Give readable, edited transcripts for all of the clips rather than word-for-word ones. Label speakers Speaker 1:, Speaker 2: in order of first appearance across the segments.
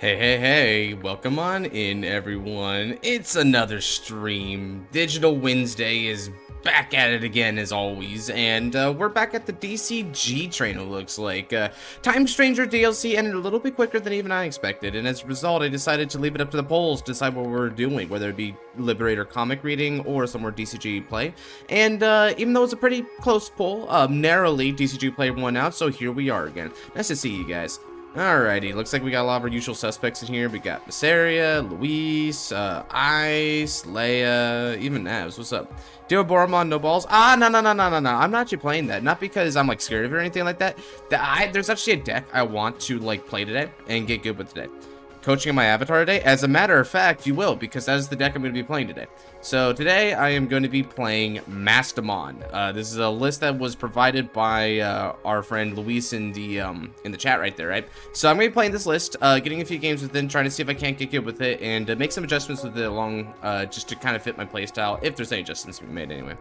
Speaker 1: Hey, welcome on in, everyone. It's another stream. Digital Wednesday is back at it again, as always, and we're back at the DCG train, it looks like. Time Stranger DLC ended a little bit quicker than even I expected, and as a result, I decided to leave it up to the polls to decide what we're doing, whether it be Liberator comic reading or some more DCG play. And even though it's a pretty close poll, narrowly, DCG play won out, so here we are again. Nice to see you guys. Alrighty, looks like we got a lot of our usual suspects in here. We got Masseria, Luis, Ice, Leia, even Navs. What's up? Dio Boromon, no balls. No. I'm not actually playing that. Not because I'm like scared of it or anything like that. There's actually a deck I want to like play today and get good with today. Coaching on my avatar today? As a matter of fact, you will, because that is the deck I'm going to be playing today. So today I am going to be playing Mastamon. This is a list that was provided by our friend Luis in the chat right there, right? So I'm going to be playing this list, getting a few games with it, trying to see if I can't get good with it, and make some adjustments with it along, just to kind of fit my playstyle, if there's any adjustments to be made anyway.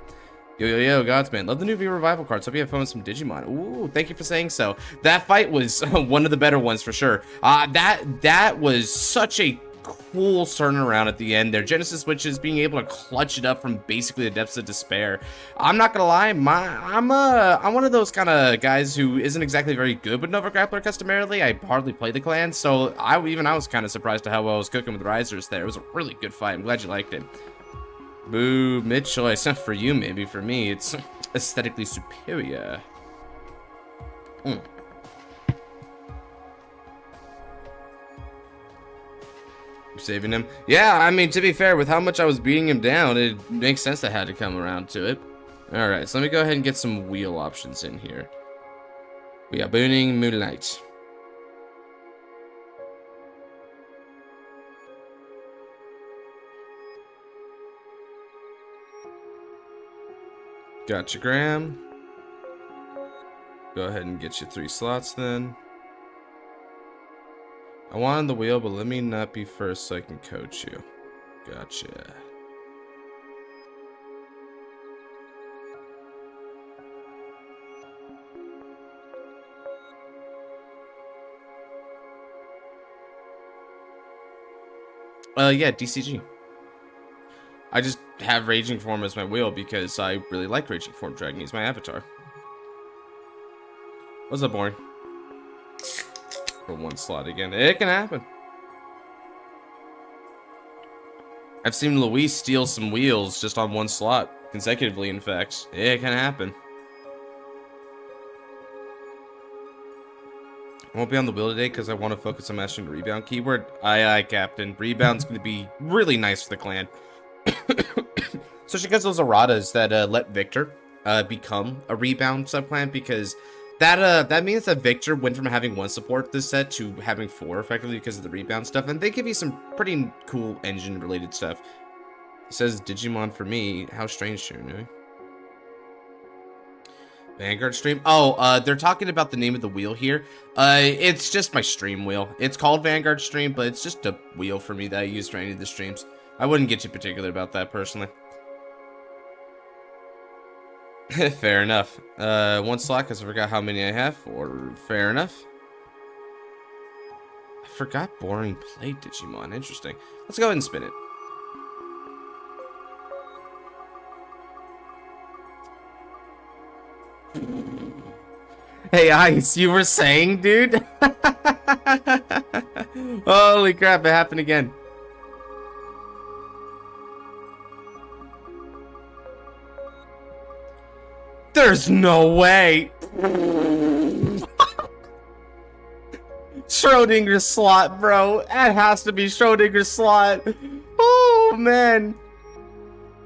Speaker 1: Yo, Godsman. Love the new V Revival cards. Hope you have fun with some Digimon. Ooh, thank you for saying so. That fight was one of the better ones for sure. That was such a cool turnaround at the end there. Genesis Witches being able to clutch it up from basically the depths of despair. I'm not gonna lie, I'm one of those kind of guys who isn't exactly very good with Nova Grappler customarily. I hardly play the clan, so I was kind of surprised at how well I was cooking with Risers there. It was a really good fight. I'm glad you liked it. Boo, mid-choice. Not for you, maybe. For me, it's aesthetically superior. You saving him? Yeah, I mean, to be fair, with how much I was beating him down, it makes sense I had to come around to it. Alright, so let me go ahead and get some wheel options in here. We got Booning, Moonlight. Gotcha, Graham. Go ahead and get you 3 slots then. I wanted the wheel, but let me not be first so I can coach you. Gotcha. Yeah, DCG. I just have Raging Form as my wheel because I really like Raging Form Dragon. He's my avatar. What's up, Boring? For 1 slot again. It can happen. I've seen Luis steal some wheels just on 1 slot. Consecutively, in fact. It can happen. I won't be on the wheel today because I want to focus on mastering the rebound keyword. Aye, Captain. Rebound's going to be really nice for the clan. Especially because those erratas that let Victor become a rebound subclan, because that means that Victor went from having 1 support this set to having 4 effectively because of the rebound stuff, and they give you some pretty cool engine related stuff. It says Digimon for me. How strange, too. Vanguard stream? Oh, they're talking about the name of the wheel here. It's just my stream wheel. It's called Vanguard stream, but it's just a wheel for me that I use for any of the streams. I wouldn't get too particular about that personally. Fair enough. 1 slot because I forgot how many I have. Or fair enough. I forgot Boring played Digimon. Interesting. Let's go ahead and spin it. Hey, Ice, you were saying, dude? Holy crap, it happened again. There's no way. Schrodinger's slot, bro. That has to be Schrodinger's slot. Oh, man.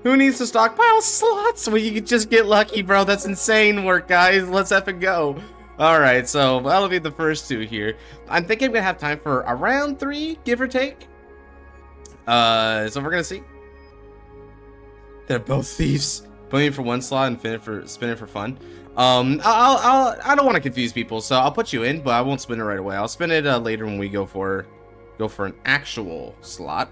Speaker 1: Who needs to stockpile slots when you can just get lucky, bro? That's insane work, guys. Let's effing go. Alright, so that'll be the first 2 here. I'm thinking I'm going to have time for around 3, give or take. So we're going to see. They're both thieves. Put me for 1 slot and spin it for fun. I don't want to confuse people, so I'll put you in, but I won't spin it right away. I'll spin it later when we go for an actual slot.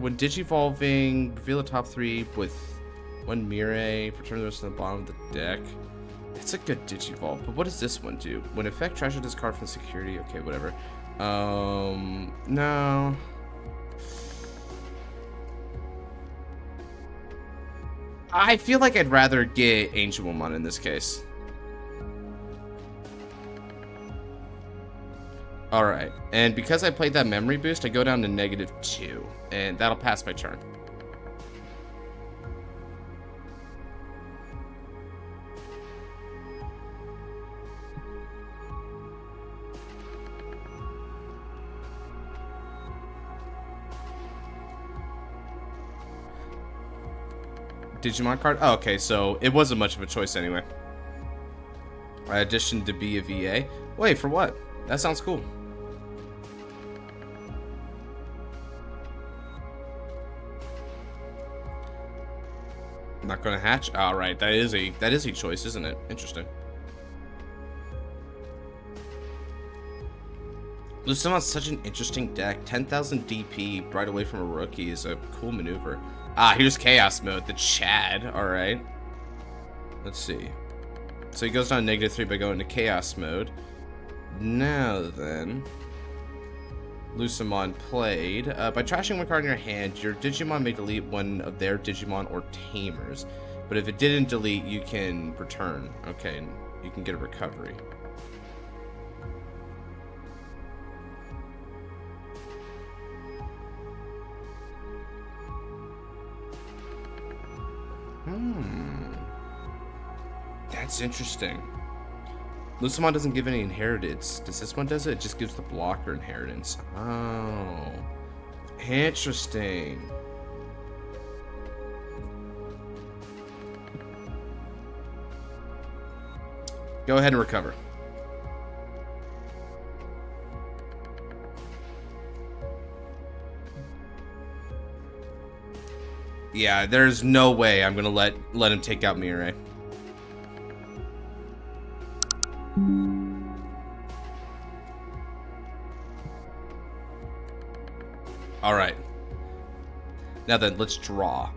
Speaker 1: When digivolving, reveal the top 3 with 1 Mirai, return the rest to the bottom of the deck. It's a good digivolve, but what does this one do? When effect treasure this card from security, okay, whatever. No. I feel like I'd rather get Ancient Woman in this case. Alright, and because I played that memory boost, I go down to -2, and that'll pass my turn. Digimon card? Oh, okay, so it wasn't much of a choice anyway. I auditioned to be a VA. Wait, for what? That sounds cool. Not gonna hatch? Alright, that is a choice, isn't it? Interesting. Lucimon's such an interesting deck. 10,000 DP right away from a rookie is a cool maneuver. Ah, here's Chaos Mode, the Chad. Alright. Let's see. So he goes down -3 by going to Chaos Mode. Now then, Lucimon played. By trashing one card in your hand, your Digimon may delete one of their Digimon or Tamers. But if it didn't delete, you can return. Okay, you can get a recovery. That's interesting. Lucimon doesn't give any inheritance. Does this one does it? It just gives the blocker inheritance. Oh. Interesting. Go ahead and recover. Yeah, there's no way I'm gonna let him take out Mirai. Alright. Now then, let's draw.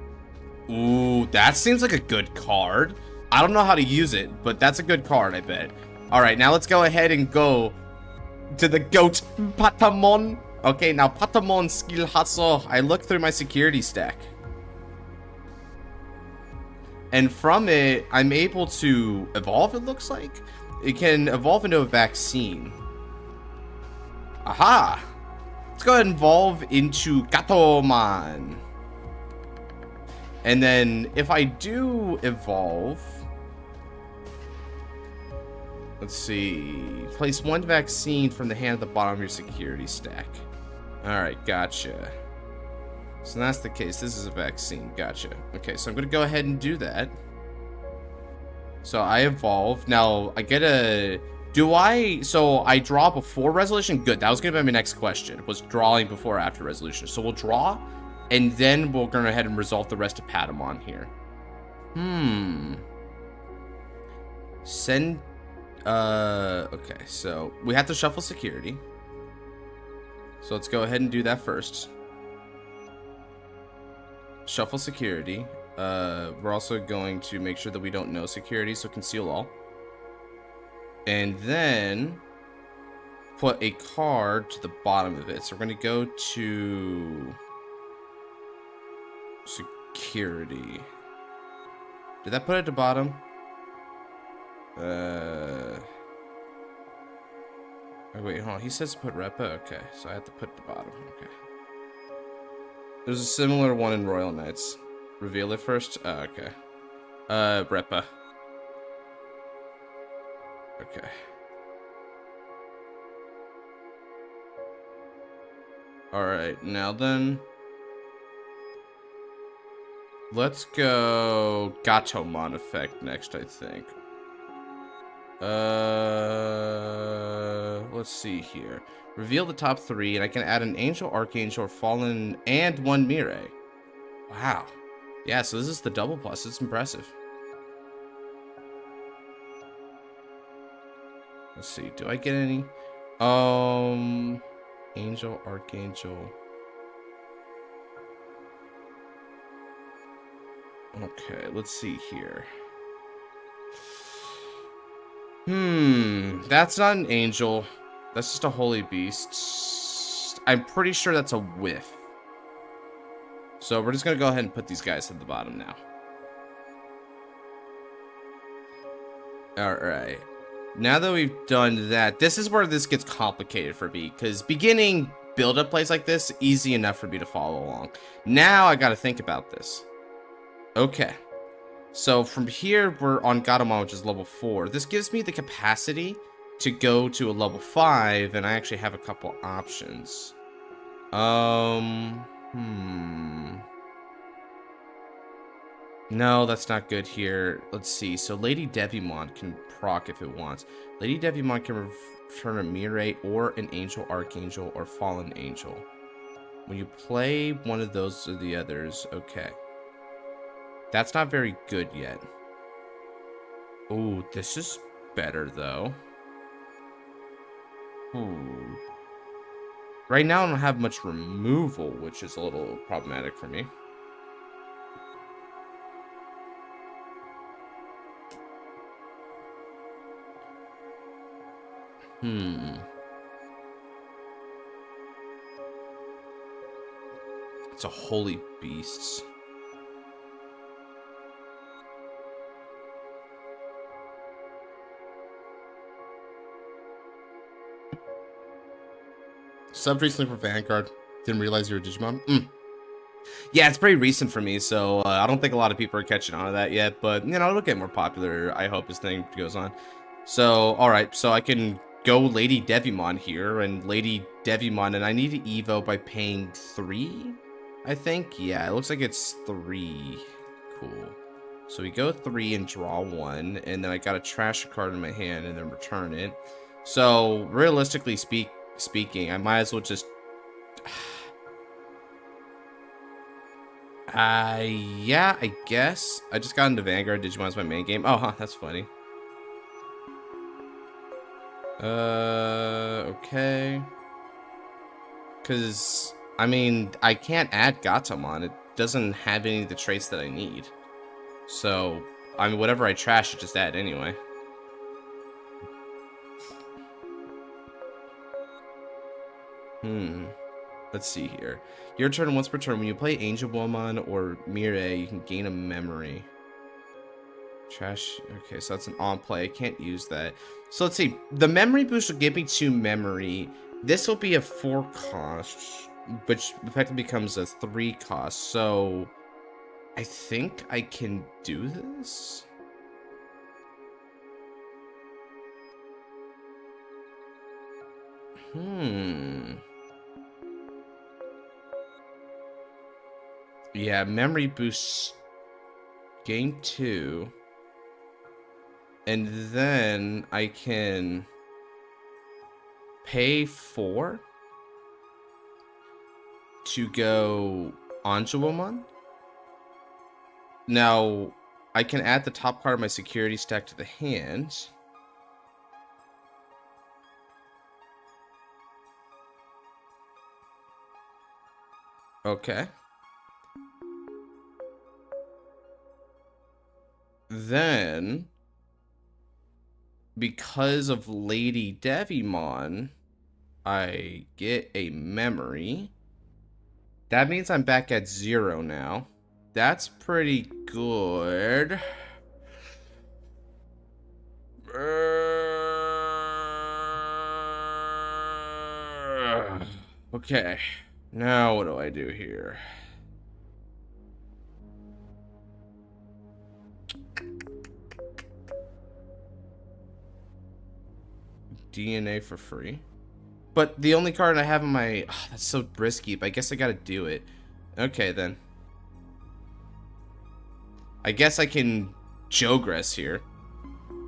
Speaker 1: Ooh, that seems like a good card. I don't know how to use it, but that's a good card, I bet. Alright, now let's go ahead and go to the GOAT Patamon. Okay, now Patamon skill hustle. I look through my security stack. And from it, I'm able to evolve, it looks like. It can evolve into a vaccine. Aha! Let's go ahead and evolve into Gatomon. And then if I do evolve, let's see. Place one vaccine from the hand at the bottom of your security stack. Alright, gotcha. So that's the case. This is a vaccine. Gotcha. Okay, so I'm going to go ahead and do that. So I evolve. Now, I get a... So I draw before resolution? Good. That was going to be my next question. Was drawing before or after resolution. So we'll draw, and then we'll go ahead and resolve the rest of Patamon here. Send... Okay, so we have to shuffle security. So let's go ahead and do that first. Shuffle security. We're also going to make sure that we don't know security, so conceal all. And then put a card to the bottom of it. So we're going to go to security. Did that put it at the bottom? Oh, wait, hold on. He says put Repa. Okay, so I have to put the bottom. Okay. There's a similar one in Royal Knights. Reveal it first. Oh, okay. Repa. Okay. Alright, now then. Let's go Gatomon effect next, I think. Let's see here. Reveal the top 3, and I can add an Angel, Archangel, Fallen, and 1 Mirai. Wow. Yeah, so this is the double plus. It's impressive. Let's see. Do I get any? Angel, Archangel. Okay, let's see here. That's not an angel. That's just a holy beast. I'm pretty sure that's a whiff. So we're just gonna go ahead and put these guys at the bottom now. Alright. Now that we've done that, this is where this gets complicated for me, because beginning build-up plays like this, easy enough for me to follow along. Now I gotta think about this. Okay. So from here, we're on Gatomon, which is level 4. This gives me the capacity to go to a level 5, and I actually have a couple options. No, that's not good here. Let's see. So Lady Digimon can proc if it wants. Lady Digimon can return a Mirate or an Angel, Archangel, or Fallen Angel. When you play one of those or the others, okay. That's not very good yet. Oh, this is better, though. Right now, I don't have much removal, which is a little problematic for me. It's a holy beast. Subbed recently for Vanguard. Didn't realize you were Digimon. Yeah, it's pretty recent for me, so I don't think a lot of people are catching on to that yet. But, you know, it'll get more popular, I hope, as thing goes on. So, alright, so I can go Lady Digimon here, and Lady Digimon, and I need to Evo by paying 3, I think? Yeah, it looks like it's 3. Cool. So we go 3 and draw 1, and then I gotta trash a card in my hand and then return it. So, realistically speaking, I might as well just... yeah, I guess. I just got into Vanguard. Digimon's my main game. Oh, huh, that's funny. Okay. Because, I mean, I can't add Gatomon. It doesn't have any of the traits that I need. So, I mean, whatever I trash, it just add anyway. Let's see here. Your turn once per turn. When you play Angel Woman or Mirai, you can gain a memory. Trash. Okay, so that's an on play. I can't use that. So let's see. The memory boost will give me 2 memory. This will be a 4 cost, which effectively becomes a 3 cost. So I think I can do this. Yeah, memory boosts gain 2. And then I can pay 4 to go Angelomon. Now, I can add the top card of my security stack to the hand. Okay. Then, because of Lady Digimon, I get a memory. That means I'm back at 0 now. That's pretty good. Okay. Now what do I do here? DNA for free. But the only card I have in my... Oh, that's so risky, but I guess I gotta do it. Okay, then. I guess I can Jogress here.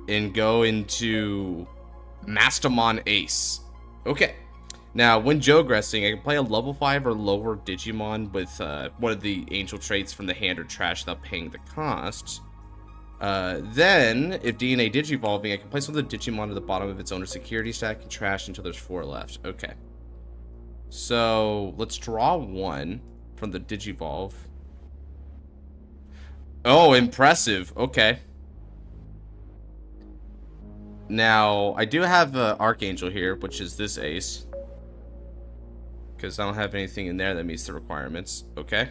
Speaker 1: And go into Mastamon Ace. Okay. Now, when Jogressing, I can play a level 5 or lower Digimon with one of the angel traits from the hand or trash without paying the cost. Then, if DNA Digivolving, I can place one of the Digimon at the bottom of its owner's security stack and trash until there's 4 left. Okay. So, let's draw 1 from the Digivolve. Oh, impressive. Okay. Now, I do have Archangel here, which is this ace. Because I don't have anything in there that meets the requirements. Okay.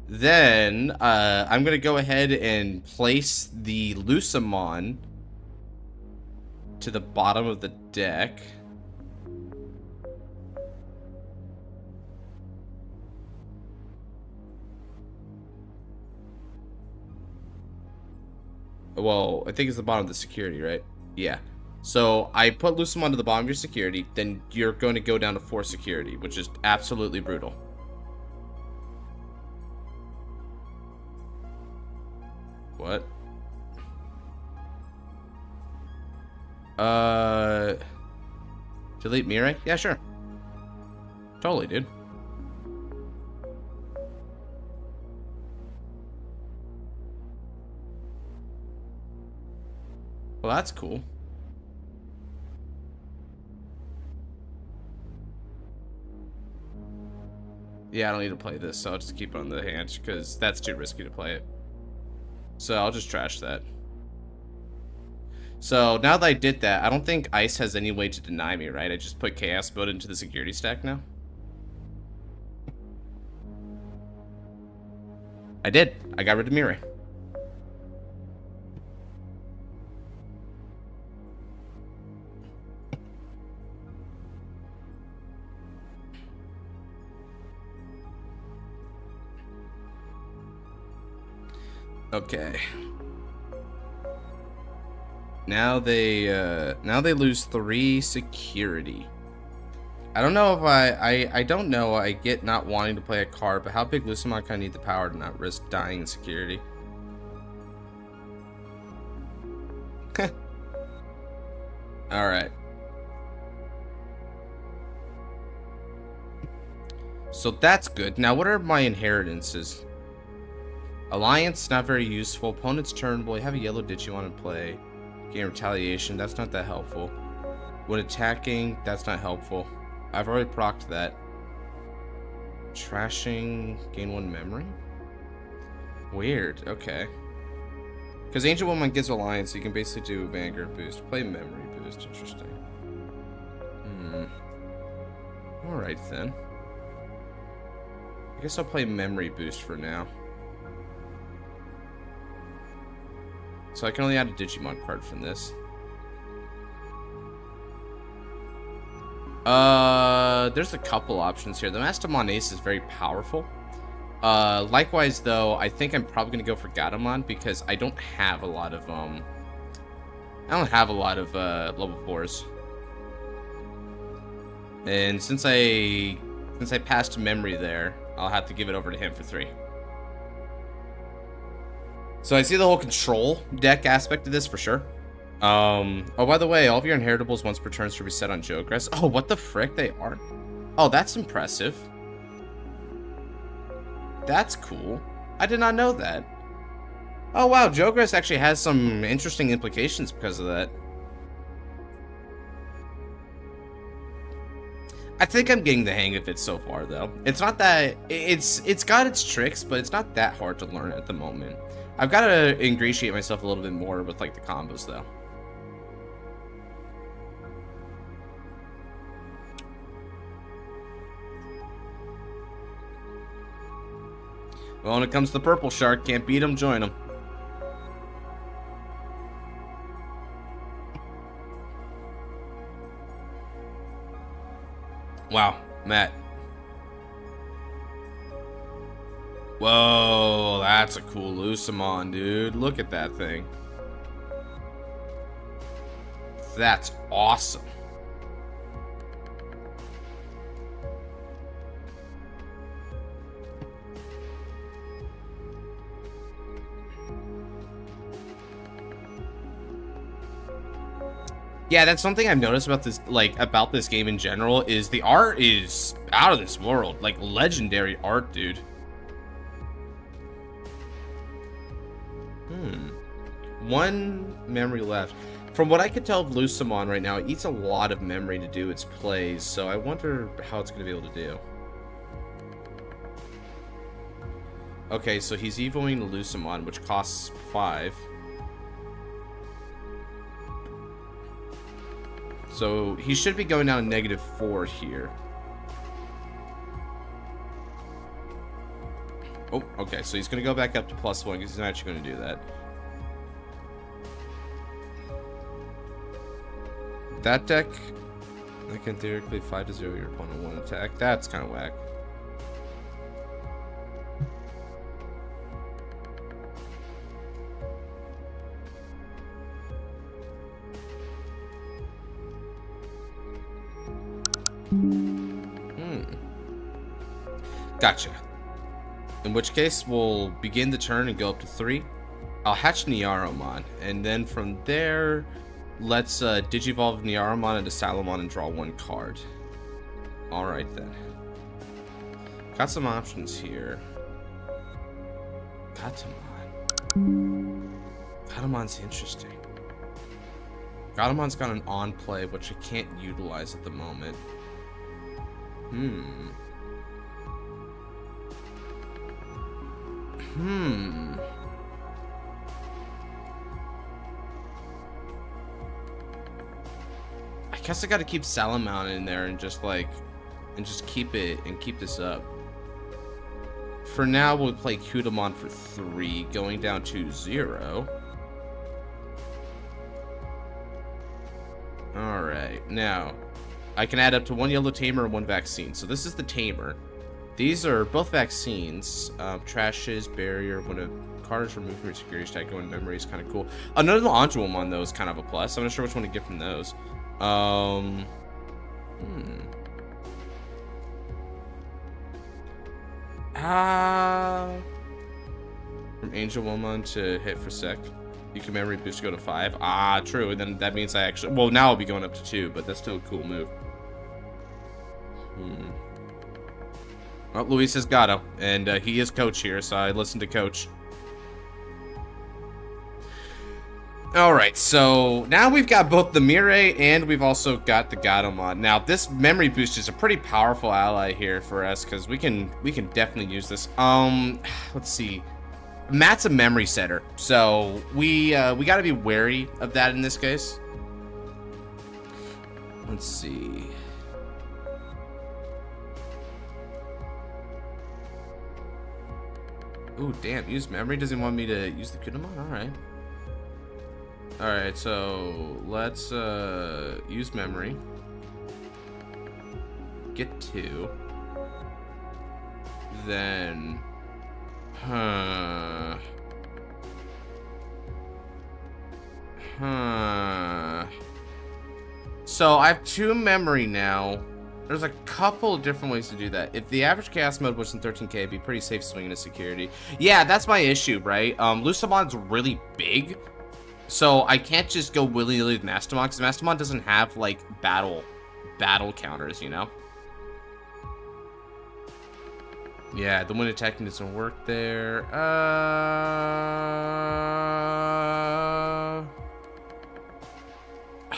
Speaker 1: Then, I'm going to go ahead and place the Lucamon to the bottom of the deck. Well, I think it's the bottom of the security, right? Yeah. So I put Lucamon to the bottom of your security, then you're going to go down to 4 security, which is absolutely brutal. What? Delete Mirai? Yeah, sure. Totally, dude. Well, that's cool. Yeah, I don't need to play this, so I'll just keep it on the hand, because that's too risky to play it. So I'll just trash that. So now that I did that, I don't think Ice has any way to deny me, right? I just put Chaos Mode into the security stack now. I did. I got rid of Mirai. Okay. Now they lose 3 security. I don't know if I don't know. I get not wanting to play a card, but how big Lucamon kind of need the power to not risk dying in security? All right. So that's good. Now, what are my inheritances? Alliance, not very useful. Opponent's turn. Will have a yellow Digimon in play. Gain retaliation. That's not that helpful. When attacking, that's not helpful. I've already procced that. Trashing. Gain 1 memory. Weird. Okay. Because Ancient Woman gives Alliance, so you can basically do Vanguard boost. Play memory boost. Interesting. Alright then. I guess I'll play memory boost for now. So I can only add a Digimon card from this. There's a couple options here. The Mastamon Ace is very powerful. Likewise, though, I think I'm probably gonna go for Gatomon because I don't have a lot of level 4s. And since I passed memory there, I'll have to give it over to him for 3. So I see the whole control deck aspect of this for sure. Oh, by the way, all of your inheritables once per turn should reset on Jogress. Oh, what the frick? They are? Oh, that's impressive. That's cool. I did not know that. Oh, wow. Jogress actually has some interesting implications because of that. I think I'm getting the hang of it so far, though. It's not that... It's got its tricks, but it's not that hard to learn at the moment. I've got to ingratiate myself a little bit more with, like, the combos, though. Well, when it comes to Purple Shark, can't beat him, join him. Wow, Matt. Whoa, that's a cool Lucamon, dude. Look at that thing. That's awesome. Yeah, that's something I've noticed about this, about this game in general, is the art is out of this world. Like, legendary art, dude. One memory left. From what I could tell of Lucamon right now, it eats a lot of memory to do its plays, so I wonder how it's going to be able to do. Okay, so he's evoing Lucimon, which costs 5. So he should be going down to -4 here. Oh, okay, so he's going to go back up to +1 because he's not actually going to do that. That deck, I can theoretically 5-0 your opponent 1 attack. That's kind of whack. Gotcha. In which case, we'll begin the turn and go up to 3. I'll hatch Nyaromon, and then from there, let's Digivolve Nyaromon into Salamon and draw 1 card. Alright then. Got some options here. Gatamon's interesting. Gatamon's got an on play, which I can't utilize at the moment. I guess I gotta keep Salamon in there and just keep this up. For now, we'll play Kudamon for 3, going down to 0. Alright, now, I can add up to 1 yellow tamer and 1 vaccine. So this is the tamer. These are both vaccines. Trashes, barrier, when a card is removed from your security stack, going memory is kind of cool. Another Angelomon, though, is kind of a plus. I'm not sure which one to get from those. From Angelomon to hit for sec. You can memory boost to go to 5. Ah, true. And then that means I actually... Well, now I'll be going up to 2, but that's still a cool move. Well, Luis has Gato, and he is coach here, so I listen to coach. Alright, so now we've got both the Mirai and we've also got the Gatomon. Now, this memory boost is a pretty powerful ally here for us, because we can definitely use this. Let's see. Matt's a memory setter, so we got to be wary of that in this case. Let's see. Ooh, damn, use memory. Doesn't want me to use the Kudamon? Alright. Alright, so let's use memory. Get 2. Then So I have 2 memory now. There's a couple of different ways to do that. If the average chaos mode was in 13k, it'd be pretty safe swinging to security. Yeah, that's my issue, right? Lucimon's really big, so I can't just go willy-nilly with Mastamon, because Mastamon doesn't have, like, battle counters, you know? Yeah, the wind attacking doesn't work there.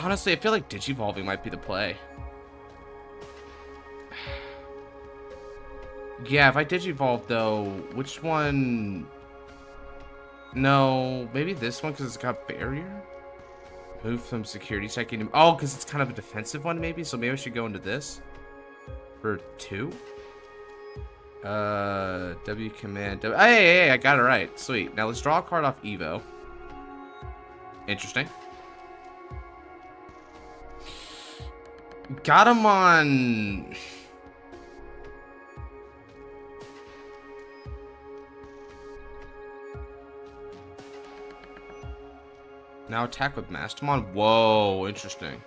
Speaker 1: Honestly, I feel like Digivolving might be the play. Yeah, if I Digivolve, though, which one? No, maybe this one, because it's got barrier? Move from security checking. Oh, because it's kind of a defensive one, maybe? So maybe I should go into this for 2? W command. Hey, I got it right. Sweet. Now let's draw a card off Evo. Interesting. Got him on. Now attack with Mastamon. Whoa, interesting.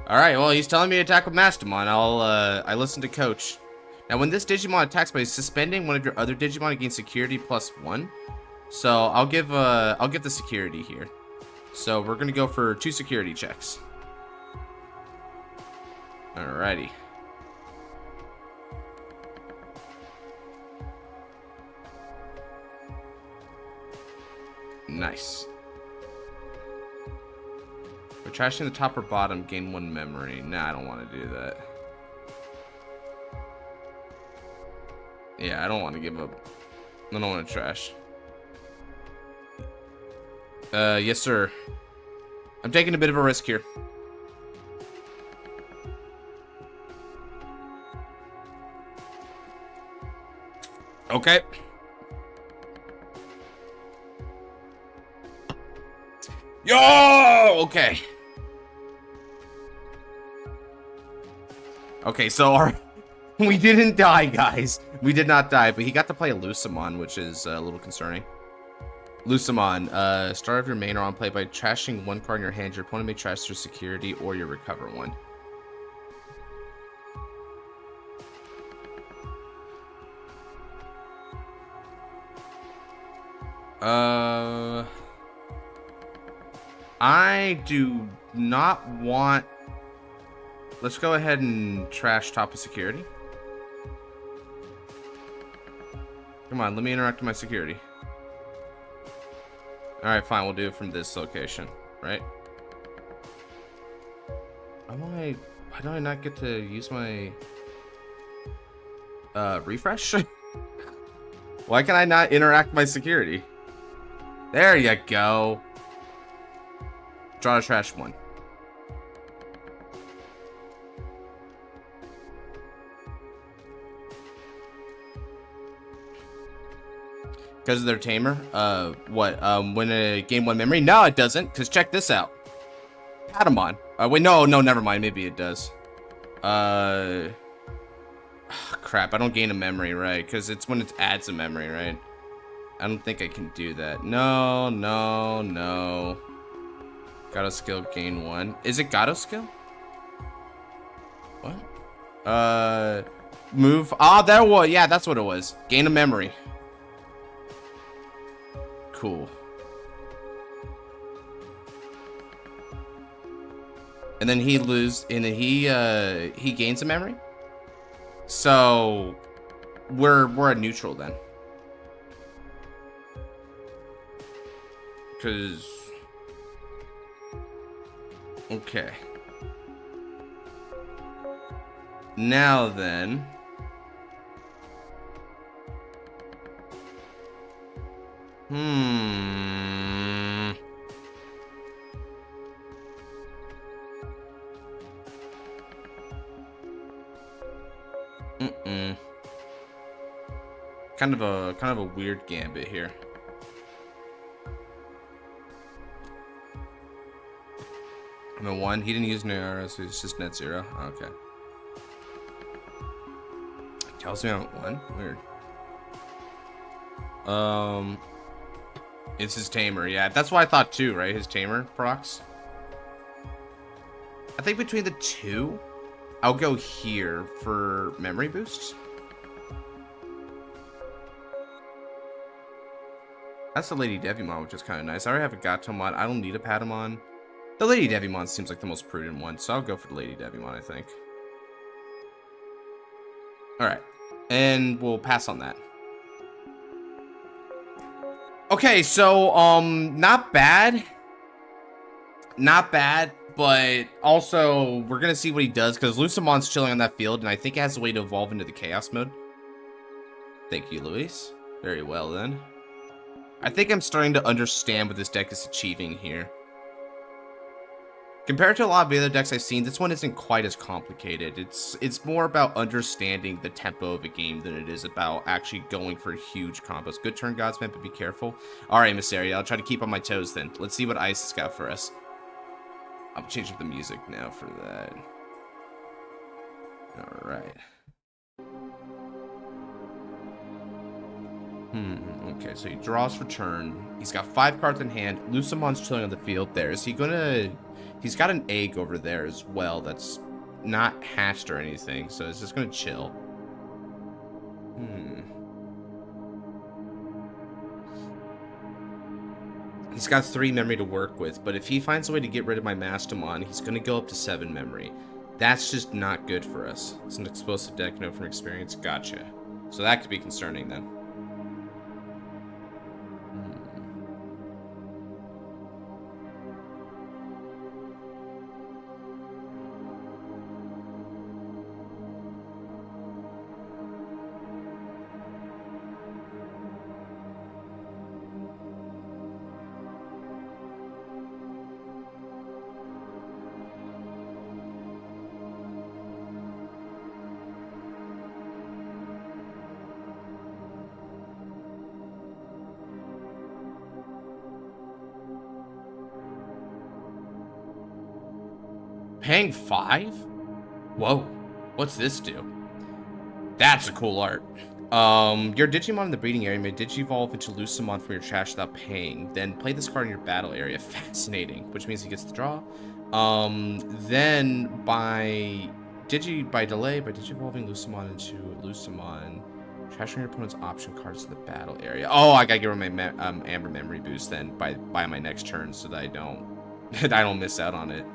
Speaker 1: All right, well, he's telling me to attack with Mastamon. I listen to coach. Now, when this Digimon attacks by suspending one of your other Digimon against security +1, so I'll give the security here. So we're gonna go for 2 security checks. Alrighty. Nice. We're trashing the top or bottom, gain 1 memory. Nah, I don't want to do that. Yeah, I don't want to give up. I don't want to trash. Yes, sir. I'm taking a bit of a risk here. Okay. Yo! Okay. Okay, so we didn't die, guys. We did not die, but he got to play a Lucamon, which is a little concerning. Lucamon, start of your main round play by trashing one card in your hand. Your opponent may trash through security or you recover one. I do not want... Let's go ahead and trash top of security. Come on, let me interact with my security. Alright, fine, we'll do it from this location, right? Why do I not get to use my refresh? Why can I not interact with my security? There you go. Draw a trash one. Because of their tamer? Win a game one memory? No, it doesn't, because check this out. Patamon. Wait, no, never mind. Maybe it does. Crap, I don't gain a memory, right? Because it's when it adds a memory, right? I don't think I can do that. No. Gato skill, gain one. Is it Gato skill? What? Move. Ah, there was. Yeah, that's what it was. Gain a memory. Cool. And then he he gains a memory. So we're a neutral then. Cause okay. Now then. Kind of a weird gambit here. I'm a 1. He didn't use no arrows, so it's just net 0. Okay. Tells me I'm at 1. Weird. It's his tamer. Yeah, that's what I thought too, right? His tamer procs. I think between the two, I'll go here for memory boosts. That's the Lady Devimon, which is kind of nice. I already have a Gatomon. I don't need a Patamon. The Lady Devimon seems like the most prudent one, so I'll go for the Lady Devimon, I think. Alright. And we'll pass on that. Okay, so, not bad. Not bad, but also, we're gonna see what he does, because Lucamon's chilling on that field, and I think it has a way to evolve into the Chaos mode. Thank you, Luis. Very well, then. I think I'm starting to understand what this deck is achieving here. Compared to a lot of the other decks I've seen, this one isn't quite as complicated. It's more about understanding the tempo of a game than it is about actually going for huge combos. Good turn, Godsman, but be careful. Alright, Missaria, I'll try to keep on my toes then. Let's see what Ice has got for us. I'll change up the music now for that. Alright. Okay, so he draws for turn. He's got 5 cards in hand. Lucamon's chilling on the field there. Is he gonna... He's got an egg over there as well that's not hatched or anything, so it's just gonna chill. He's got 3 memory to work with, but if he finds a way to get rid of my Mastamon, he's gonna go up to 7 memory. That's just not good for us. It's an explosive deck, know from experience. Gotcha. So that could be concerning then. Paying 5? Whoa. What's this do? That's a cool art. Your Digimon in the breeding area may Digivolve into Lucemon from your trash without paying. Then play this card in your battle area. Fascinating. Which means he gets to draw. Then by delay, by Digivolving Lucemon into Lucemon, trash from your opponent's option cards in the battle area. Oh, I gotta give him my Amber Memory boost then by my next turn so that I don't I don't miss out on it.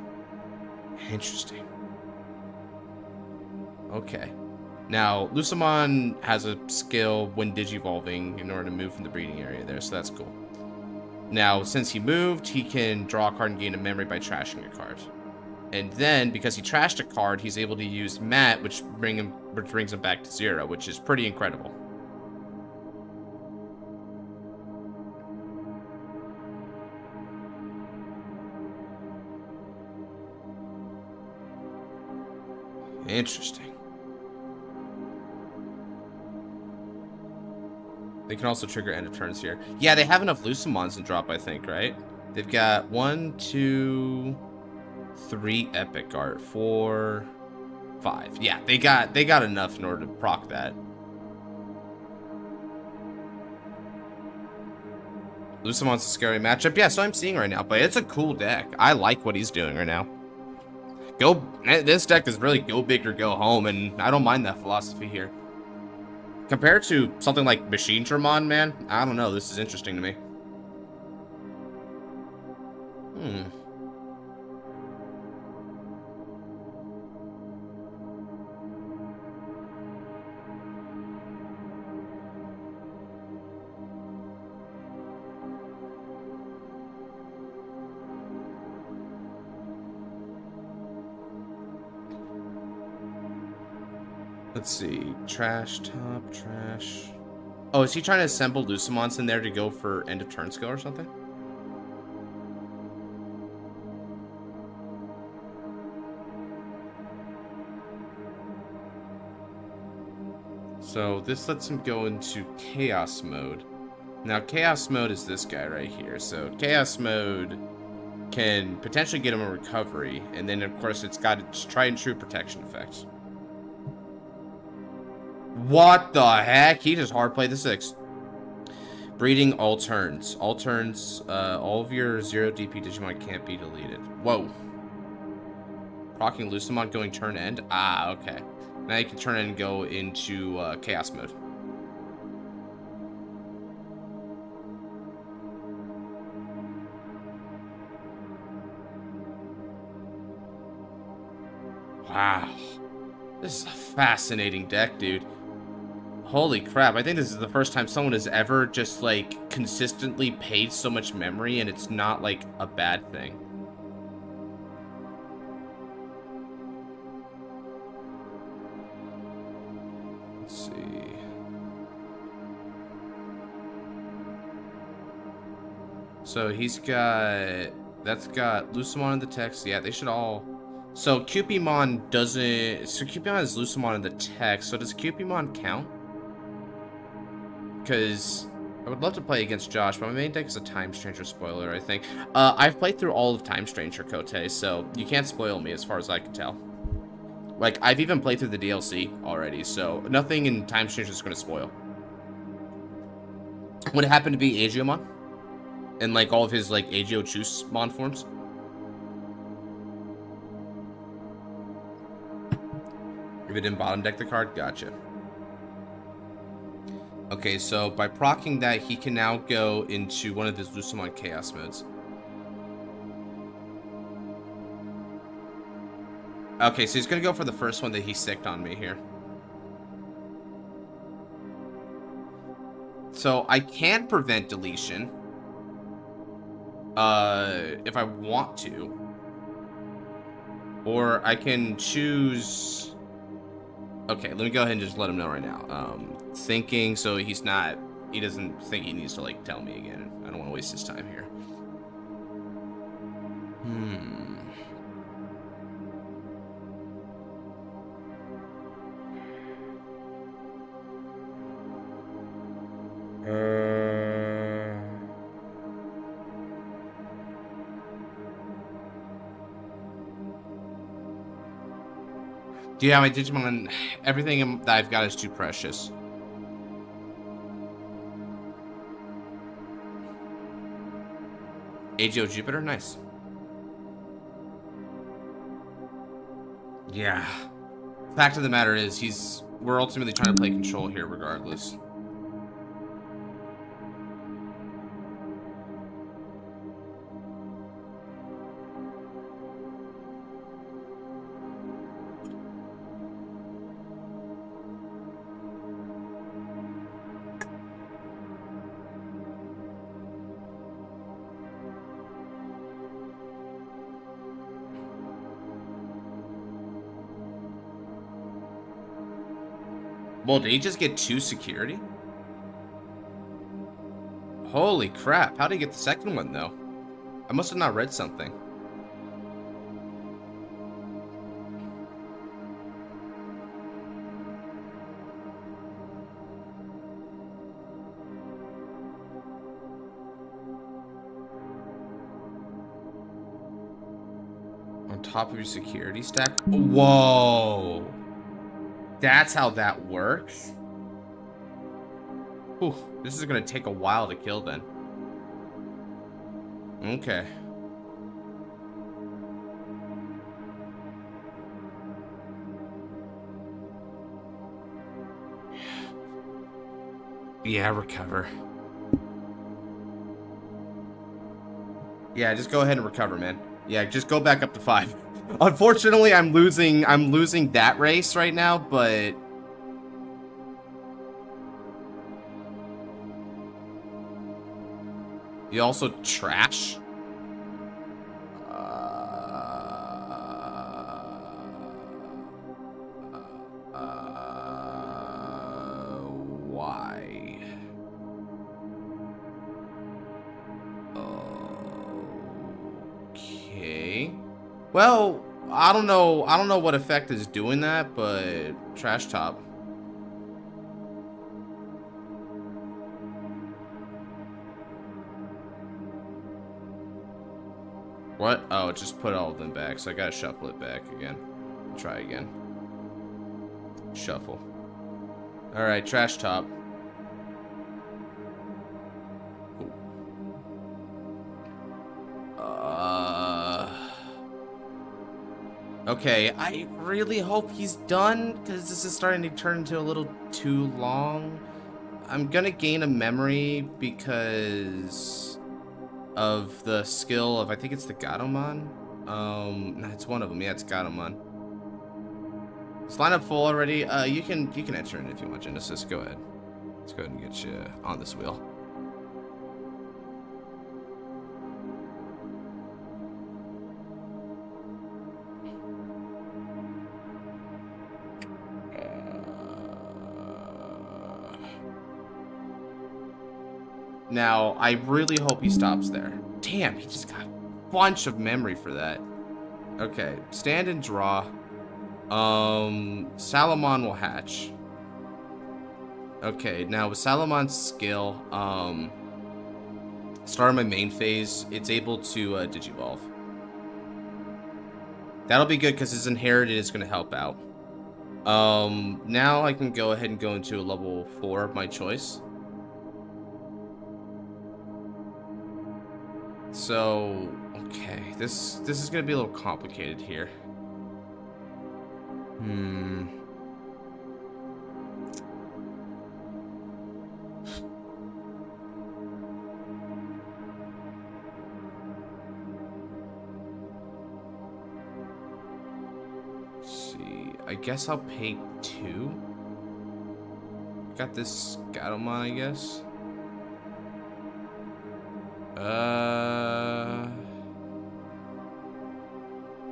Speaker 1: Interesting. Okay. Now, Lucemon has a skill when Digivolving in order to move from the breeding area there, so that's cool. Now, since he moved, he can draw a card and gain a memory by trashing a card. And then, because he trashed a card, he's able to use Mat, which brings him back to 0, which is pretty incredible. Interesting. They can also trigger end of turns here. Yeah, they have enough Lucemons to drop, I think, right? They've got 1, 2, 3 epic art, 4, 5. Yeah, they got enough in order to proc that. Lucemon's a scary matchup. Yeah, so I'm seeing right now, but it's a cool deck. I like what he's doing right now. This deck is really go big or go home, and I don't mind that philosophy here. Compared to something like Machine Dramon, man, I don't know. This is interesting to me. Let's see. Trash, top, trash. Oh, is he trying to assemble Lucemons in there to go for end of turn skill or something? So this lets him go into Chaos Mode. Now, Chaos Mode is this guy right here. So Chaos Mode can potentially get him a recovery. And then, of course, it's got its tried and true protection effect. What the heck? He just hard played the 6. Breeding all turns. All turns, all of your 0 DP Digimon can't be deleted. Whoa. Procking Lucemon going turn end? Ah, okay. Now you can turn in and go into Chaos Mode. Wow. This is a fascinating deck, dude. Holy crap, I think this is the first time someone has ever just, like, consistently paid so much memory and it's not, like, a bad thing. Let's see. So he's got... That's got Lucemon in the text. Yeah, they should all... So Cupimon doesn't... So Cupimon has Lucemon in the text. So does Cupimon count? Because I would love to play against Josh, but my main deck is a Time Stranger spoiler, I think. I've played through all of Time Stranger, Kote, so you can't spoil me as far as I can tell. Like, I've even played through the DLC already, so nothing in Time Stranger is going to spoil. Would it happen to be Agiomon? And, like, all of his, like, Agio-Chusmon forms? If it didn't bottom deck the card? Gotcha. Okay, so by proccing that, he can now go into one of his Lucemon Chaos modes. Okay, so he's going to go for the first one that he sicked on me here. So I can prevent deletion. If I want to. Or I can choose... Okay, let me go ahead and just let him know right now. Thinking, so he doesn't think he needs to, like, tell me again. I don't want to waste his time here. Yeah, my Digimon, everything that I've got is too precious. AGO Jupiter, nice. Yeah. Fact of the matter is, we're ultimately trying to play control here regardless. Well, did he just get 2 security? Holy crap, how did he get the second one, though? I must have not read something. On top of your security stack? Whoa! That's how that works? Whew, this is gonna take a while to kill then. Okay. Yeah, recover. Yeah, just go ahead and recover, man. Yeah, just go back up to 5. Unfortunately, I'm losing that race right now, but you also trash. Why? Okay. Well, I don't know what effect is doing that, but trash top. What? Oh, it just put all of them back, so I gotta shuffle it back again. Try again. Shuffle. Alright, trash top. Okay, I really hope he's done, because this is starting to turn into a little too long. I'm gonna gain a memory because of the skill of, I think it's the Gatomon. It's one of them. Yeah, it's Gatomon. It's line up full already. You can enter in if you want, Genesis. Go ahead. Let's go ahead and get you on this wheel. Now, I really hope he stops there. Damn, he just got a bunch of memory for that. Okay, stand and draw. Salamon will hatch. Okay, now with Salamon's skill, start of my main phase, it's able to Digivolve. That'll be good because his inherited is going to help out. Now I can go ahead and go into a level 4 of my choice. So, okay, this is gonna be a little complicated here. Let's see, I guess I'll pay 2. Got this Gatomon, I guess.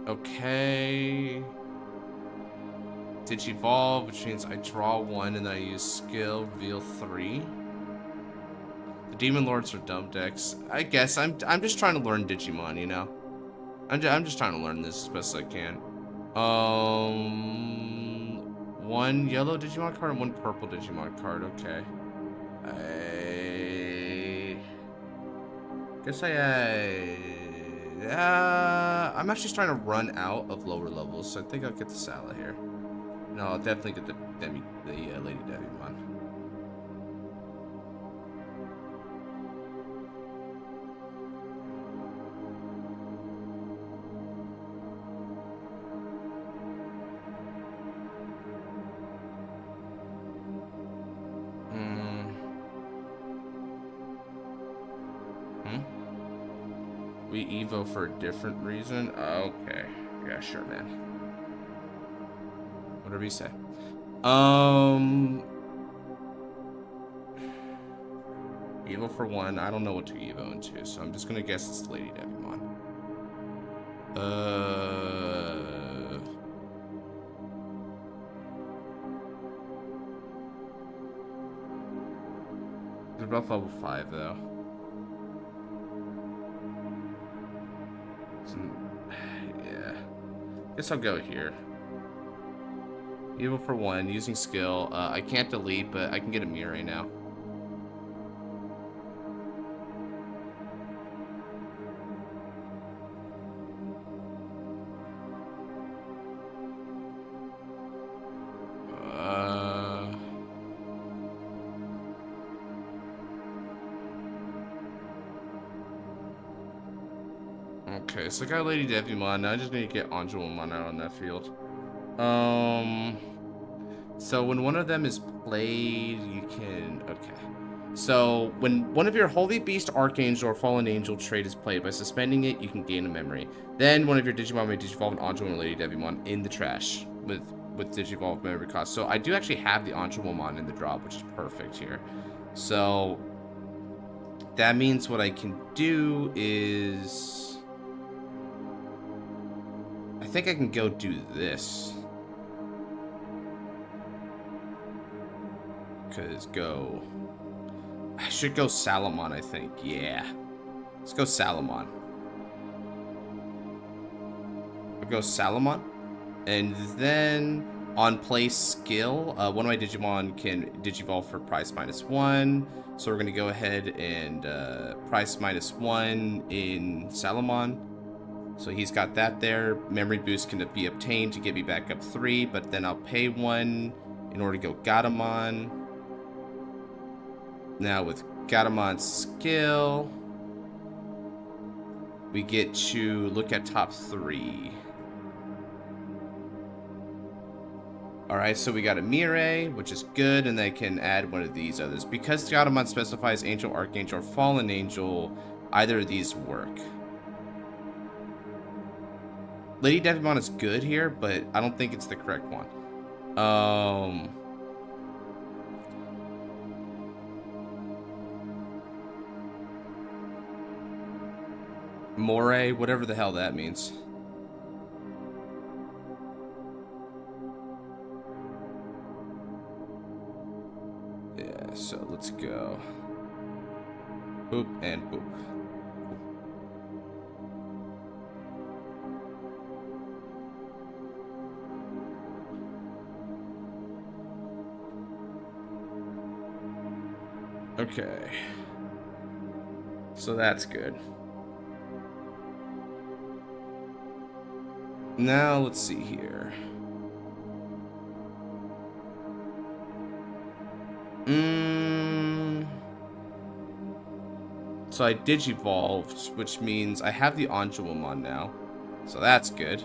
Speaker 1: Okay. Digivolve, which means I draw 1 and then I use skill, reveal 3. The Demon Lords are dumb decks. I guess I'm just trying to learn Digimon, you know? I'm just trying to learn this as best as I can. 1 yellow Digimon card and 1 purple Digimon card, okay. I'm actually trying to run out of lower levels, so I think I'll get the Sala here. No, I'll definitely get the Lady Devimon. We Evo for a different reason? Okay. Yeah, sure, man. Whatever you say. Evo for 1. I don't know what to Evo into, so I'm just gonna guess it's Lady Devimon. They're both level 5, though. Yeah. Guess I'll go here. Evil for 1, using skill. I can't delete, but I can get a mirror right now. Okay, so I got Lady Devimon. Now I just need to get Angelomon out on that field. So when one of them is played, you can... Okay. So when one of your Holy Beast, Archangel, or Fallen Angel trait is played, by suspending it, you can gain a memory. Then one of your Digimon may Digivolve an Angelomon and Lady Devimon in the trash with Digivolve memory cost. So I do actually have the Angelomon in the drop, which is perfect here. So that means what I can do is... I think I can go do this. Because I should go Salamon, I think. Yeah. Let's go Salamon. I'll go Salamon. And then on play skill, one of my Digimon can Digivolve for price -1. So we're going to go ahead and price -1 in Salamon. So he's got that there. Memory boost can be obtained to get me back up 3, but then I'll pay 1 in order to go Gatomon. Now with Gatomon's skill, we get to look at top 3. Alright, so we got a Mirei, which is good, and they can add one of these others. Because Gatomon specifies Angel, Archangel, or Fallen Angel, either of these work. Lady Devimon is good here, but I don't think it's the correct one. Moray, whatever the hell that means. Yeah, so let's go. Boop and boop. Okay. So that's good. Now let's see here. So I Digivolved, which means I have the Angelomon now. So that's good.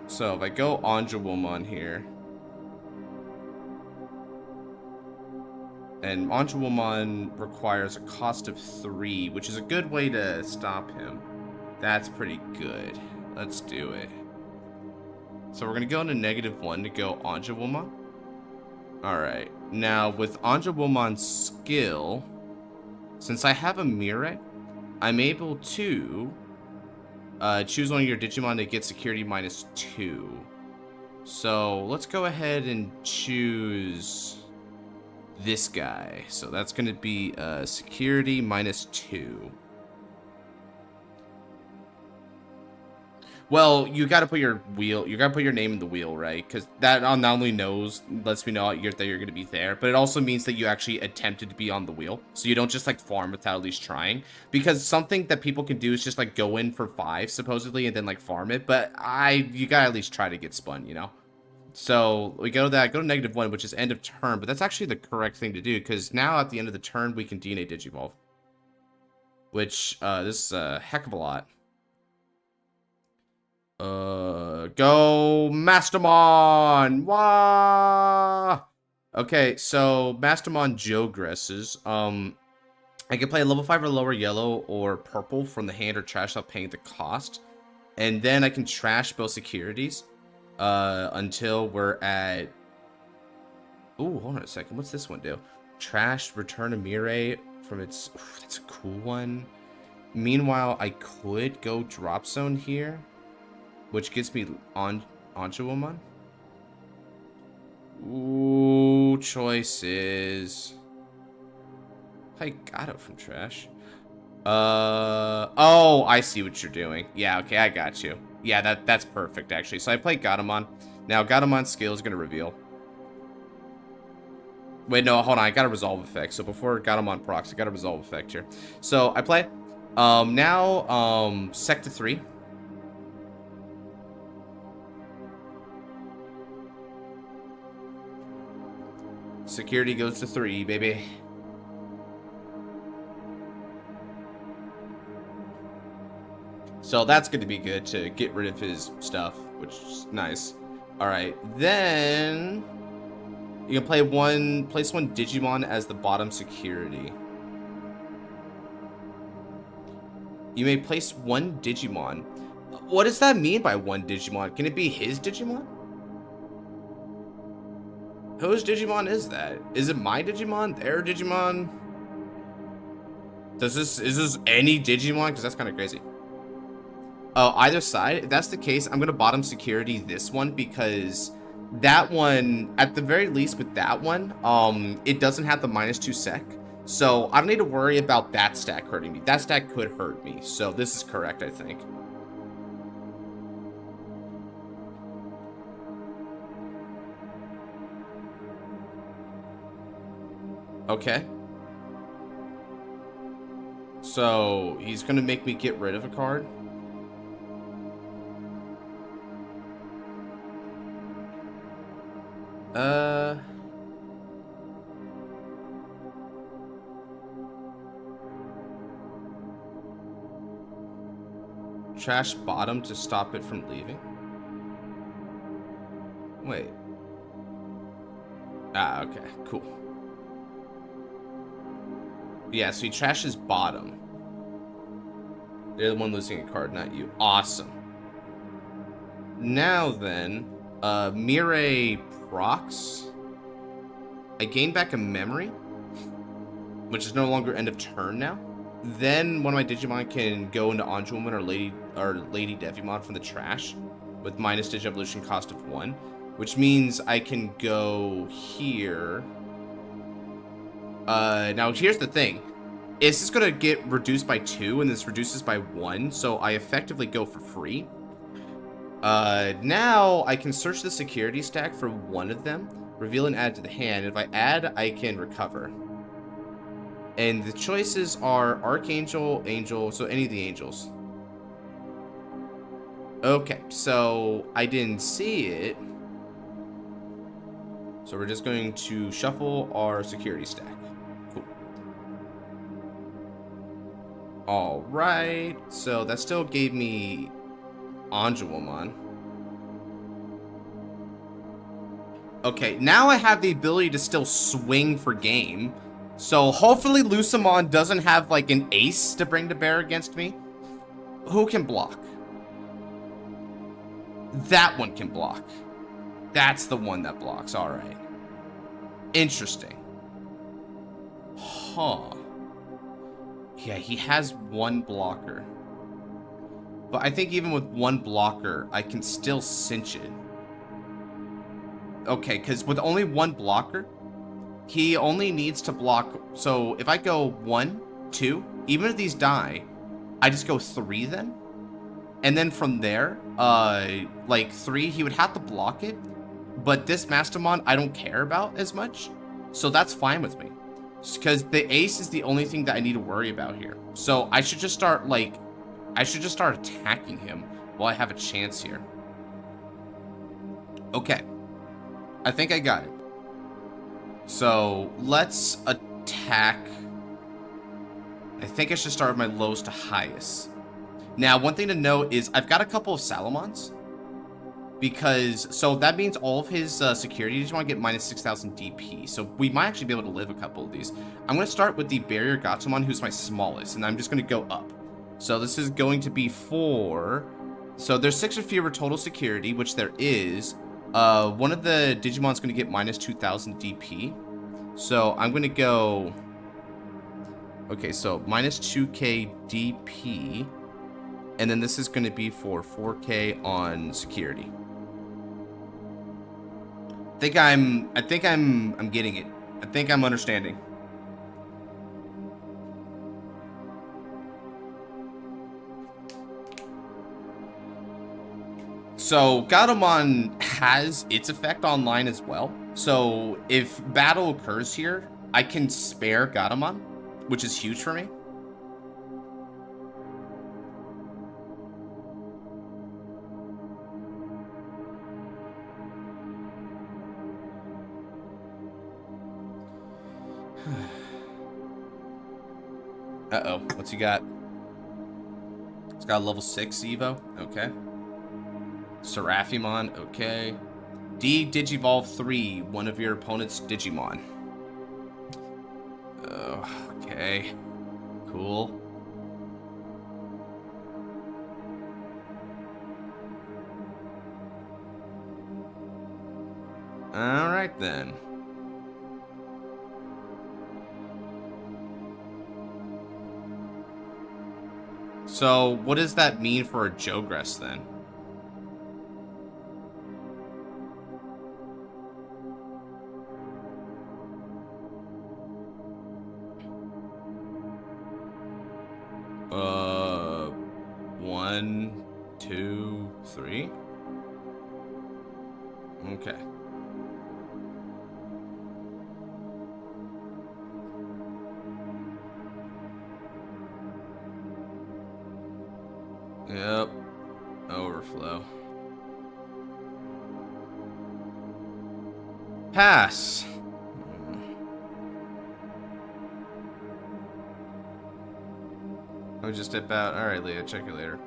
Speaker 1: So if I go Angelomon here, and Angelomon requires a cost of 3, which is a good way to stop him. That's pretty good. Let's do it. So we're going to go into -1 to go Angelomon. Alright. Now, with Angelomon's skill, since I have a Mirror, I'm able to choose one of your Digimon to get security -2. So let's go ahead and choose this guy. So that's going to be security -2. Well, you got to put your wheel. You got to put your name in the wheel, right? Because that not only lets me know that you're going to be there, but it also means that you actually attempted to be on the wheel. So you don't just like farm without at least trying. Because something that people can do is just like go in for 5 supposedly and then like farm it. But you got to at least try to get spun, you know. So we go to -1, which is end of turn. But that's actually the correct thing to do because now at the end of the turn we can DNA Digivolve, which this is a heck of a lot. Go Mastermon! Wah! Okay, so Mastermon Jogresses. I can play a level 5 or lower yellow or purple from the hand or trash without paying the cost. And then I can trash both securities until we're at... Ooh, hold on a second. What's this one do? Trash, return a Mirai from its... Ooh, that's a cool one. Meanwhile, I could go Drop Zone here, which gets me on Watchalong. Ooh, choices. I got it from trash. Oh, I see what you're doing. Yeah, okay, I got you. Yeah, that's perfect actually. So I play Gatomon. Now Gatomon's skill is gonna reveal. Wait, no, hold on. I got a resolve effect. So before Gatomon procs, I got a resolve effect here. So I play. Now, Sector 3. Security goes to 3, baby. So that's going to be good to get rid of his stuff, which is nice. Alright, then you can place one Digimon as the bottom security. You may place one Digimon. What does that mean by one Digimon? Can it be his Digimon? Whose Digimon is that? Is it my Digimon? Their Digimon? Is this any Digimon? Because that's kind of crazy. Oh, either side. If that's the case, I'm gonna bottom security this one because that one, at the very least with that one, it doesn't have the -2 sec. So I don't need to worry about that stack hurting me. That stack could hurt me. So this is correct, I think. Okay. So he's gonna make me get rid of a card. Trash bottom to stop it from leaving. Wait. Ah, okay, cool. Yeah, so he trashes bottom. They're the one losing a card, not you. Awesome. Now then, Mirai procs. I gain back a memory, which is no longer end of turn now. Then one of my Digimon can go into Anjuwoman or Lady Devimon from the trash with minus Digivolution cost of 1, which means I can go here. Now here's the thing. Is this gonna get reduced by 2 and this reduces by 1, so I effectively go for free. Now I can search the security stack for one of them, reveal and add to the hand. If I add, I can recover. And the choices are Archangel, Angel, so any of the angels. Okay, so I didn't see it. So we're just going to shuffle our security stack. Cool. Alright, so that still gave me Anjuwoman. Okay, now I have the ability to still swing for game. So hopefully Lucamon doesn't have like an ace to bring to bear against me. Who can block? That one can block. That's the one that blocks. All right. Interesting. Huh. Yeah, he has one blocker. But I think even with one blocker, I can still cinch it. Okay, because with only one blocker, he only needs to block. So if I go 1, 2, even if these die, I just go 3 then? And then from there, like 3, he would have to block it. But this Mastermon, I don't care about as much. So that's fine with me. Because the ace is the only thing that I need to worry about here. So I should just start, like, attacking him while I have a chance here. Okay. I think I got it. So let's attack. I think I should start with my lowest to highest. Now, one thing to note is I've got a couple of Salamons. Because, so that means all of his security Digimon get minus 6,000 DP. So we might actually be able to live a couple of these. I'm going to start with the Barrier Gatomon, who's my smallest. And I'm just going to go up. So this is going to be 4. So there's 6 or fewer total security, which there is. One of the Digimon's going to get minus 2,000 DP. So I'm going to go... Okay, so minus 2k DP. And then this is going to be for 4k on security. I think I'm getting it. I think I'm understanding. So Gatomon has its effect online as well. So if battle occurs here, I can spare Gatomon, which is huge for me. Uh-oh, what's he got? He's got a level 6 Evo, okay. Seraphimon, okay. Digivolve 3, one of your opponent's Digimon. Oh, okay. Cool. Alright then. So, what does that mean for a Jogress then? One, 2, 3. Okay. Yep. Overflow. Pass. I'll just dip out. Alright, Leah, check you later.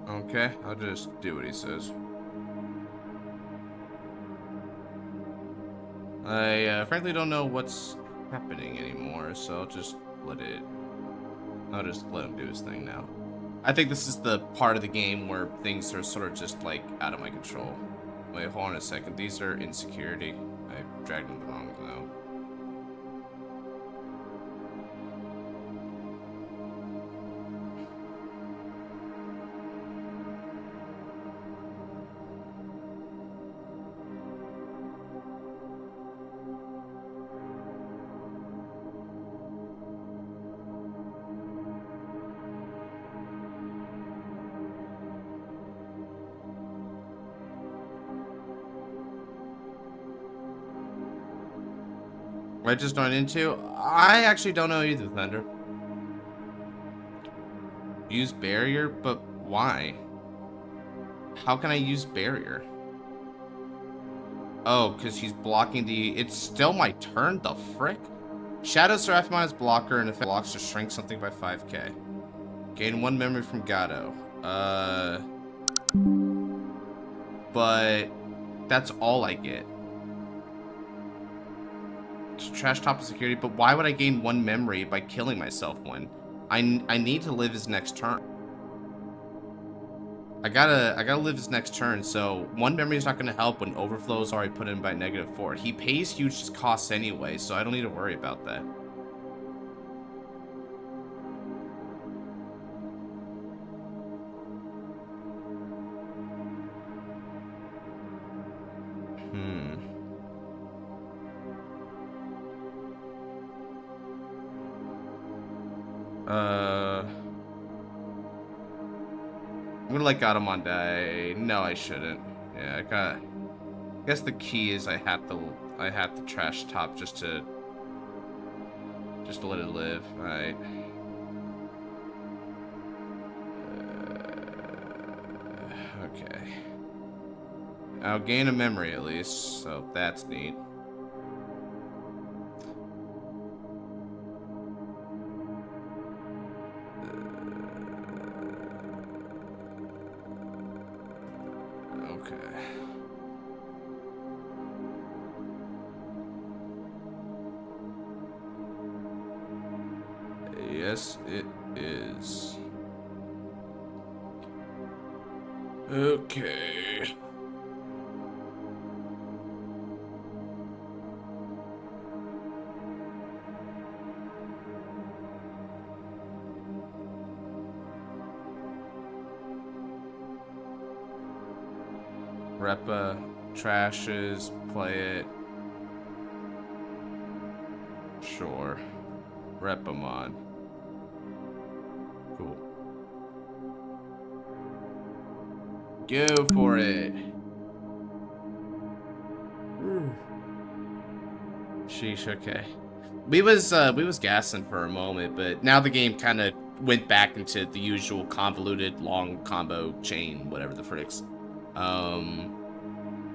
Speaker 1: Okay, I'll just do what he says. I frankly don't know what's happening anymore, so I'll just let him do his thing now. I think this is the part of the game where things are sort of just like out of my control. Wait, hold on a second. These are insecurity. I dragged them the wrong zone. I just joined into? I actually don't know either, Thunder. Use barrier? But why? How can I use barrier? Oh, because he's blocking the... It's still my turn? The frick? Shadow Seraphimon is blocker, and if it blocks to shrink something by 5k. Gain 1 memory from Gato. But that's all I get. Trash top of security, but why would I gain 1 memory by killing myself when I need to live his next turn? I gotta live his next turn, so 1 memory is not gonna help when overflow is already put in by -4. He pays huge costs anyway, so I don't need to worry about that. I'm gonna let Gatomon die. No, I shouldn't. Yeah, I guess the key is I have to trash top just to let it live. Alright. Okay. I'll gain a memory at least, so that's neat. Yes, it is. Okay. Repa trashes, play it. Sure. Repamon. Cool. Go for it. Sheesh, okay. We was gassing for a moment, but now the game kind of went back into the usual convoluted long combo chain, whatever the fricks.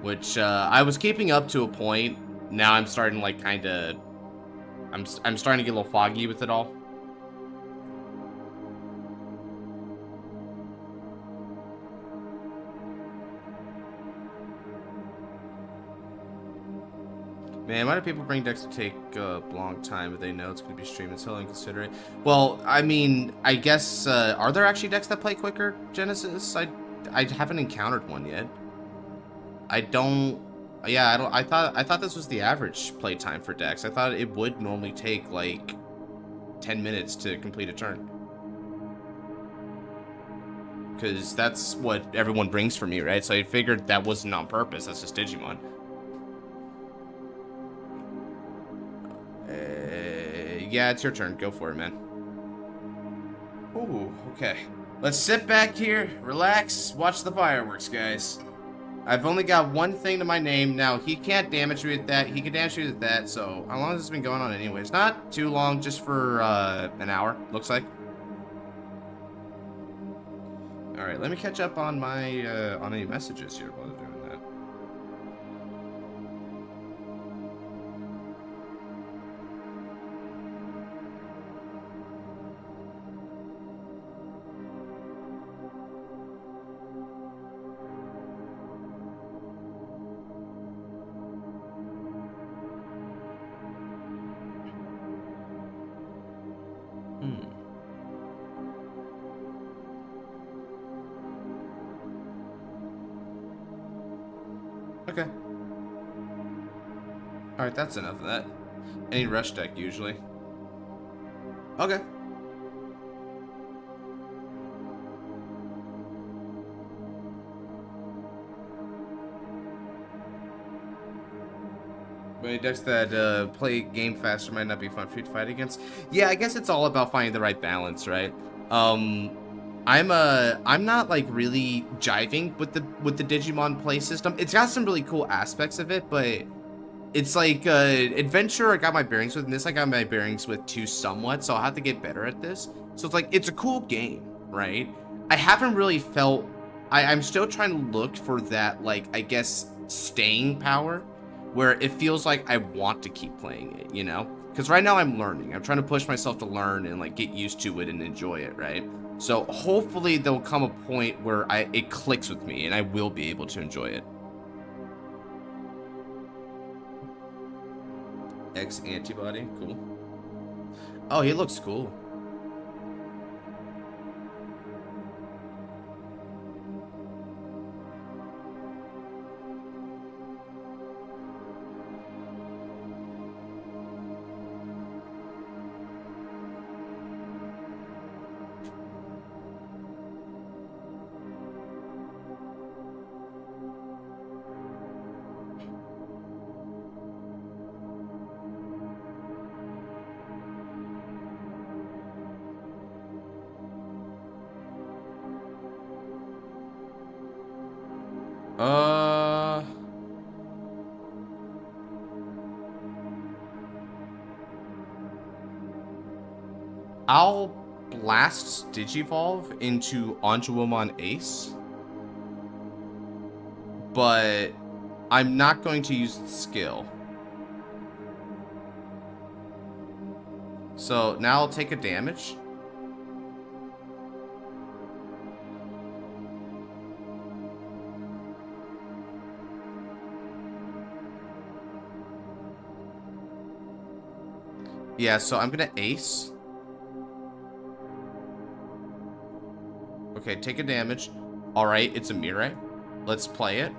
Speaker 1: Which I was keeping up to a point. Now I'm starting like kind of I'm starting to get a little foggy with it all. Man, why do people bring decks to take a long time if they know it's going to be streamed? It's totally inconsiderate. Well, I mean, I guess, are there actually decks that play quicker, Genesis? I haven't encountered one yet. I thought this was the average play time for decks. I thought it would normally take, like, 10 minutes to complete a turn. Because that's what everyone brings for me, right? So I figured that wasn't on purpose. That's just Digimon. Yeah, it's your turn. Go for it, man. Ooh, okay. Let's sit back here, relax, watch the fireworks, guys. I've only got 1 thing to my name. Now, he can't damage me with that. He can damage me with that, so how long has this been going on anyways? Not too long, just for an hour, looks like. Alright, let me catch up on my, on any messages here while they're doing that. Okay. Alright, that's enough of that. Any rush deck, usually. Okay. Any decks that play game faster might not be fun for you to fight against. Yeah, I guess it's all about finding the right balance, right? I'm not like really jiving with the Digimon play system. It's got some really cool aspects of it, but it's like adventure I got my bearings with, and this I got my bearings with too somewhat, so I'll have to get better at this. So it's like, it's a cool game, right? I haven't really felt, I'm still trying to look for that, like, I guess, staying power, where it feels like I want to keep playing it, you know? Because right now I'm learning. I'm trying to push myself to learn and like get used to it and enjoy it, right? So hopefully there'll come a point where it clicks with me and I will be able to enjoy it. X antibody, cool. Oh, he looks cool. I'll blast Digivolve into Anjuwomon Ace, but I'm not going to use the skill. So now I'll take a damage. Yeah, so I'm gonna ace. Okay, take a damage. Alright, it's a Mirai. Let's play it.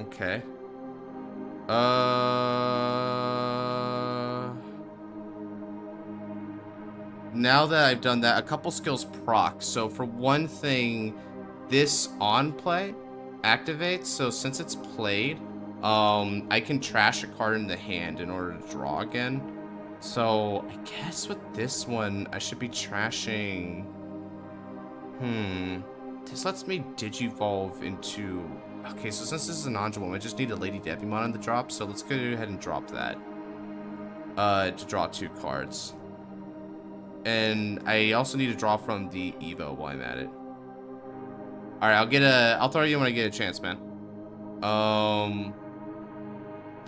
Speaker 1: Okay. Now that I've done that, a couple skills proc. So for one thing, this on play activates. So since it's played, I can trash a card in the hand in order to draw again. So I guess with this one, I should be trashing. This lets me digivolve into. Okay, so since this is an Anjuwomon, I just need a Lady Devimon on the drop. So let's go ahead and drop that. To draw 2 cards. And I also need to draw from the Evo while I'm at it. Alright, I'll throw you when I get a chance, man.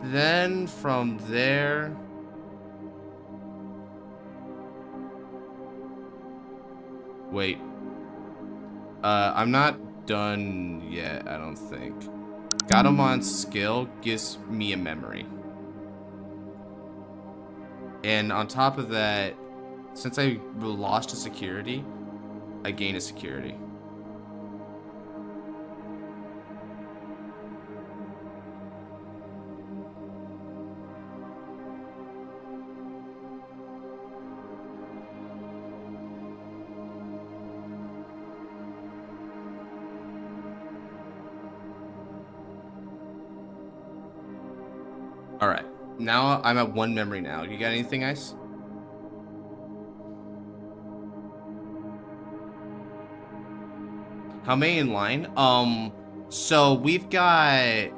Speaker 1: Then from there. Wait. I'm not done yet, I don't think. Gatomon's skill gives me a memory. And on top of that, since I lost a security, I gain a security. All right, now I'm at 1 memory now. You got anything, Ice? How many in line? So we've got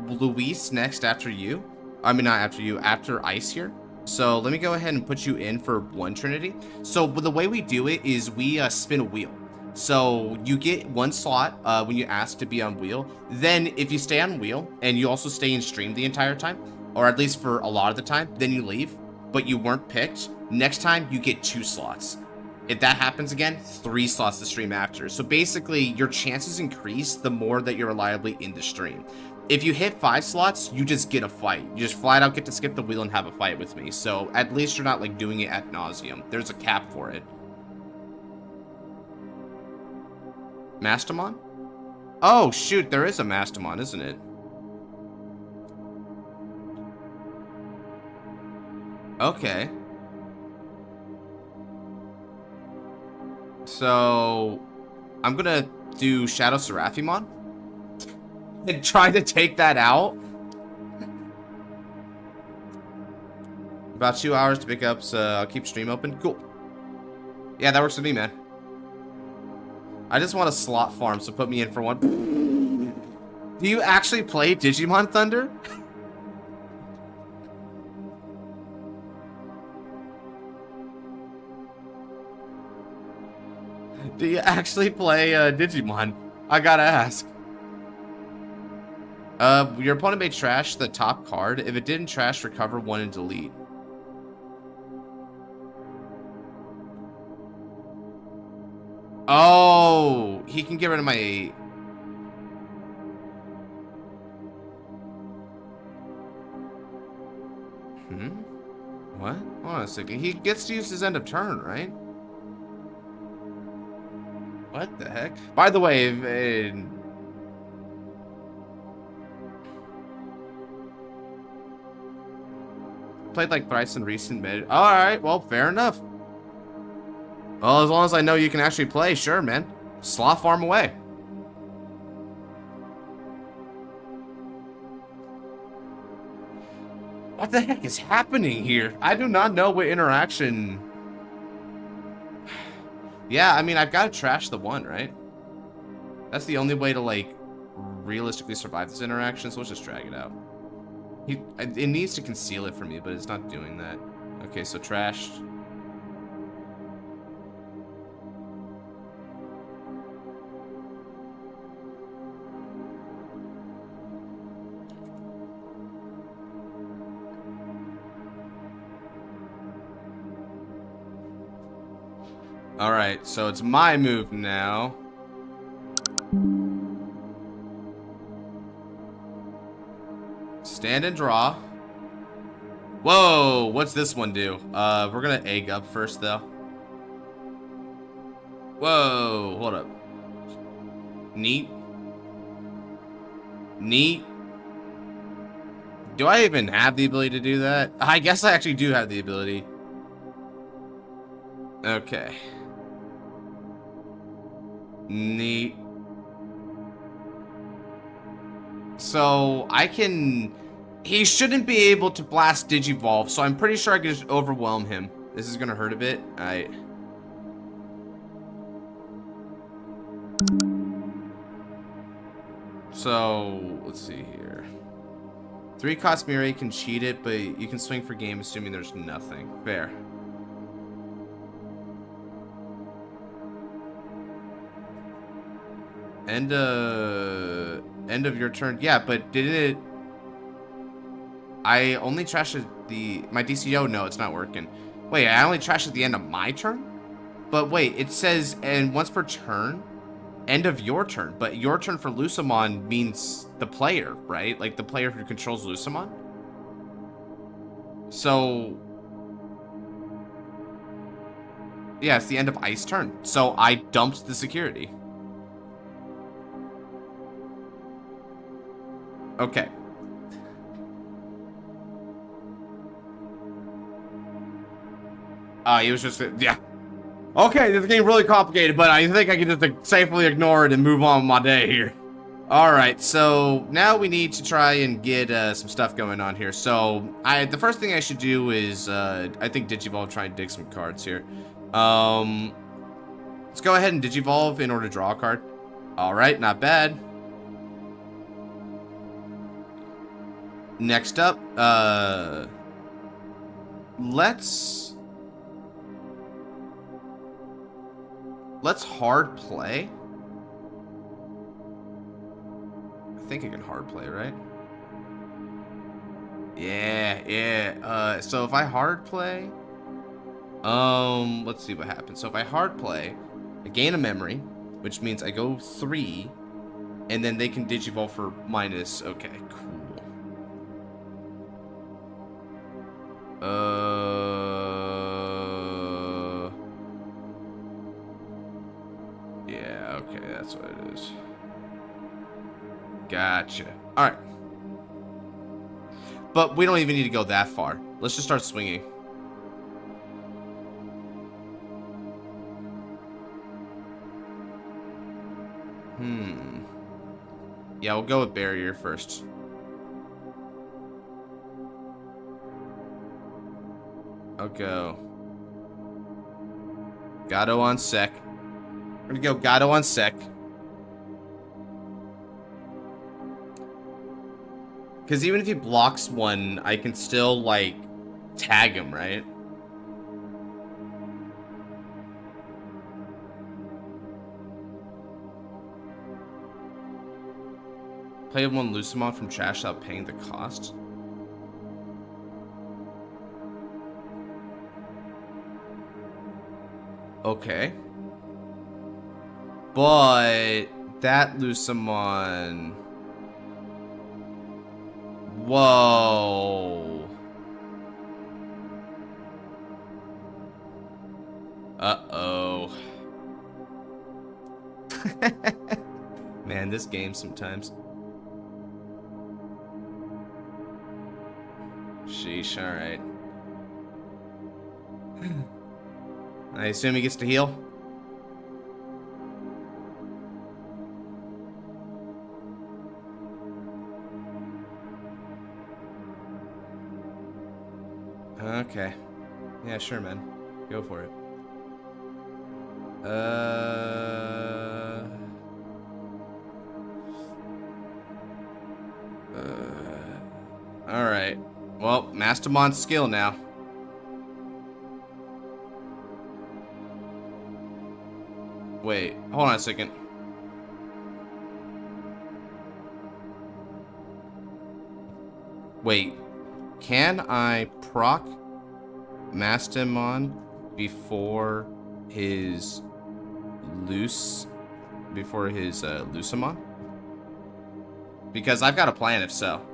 Speaker 1: Luis next after you. I mean, not after you, after Ice here. So let me go ahead and put you in for 1 Trinity. So the way we do it is we spin a wheel. So you get 1 slot when you ask to be on wheel. Then if you stay on wheel and you also stay in stream the entire time, or at least for a lot of the time, then you leave, but you weren't picked. Next time you get 2 slots. If that happens again, 3 slots to stream after. So basically, your chances increase the more that you're reliably in the stream. If you hit 5 slots, you just get a fight. You just flat out get to skip the wheel and have a fight with me. So at least you're not like doing it ad nauseum. There's a cap for it. Mastamon? Oh shoot, there is a Mastamon, isn't it? Okay. So, I'm gonna do Shadow Seraphimon and try to take that out. About 2 hours to pick up, so I'll keep stream open. Cool. Yeah, that works with me, man. I just want a slot farm, so put me in for one. Do you actually play Digimon Thunder? Do you actually play Digimon? I gotta ask. Your opponent may trash the top card. If it didn't trash, recover one and delete. Oh, he can get rid of my 8. What? Hold on a second. He gets to use his end of turn, right? What the heck? By the way, played like thrice in recent mid. Alright, well, fair enough. Well, as long as I know you can actually play, sure, man. Slot farm away. What the heck is happening here? I do not know what interaction... Yeah, I mean, I've got to trash the 1, right? That's the only way to, like, realistically survive this interaction, so let's just drag it out. It needs to conceal it for me, but it's not doing that. Okay, so trashed. Alright, so it's my move now. Stand and draw. Whoa, what's this one do? We're gonna egg up first, though. Whoa, hold up. Neat. Neat. Do I even have the ability to do that? I guess I actually do have the ability. Okay. Neat. So I can... He shouldn't be able to blast Digivolve, so I'm pretty sure I can just overwhelm him. This is gonna hurt a bit. Alright. So, let's see here. 3 cost Mirai can cheat it, but you can swing for game assuming there's nothing. Fair. End of your turn. Yeah, but didn't it... I only trashed my DCO. No, it's not working. Wait, I only trashed at the end of my turn? But wait, it says, and once per turn, end of your turn. But your turn for Lucamon means the player, right? Like the player who controls Lucamon? So... yeah, it's the end of Ice turn. So I dumped the security. Okay. He was just, yeah. Okay, this is getting really complicated, but I think I can just safely ignore it and move on with my day here. Alright, so now we need to try and get some stuff going on here. So, the first thing I should do is, I think Digivolve, try and dig some cards here. Let's go ahead and Digivolve in order to draw a card. Alright, not bad. Next up, let's hard play. I think I can hard play, right? Yeah. So if I hard play, let's see what happens. So if I hard play, I gain a memory, which means I go 3, and then they can Digivolve for minus. Okay, cool. Yeah, okay, that's what it is. Gotcha. Alright. But we don't even need to go that far. Let's just start swinging. Yeah, we'll go with barrier first. I'll go Gato on sec. We're gonna go Gato on sec. Because even if he blocks one, I can still, like, tag him, right? Play one Lucamon from trash without paying the cost. Okay. But that Lucamon... Whoa. Uh-oh. Man, this game sometimes. Sheesh, alright. I assume he gets to heal? Okay. Yeah, sure, man. Go for it. Alright. Well, Mastermon's skill now. Wait, hold on a second. Wait. Can I proc Mastamon before his Lucamon? Because I've got a plan if so.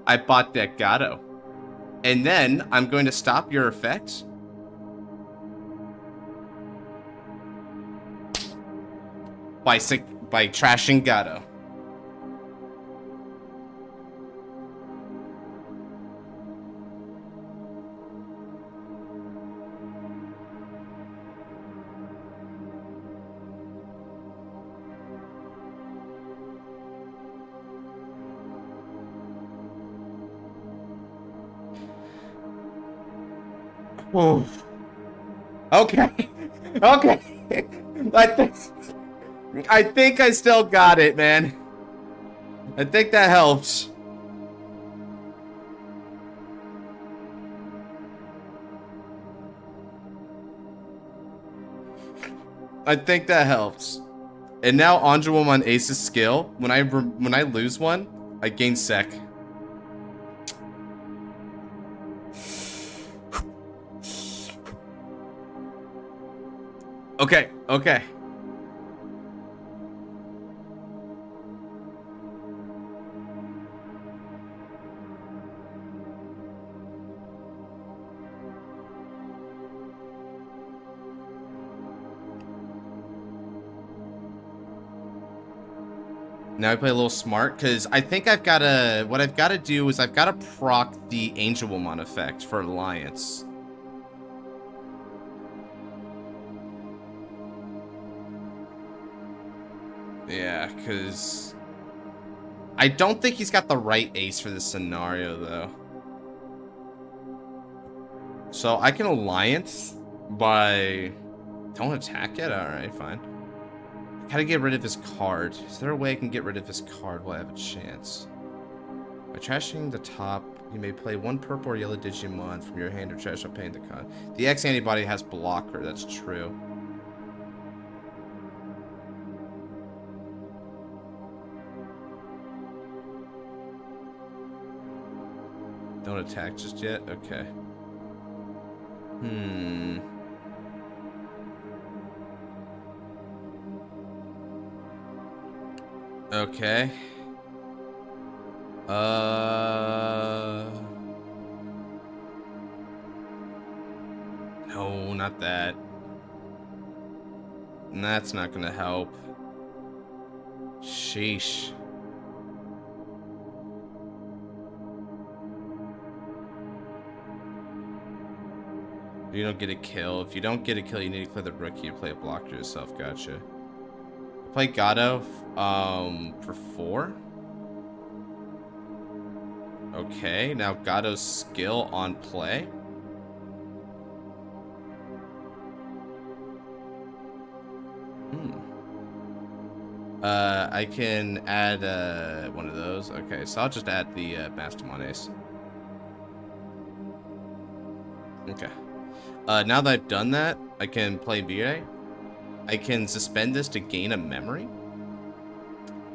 Speaker 1: I bought that Gato. And then I'm going to stop your effect. By trashing Gato. Whoa. Okay. Okay. I think I still got it, man. I think that helps. I think that helps. And now Anjurum on Ace's skill. When I lose one, I gain sec. Okay, okay. Now I play a little smart, because I think what I've got to do is I've got to proc the Angelwomon effect for Alliance. Yeah, because I don't think he's got the right ace for this scenario, though. So I can Alliance by... Don't attack yet? Alright, fine. Gotta get rid of his card. Is there a way I can get rid of his card while I have a chance? By trashing the top, you may play one purple or yellow Digimon from your hand or trash without paying the card. The X antibody has blocker, that's true. Don't attack just yet? Okay. Okay. No, not that. That's not gonna help. Sheesh. You don't get a kill. If you don't get a kill, you need to clear the rookie. You play a blocker yourself. Gotcha. Play Gato for 4. Okay, now Gato's skill on play. I can add one of those. Okay, so I'll just add the Mastermon Ace. Okay. Now that I've done that, I can play Vire. I can suspend this to gain a memory.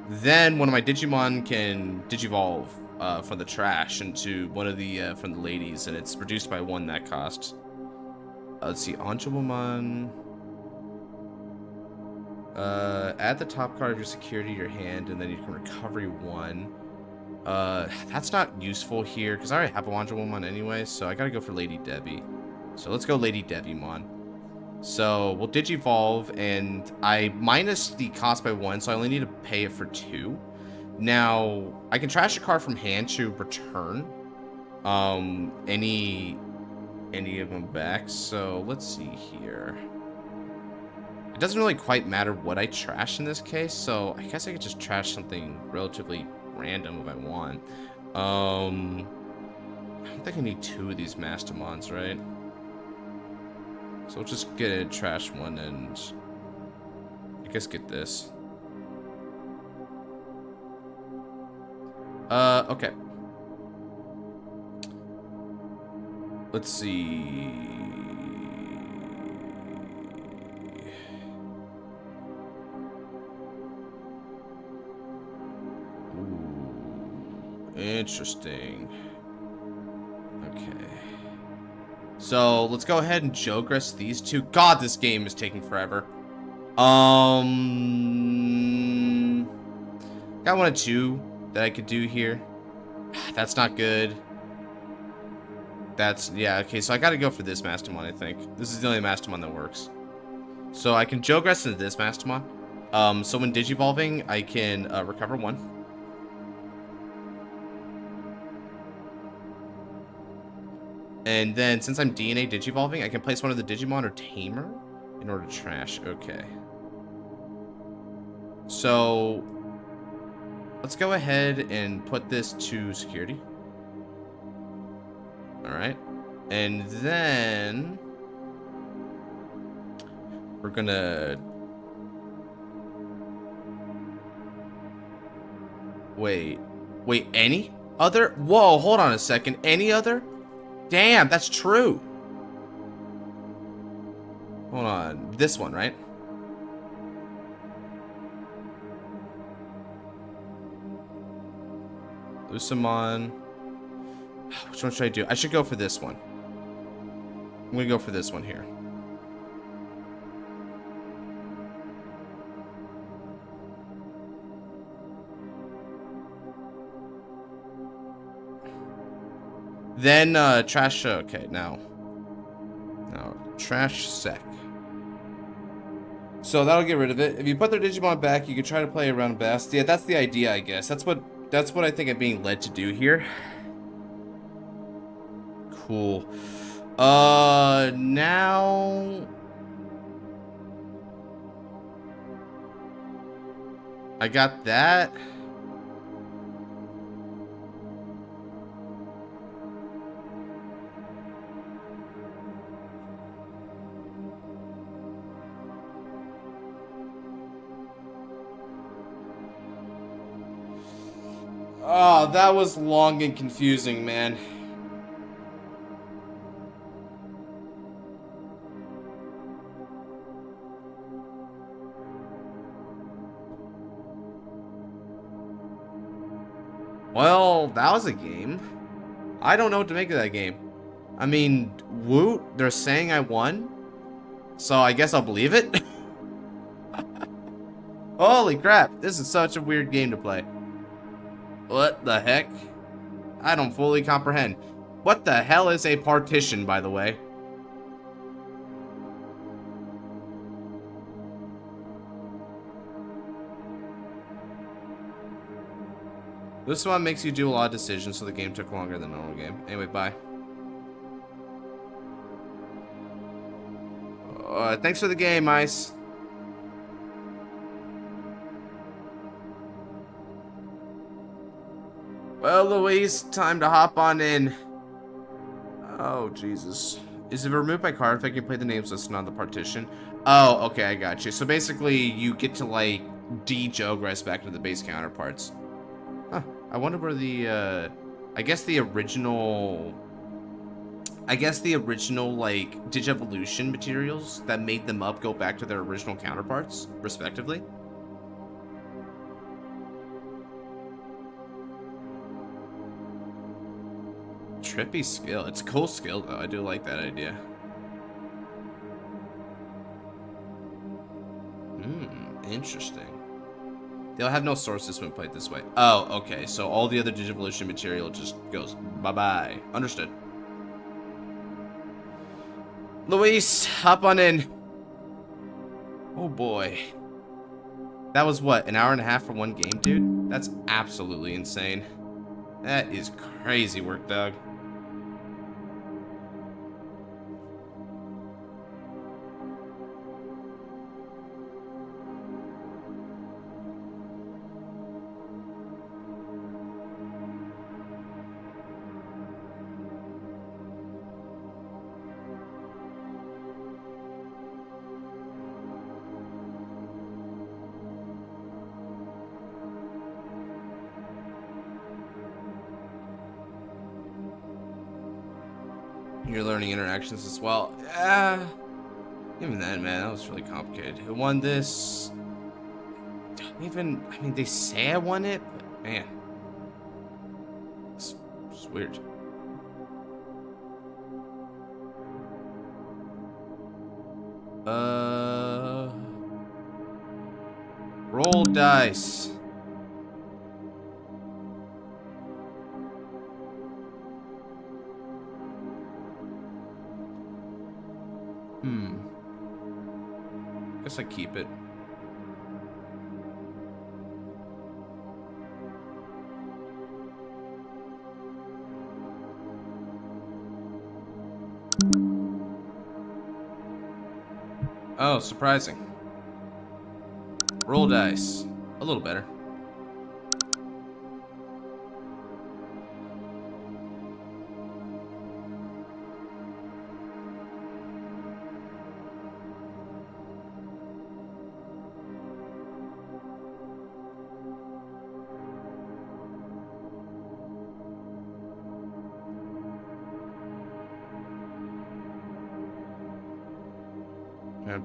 Speaker 1: Then one of my Digimon can Digivolve from the trash into one of the from the ladies, and it's reduced by 1 that cost. Let's see, Angelwoman. Add the top card of your security to your hand, and then you can recovery 1. That's not useful here because I already have a Watchalong anyway, so I gotta go for Lady Debbie. So let's go Lady Devimon. So we'll Digivolve, and I minus the cost by 1, so I only need to pay it for 2. Now I can trash a card from hand to return any of them back. So let's see here. It doesn't really quite matter what I trash in this case, so I guess I could just trash something relatively random if I want. I don't think I need 2 of these Mastermons, right? So we'll just get a trash one and I guess get this. Okay. Let's see. Ooh, interesting. Okay. So let's go ahead and Jogress these 2. God, this game is taking forever. Got 1 of 2 that I could do here. That's not good. That's, yeah, okay, so I gotta go for this Mastermon, I think. This is the only Mastermon that works. So I can Jogress into this Mastermon. So when Digivolving, I can recover 1. And then since I'm DNA Digivolving, I can place one of the Digimon or Tamer in order to trash. Okay. So let's go ahead and put this to security. Alright. And then we're gonna wait, any other? Whoa, hold on a second. Any other? Damn, that's true. Hold on. This one, right? Usamon. Which one should I do? I should go for this one. I'm gonna go for this one here. Then trash. Okay, now trash sec. So that'll get rid of it. If you put their Digimon back, you can try to play around best. Yeah, that's the idea, I guess. That's what I think I'm being led to do here. Cool. Now I got that. Oh, that was long and confusing, man. Well, that was a game. I don't know what to make of that game. I mean, woot, they're saying I won, so I guess I'll believe it. Holy crap, this is such a weird game to play. What the heck? I don't fully comprehend. What the hell is a partition, by the way? This one makes you do a lot of decisions, so the game took longer than the normal game. Anyway, bye. Thanks for the game, Ice. Well, Louise, time to hop on in. Oh, Jesus. Is it removed by card if I can play the names listed on the partition? Oh, okay, I got you. So basically, you get to, like, de-jogress back to the base counterparts. Huh. I wonder where the, I guess the original, like, Digivolution materials that made them up go back to their original counterparts, respectively. Trippy skill. It's a cool skill, though. I do like that idea. Interesting. They'll have no sources when played this way. Oh, okay. So all the other Digivolution material just goes bye-bye. Understood. Luis, hop on in. Oh, boy. That was, what, an hour and a half for one game, dude? That's absolutely insane. That is crazy work, Doug. You're learning interactions as well. Even then, man, that was really complicated. Who won this? Don't even, I mean, they say I won it, but man, it's weird. Roll dice. Guess I keep it. Oh, surprising. Roll dice. A little better.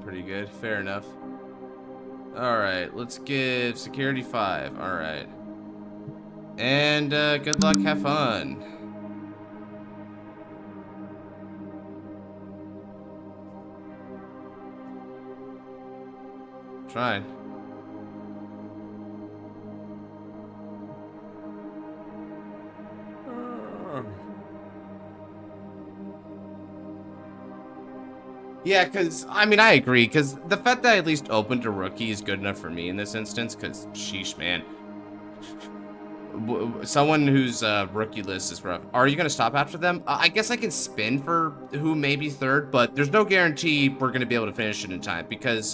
Speaker 1: Pretty good. Fair enough. Alright, let's give security 5. Alright. And good luck, have fun. Trying. Yeah, because, I mean, I agree, because the fact that I at least opened a rookie is good enough for me in this instance, because, sheesh, man. Someone who's rookie list is rough. Are you going to stop after them? I guess I can spin for who may be third, but there's no guarantee we're going to be able to finish it in time, because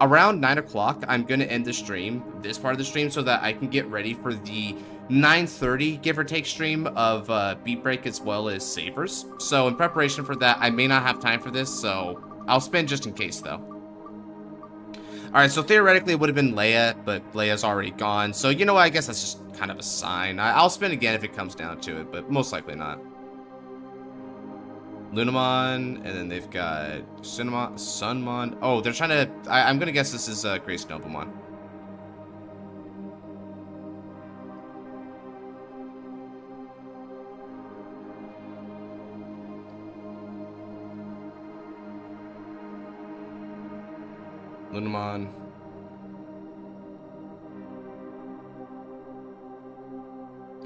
Speaker 1: around 9 o'clock, I'm going to end the stream, this part of the stream, so that I can get ready for the 9:30 give or take stream of Beat Break as well as Savers. So in preparation for that, I may not have time for this, so I'll spin just in case though. Alright, so theoretically it would have been Leia, but Leia's already gone. So you know what, I guess that's just kind of a sign. I'll spin again if it comes down to it, but most likely not. Lunamon, and then they've got Sunmon. Oh, they're trying to, I'm gonna guess this is Grace Noblemon. Lunamon.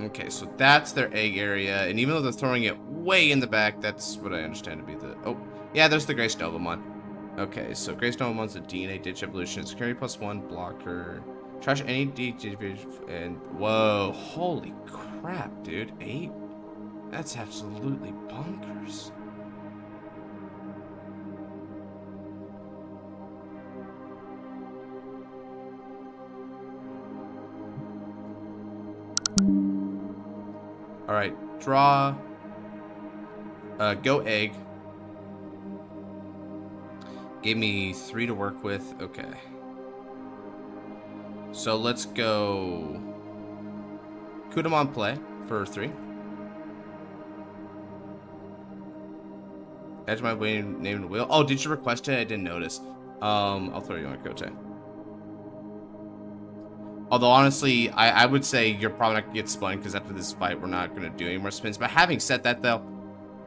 Speaker 1: Okay, so that's their egg area, and even though they're throwing it way in the back, that's what I understand to be the... Oh, yeah, there's the Grace Novamon. Okay, so Grace Novamon's a DNA Ditch Evolution. Security +1, blocker. Trash any DG, and... Whoa, holy crap, dude. 8? That's absolutely bonkers. Alright, draw. Go egg. Gave me 3 to work with. Okay. So let's go Kudamon play for 3. Edge my way name the wheel. Oh, did you request it? I didn't notice. I'll throw you on Kote. Although honestly, I would say you're probably not gonna get spun because after this fight we're not gonna do any more spins. But having said that though,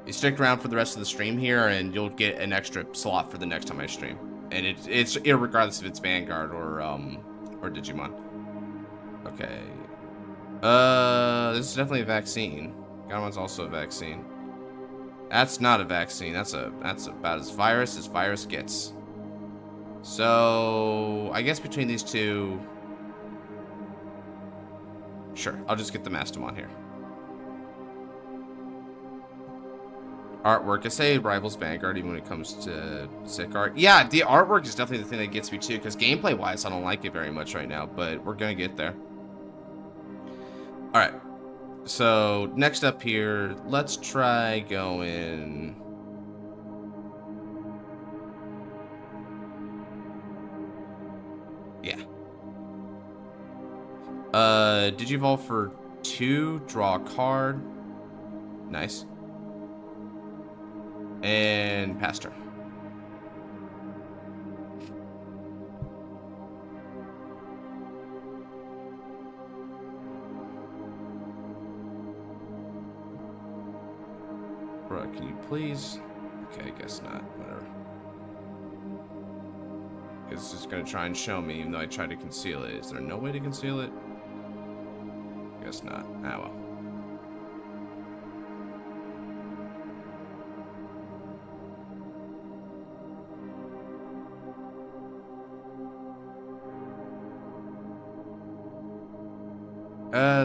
Speaker 1: you stick around for the rest of the stream here and you'll get an extra slot for the next time I stream. And it's irregardless if it's Vanguard or Digimon. Okay. This is definitely a vaccine. Gamamon's also a vaccine. That's not a vaccine. That's about as virus gets. So I guess between these two, sure, I'll just get the Mastamon here. Artwork, I say rivals Vanguard even when it comes to sick art. Yeah, the artwork is definitely the thing that gets me too, because gameplay wise I don't like it very much right now, but we're gonna get there. Alright, so next up here, let's try going... Yeah. Digivolve for 2, draw a card. Nice. And pass turn. Bro, can you please? Okay, I guess not. Whatever. It's just gonna try and show me, even though I tried to conceal it. Is there no way to conceal it? Guess not. Ah, well.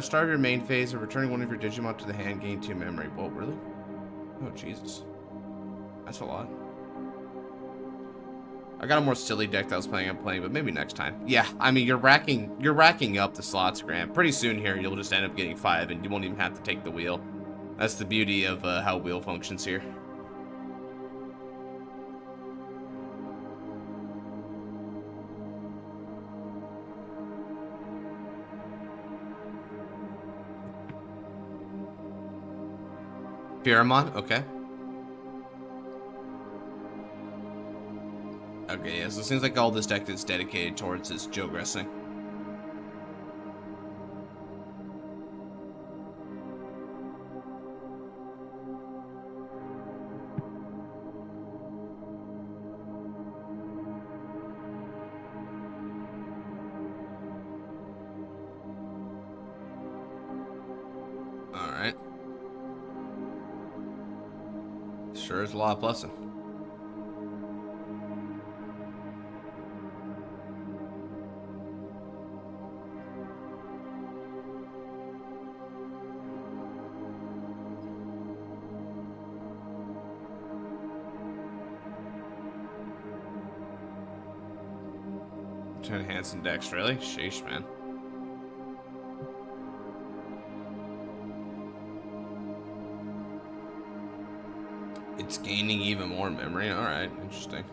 Speaker 1: Start your main phase of returning one of your Digimon to the hand, gain 2 memory. Whoa, really? Oh, Jesus. That's a lot. I got a more silly deck that I was planning on playing, but maybe next time. Yeah, I mean, you're racking up the slots, Grant. Pretty soon here, you'll just end up getting 5, and you won't even have to take the wheel. That's the beauty of how wheel functions here. Pyramon, okay. Okay, yeah, so it seems like all this deck is dedicated towards this Jogressing. Alright. Sure is a lot of plussing. To enhance and dex, really? Sheesh, man. It's gaining even more memory. Alright, interesting.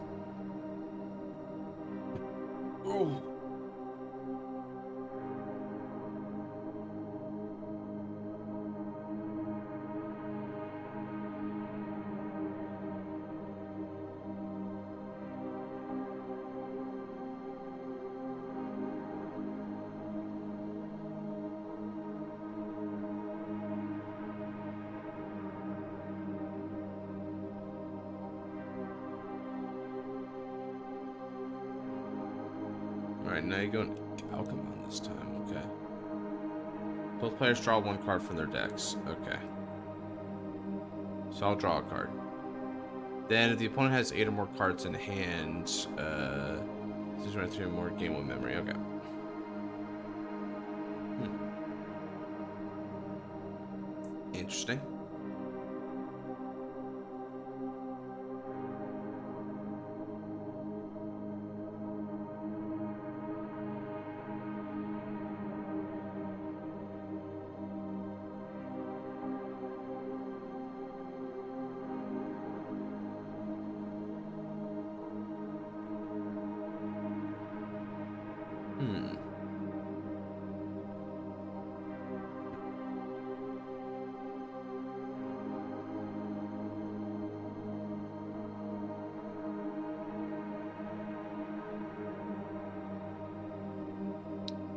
Speaker 1: Oh. Alright, now you're going Alchemon this time, okay. Both players draw one card from their decks. Okay. So I'll draw a card. Then if the opponent has 8 or more cards in hand, this is right 3 or more, gain 1 memory. Okay. Interesting.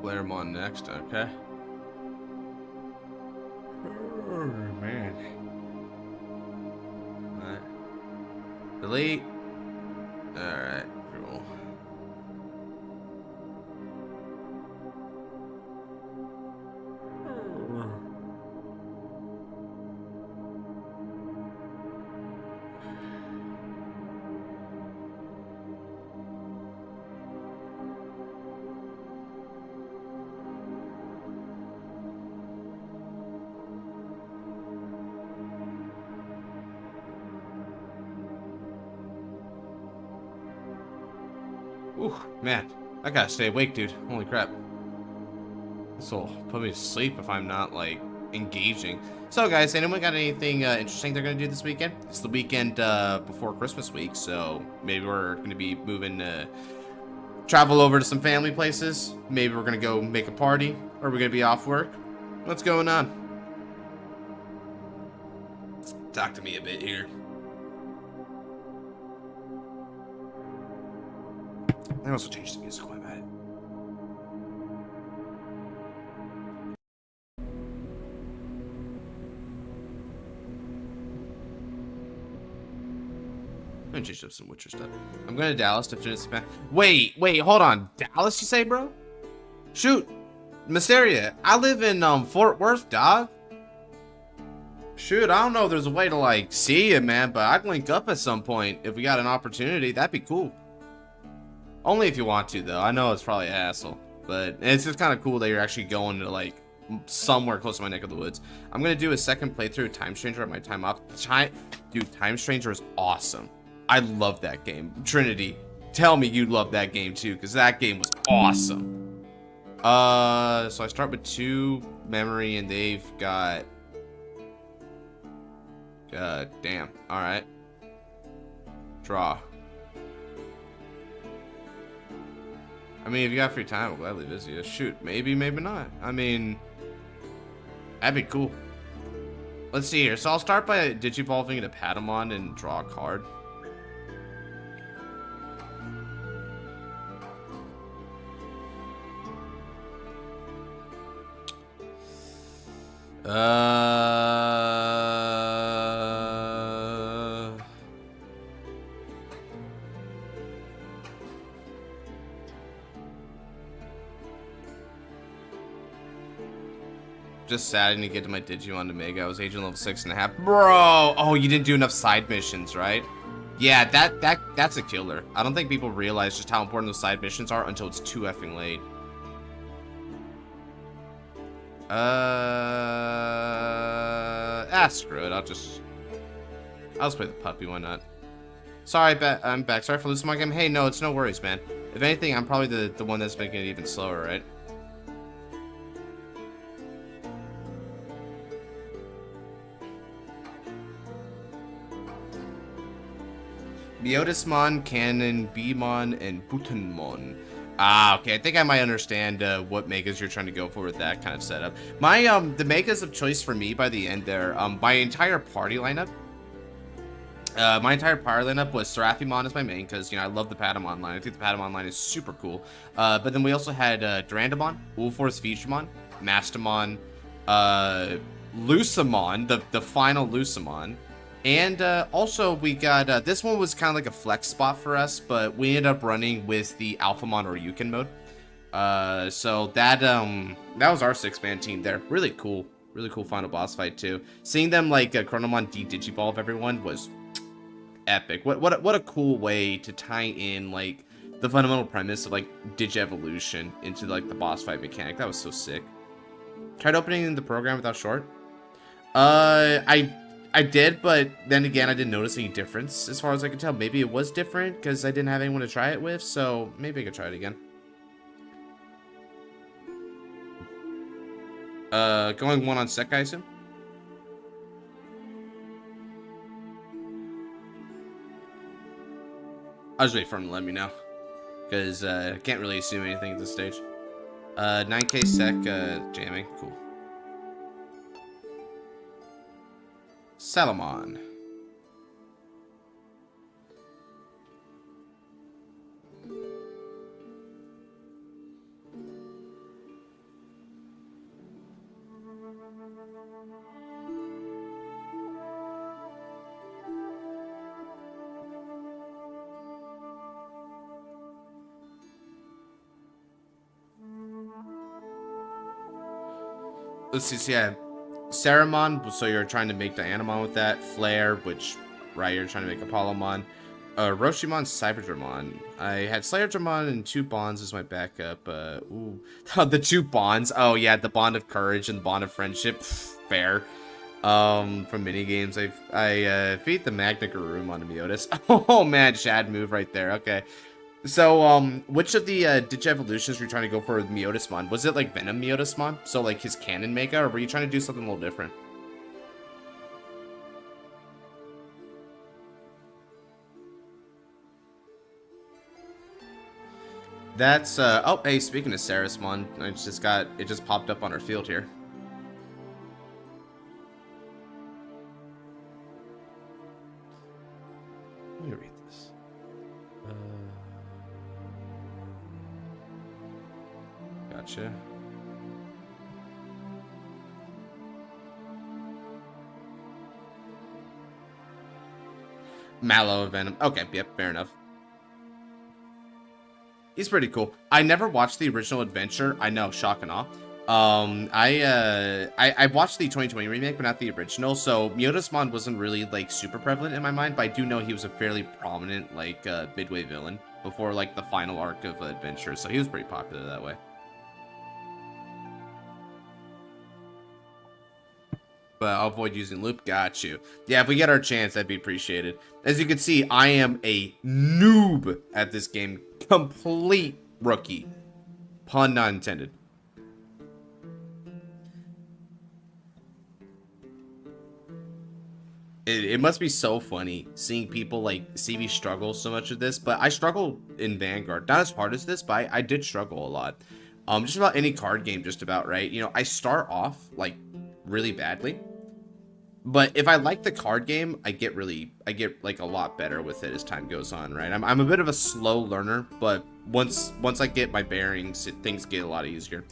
Speaker 1: Claremont next, okay. Oh, man. Alright. Delete. Alright, cool. Ooh, man. I gotta stay awake, dude. Holy crap. This will put me to sleep if I'm not, like, engaging. So, guys, anyone got anything interesting they're gonna do this weekend? It's the weekend before Christmas week, so maybe we're gonna be moving travel over to some family places. Maybe we're gonna go make a party, or we're gonna be off work. What's going on? Talk to me a bit here. I also changed the music while I'm at it. I'm gonna change up some Witcher stuff. I'm going to Dallas to finish the Wait, hold on. Dallas, you say, bro? Shoot. Mysteria, I live in Fort Worth, dog. Shoot, I don't know if there's a way to, like, see you, man, but I'd link up at some point if we got an opportunity. That'd be cool. Only if you want to, though. I know it's probably a hassle, but it's just kind of cool that you're actually going to, like, somewhere close to my neck of the woods. I'm going to do a second playthrough of Time Stranger at my time off. Dude, Time Stranger is awesome. I love that game. Trinity, tell me you love that game, too, because that game was awesome. So I start with 2 memory, and they've got... damn. Alright. Draw. I mean, if you got free time, I'll gladly visit you. Shoot, maybe, maybe not. I mean, that'd be cool. Let's see here. So I'll start by digivolving into Patamon and draw a card. Just sad I didn't get to my Digimon to Mega. I was agent level 6.5. Bro! Oh, you didn't do enough side missions, right? Yeah, that's a killer. I don't think people realize just how important those side missions are until it's too effing late. Screw it. I'll just play the puppy. Why not? Sorry, I'm back. Sorry for losing my game. Hey, no, it's no worries, man. If anything, I'm probably the one that's making it even slower, right? Biotismon, Cannon, Beemon, and Butonmon. Ah, okay. I think I might understand what megas you're trying to go for with that kind of setup. My the megas of choice for me by the end there, my entire party lineup. Was Seraphimon as my main because you know I love the Patamon line. I think the Patamon line is super cool. But then we also had Durandamon, Ulforce Featuremon, Mastamon, Lucamon, the final Lucamon. And also we got, this one was kind of like a flex spot for us, but we ended up running with the Alphamon or Ryukin mode. So that was our 6-man team there. Really cool final boss fight too. Seeing them like Chronomon de-digivolve everyone was epic. What a cool way to tie in like the fundamental premise of like Digievolution into like the boss fight mechanic. That was so sick. Tried opening the program without short. I did, but then again, I didn't notice any difference as far as I could tell. Maybe it was different because I didn't have anyone to try it with, so maybe I could try it again. Going one on Sekai, I assume? I'll just wait for him to let me know, because I can't really assume anything at this stage. 9k sec, jamming, cool. Salamon. Let's see, so yeah. Saramon, so you're trying to make Dianamon with that. Flare, which, right, you're trying to make Apollomon. Roshimon, Cyberdramon. I had Slayerdramon and 2 bonds as my backup. Ooh. The 2 bonds. Oh, yeah, the bond of courage and the bond of friendship. Fair. From minigames, I beat the Magna Garurumon to Miotis. Oh, man, Shad move right there. Okay. So, which of the Digievolutions were you trying to go for with Miotismon? Was it like Venom Miotismon? So, like his canon Mega, or were you trying to do something a little different? That's, oh, hey, speaking of Sarismon, it just popped up on our field here. Let me read this. Gotcha. Mallow Venom. Okay, yep, fair enough. He's pretty cool. I never watched the original Adventure. I know, shock and awe. I watched the 2020 remake, but not the original. So Miotismon wasn't really like super prevalent in my mind, but I do know he was a fairly prominent like midway villain before like the final arc of Adventure. So he was pretty popular that way. But I'll avoid using loop. Got you. Yeah, if we get our chance, that'd be appreciated. As you can see, I am a noob at this game. Complete rookie. Pun not intended. It must be so funny seeing people like see me struggle so much with this, but I struggle in Vanguard. Not as hard as this, but I did struggle a lot. Just about any card game, just about, right? You know, I start off like really badly. But if I like the card game, I get like a lot better with it as time goes on, right? I'm a bit of a slow learner, but once I get my bearings, things get a lot easier.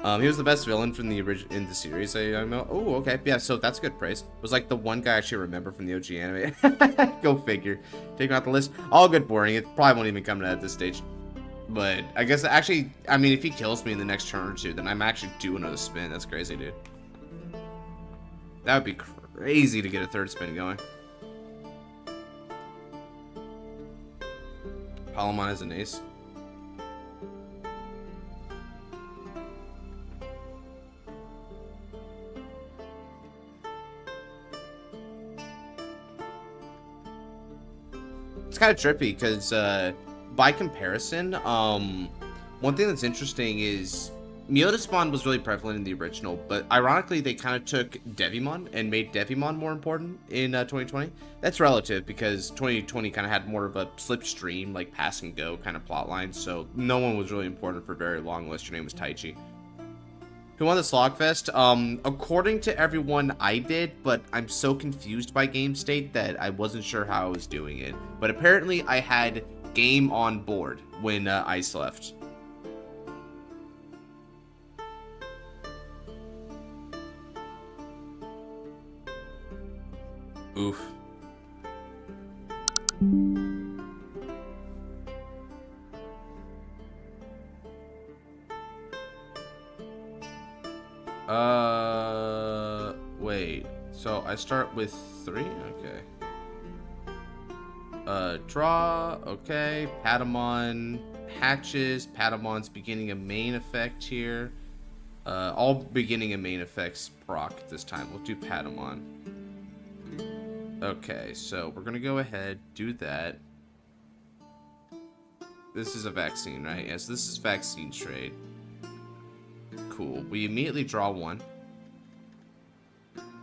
Speaker 1: He was the best villain from the in the series. I know. Oh, okay, yeah. So that's good praise. Was like the one guy I actually remember from the OG anime. Go figure. Take out the list. All good, boring. It probably won't even come to that at this stage. But I guess actually, I mean, if he kills me in the next turn or two, then I'm actually due another spin. That's crazy, dude. That would be crazy to get a third spin going. Palomon is an ace. It's kind of trippy because by comparison, one thing that's interesting is Miotismon was really prevalent in the original, but ironically they kind of took Devimon and made Devimon more important in 2020. That's relative because 2020 kind of had more of a slipstream, like pass and go kind of plotline, so no one was really important for very long unless your name was Taichi. Who won the Slogfest? According to everyone, I did, but I'm so confused by game state that I wasn't sure how I was doing it. But apparently I had game on board when Ice left. Oof. I start with 3. Okay. Draw. Okay. Patamon hatches. Patamon's beginning a main effect here. All beginning and main effects proc this time. We'll do Patamon. Okay, so we're gonna go ahead, do that. This is a vaccine, right? Yes, this is vaccine trade. Cool. We immediately draw 1.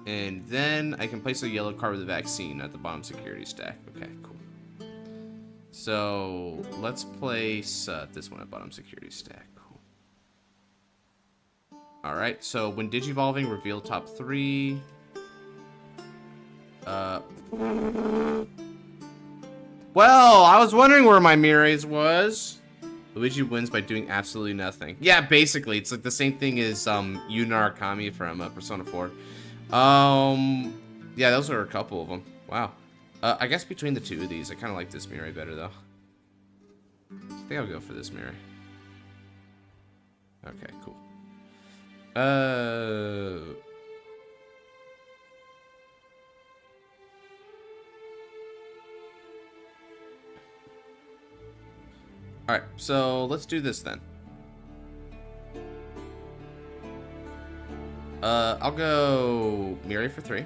Speaker 1: And then I can place a yellow card with a vaccine at the bottom security stack. Okay, cool. So let's place this one at bottom security stack. Cool. Alright, so when digivolving, reveal top 3. Well, I was wondering where my Mires was. Luigi wins by doing absolutely nothing. Yeah, basically, it's like the same thing as Yuna Arakami from Persona 4. Yeah, those are a couple of them. Wow. I guess between the 2 of these, I kind of like this Mirai better, though. I think I'll go for this Mirai. Okay, cool. Alright, so let's do this then. I'll go Mirai for 3.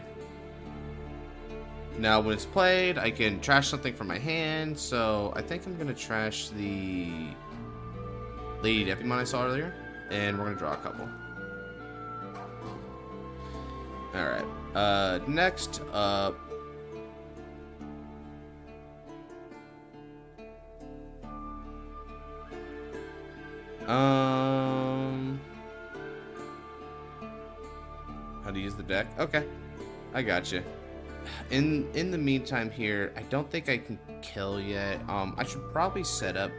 Speaker 1: Now, when it's played, I can trash something from my hand, so I think I'm going to trash the Lady Digimon I saw earlier, and we're going to draw a couple. Alright, next up... How to use the deck? Okay, I got you. In the meantime here, I don't think I can kill yet. I should probably set up.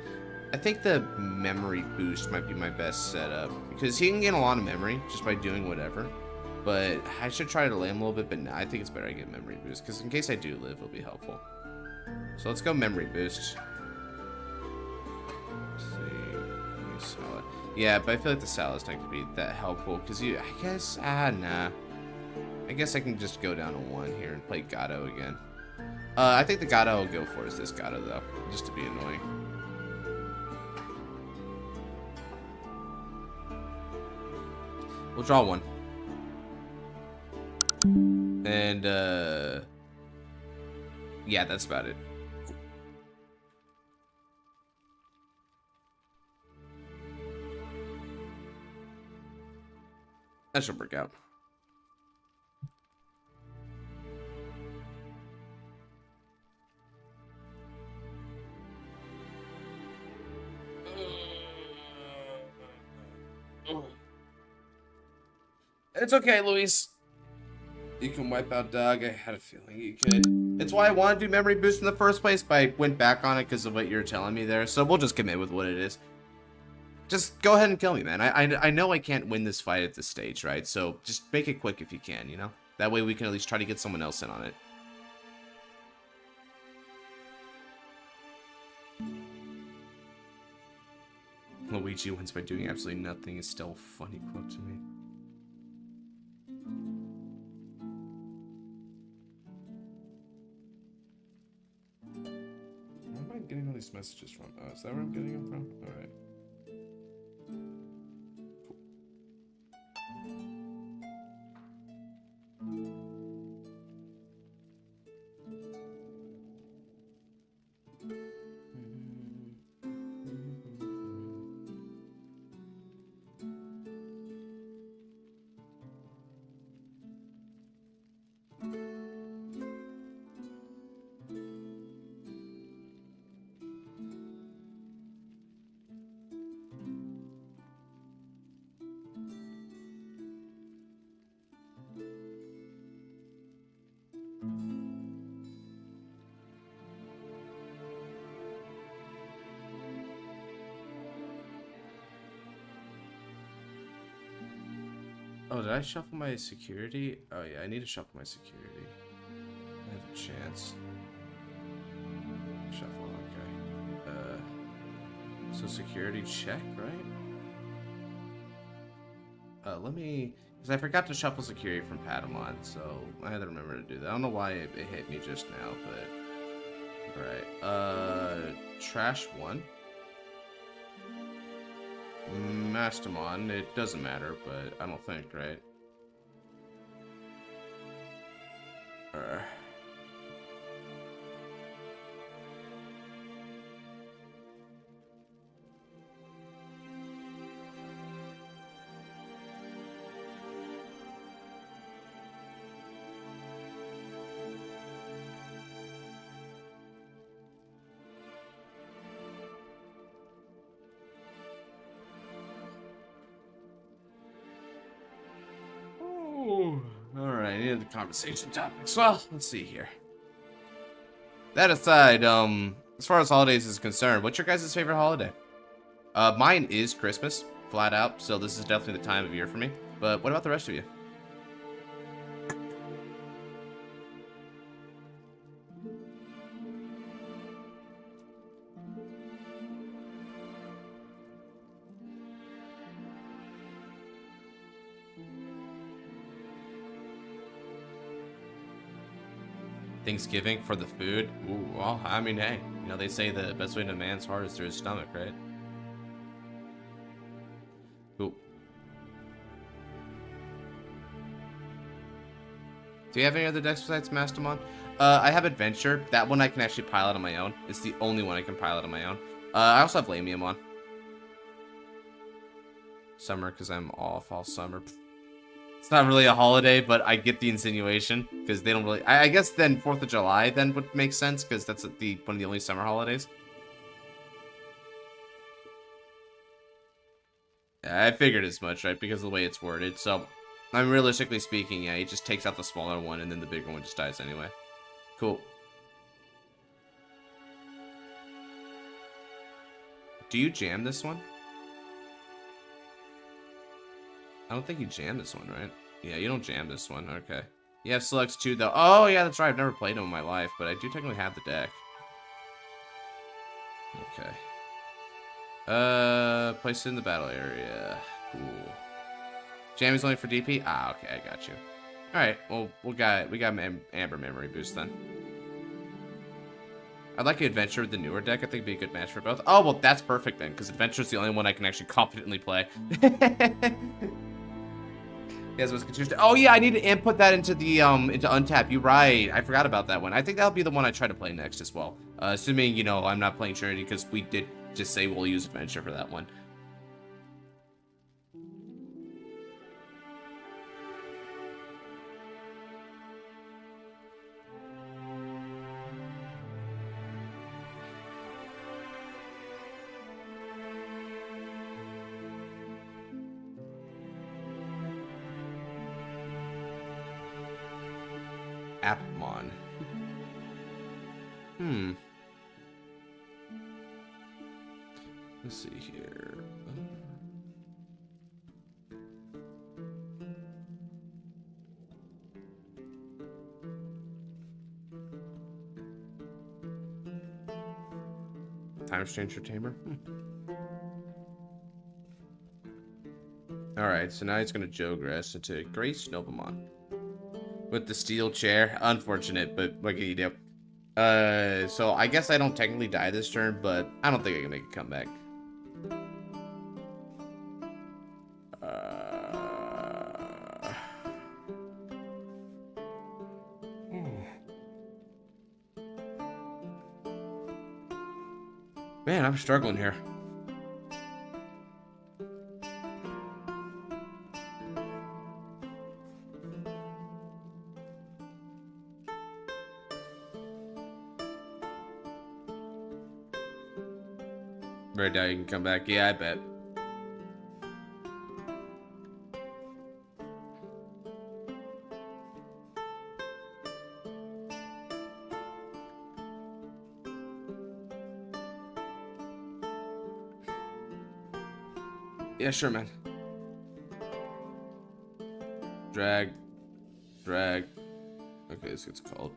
Speaker 1: I think the memory boost might be my best setup because he can gain a lot of memory just by doing whatever. But I should try to delay him a little bit. But no, I think it's better I get memory boost because in case I do live, it'll be helpful. So let's go memory boost. Let's see. Salad. Yeah, but I feel like the salad's not gonna be that helpful because I guess nah. I guess I can just go down to 1 here and play Gato again. I think the Gato I'll go for is this Gato, though, just to be annoying. We'll draw 1. And, yeah, that's about it. That should work out. It's okay, Luis. You can wipe out Doug. I had a feeling you could. It's why I wanted to do memory boost in the first place, but I went back on it because of what you were telling me there. So we'll just commit with what it is. Just go ahead and kill me, man. I know I can't win this fight at this stage, right? So just make it quick if you can, you know? That way we can at least try to get someone else in on it. Luigi wins by doing absolutely nothing is still a funny quote to me. Where am I getting all these messages from? Oh, is that where I'm getting them from? Alright. Oh, did I shuffle my security? Oh yeah, I need to shuffle my security. I have a chance. Shuffle, okay. So security check, right? Let me... Because I forgot to shuffle security from Patamon, so I had to remember to do that. I don't know why it hit me just now, but... Alright, Trash 1. Mastamon, it doesn't matter, but I don't think, right? Alright, I needed the conversation topics. Well, let's see here. That aside, as far as holidays is concerned, what's your guys' favorite holiday? Mine is Christmas, flat out, so this is definitely the time of year for me. But what about the rest of you? Thanksgiving for the food? Ooh, well, I mean, hey, you know, they say the best way to a man's heart is through his stomach, right? Cool. Do you have any other decks besides Mastamon? I have Adventure. That one I can actually pilot on my own. It's the only one I can pilot on my own. I also have Lamiamon. Summer, because I'm off all summer. It's not really a holiday, but I get the insinuation because they don't really. I guess then 4th of July then would make sense because that's one of the only summer holidays. Yeah, I figured as much, right? Because of the way it's worded. So, I mean, realistically speaking, yeah, he just takes out the smaller one and then the bigger one just dies anyway. Cool. Do you jam this one? I don't think you jam this one, right? Yeah, you don't jam this one. Okay. You have selects too, though. Oh, yeah, that's right. I've never played him in my life, but I do technically have the deck. Okay. Place it in the battle area. Cool. Jam is only for DP? Ah, okay, I got you. Alright, well, we got Amber Memory Boost then. I'd like an Adventure with the newer deck. I think it'd be a good match for both. Oh, well, that's perfect then, because Adventure's the only one I can actually confidently play. Yes, was confused. Oh yeah, I need to input that into the into Untap. You're right. I forgot about that one. I think that'll be the one I try to play next as well. Assuming, you know, I'm not playing Trinity, because we did just say we'll use Adventure for that one. Appmon. Let's see here. Time Stranger Tamer. Alright, so now he's gonna Jogress into Grace Novamon. With the steel chair. Unfortunate, but what can you do? So I guess I don't technically die this turn, but I don't think I can make a comeback. Man, I'm struggling here. Right now you can come back. Yeah, I bet. Yeah, sure, man. Drag. Drag. Okay, this gets called.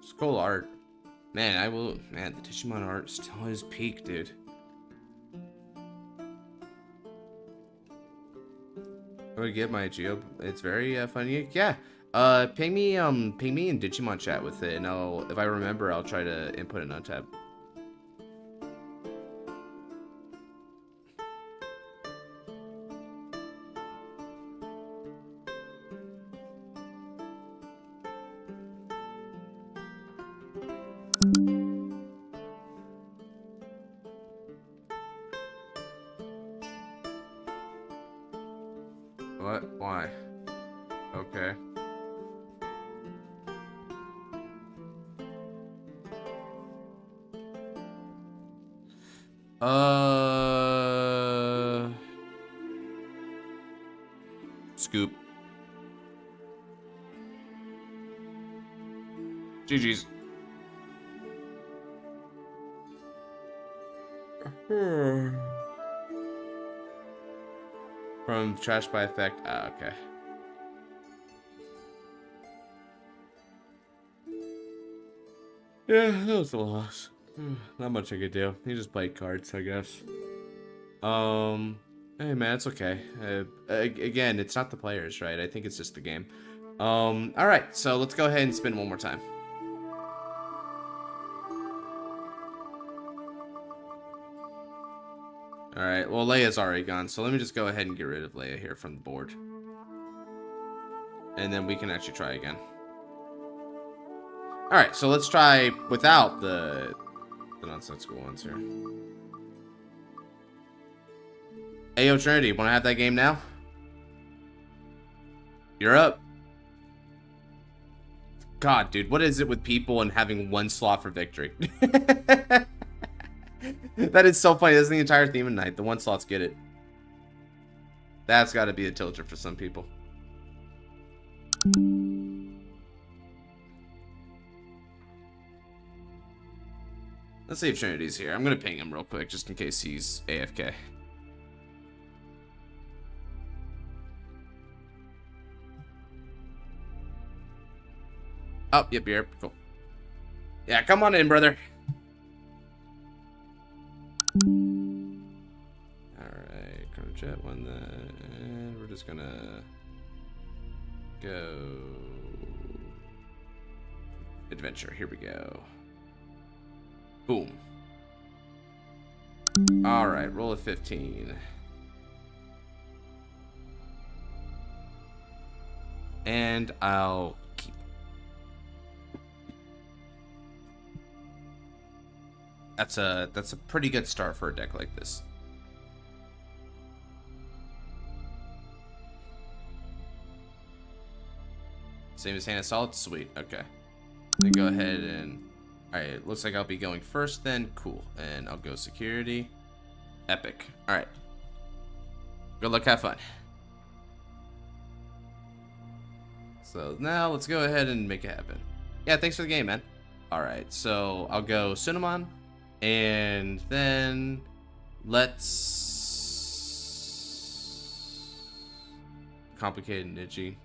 Speaker 1: Skull art. Man, I will. Man, the Digimon art still is peak, dude. I'm gonna get my Geo. It's very funny. Yeah. Ping me in Digimon chat with it, and if I remember, I'll try to input it on tab. What? Why? Okay. Scoop. GG's. From trash by effect. Ah, okay. Yeah, that was a loss. Not much I could do. He just played cards, I guess. Hey man, it's okay. Again, it's not the players, right? I think it's just the game. Alright, so let's go ahead and spin one more time. Alright, well Leia's already gone, so let me just go ahead and get rid of Leia here from the board. And then we can actually try again. Alright, so let's try without the nonsensical ones here. Ayo Trinity, wanna have that game now? You're up. God, dude, what is it with people and having one slot for victory? That is so funny. That's the entire theme of night. The one slots get it. That's got to be a tilter for some people. Let's see if Trinity's here. I'm going to ping him real quick just in case he's AFK. Oh, yep, you're here. Cool. Yeah, come on in, brother. Alright, Chrono Jet won that. And we're just gonna go adventure. Here we go. Boom. Alright, roll a 15. And I'll keep. That's a pretty good start for a deck like this. Same as Hannah Solid? Sweet. Okay. Then go ahead and... Alright, looks like I'll be going first then. Cool. And I'll go security. Epic. Alright. Good luck, have fun. So now let's go ahead and make it happen. Yeah, thanks for the game, man. Alright, so I'll go Cinnamon. And then let's complicated Niji.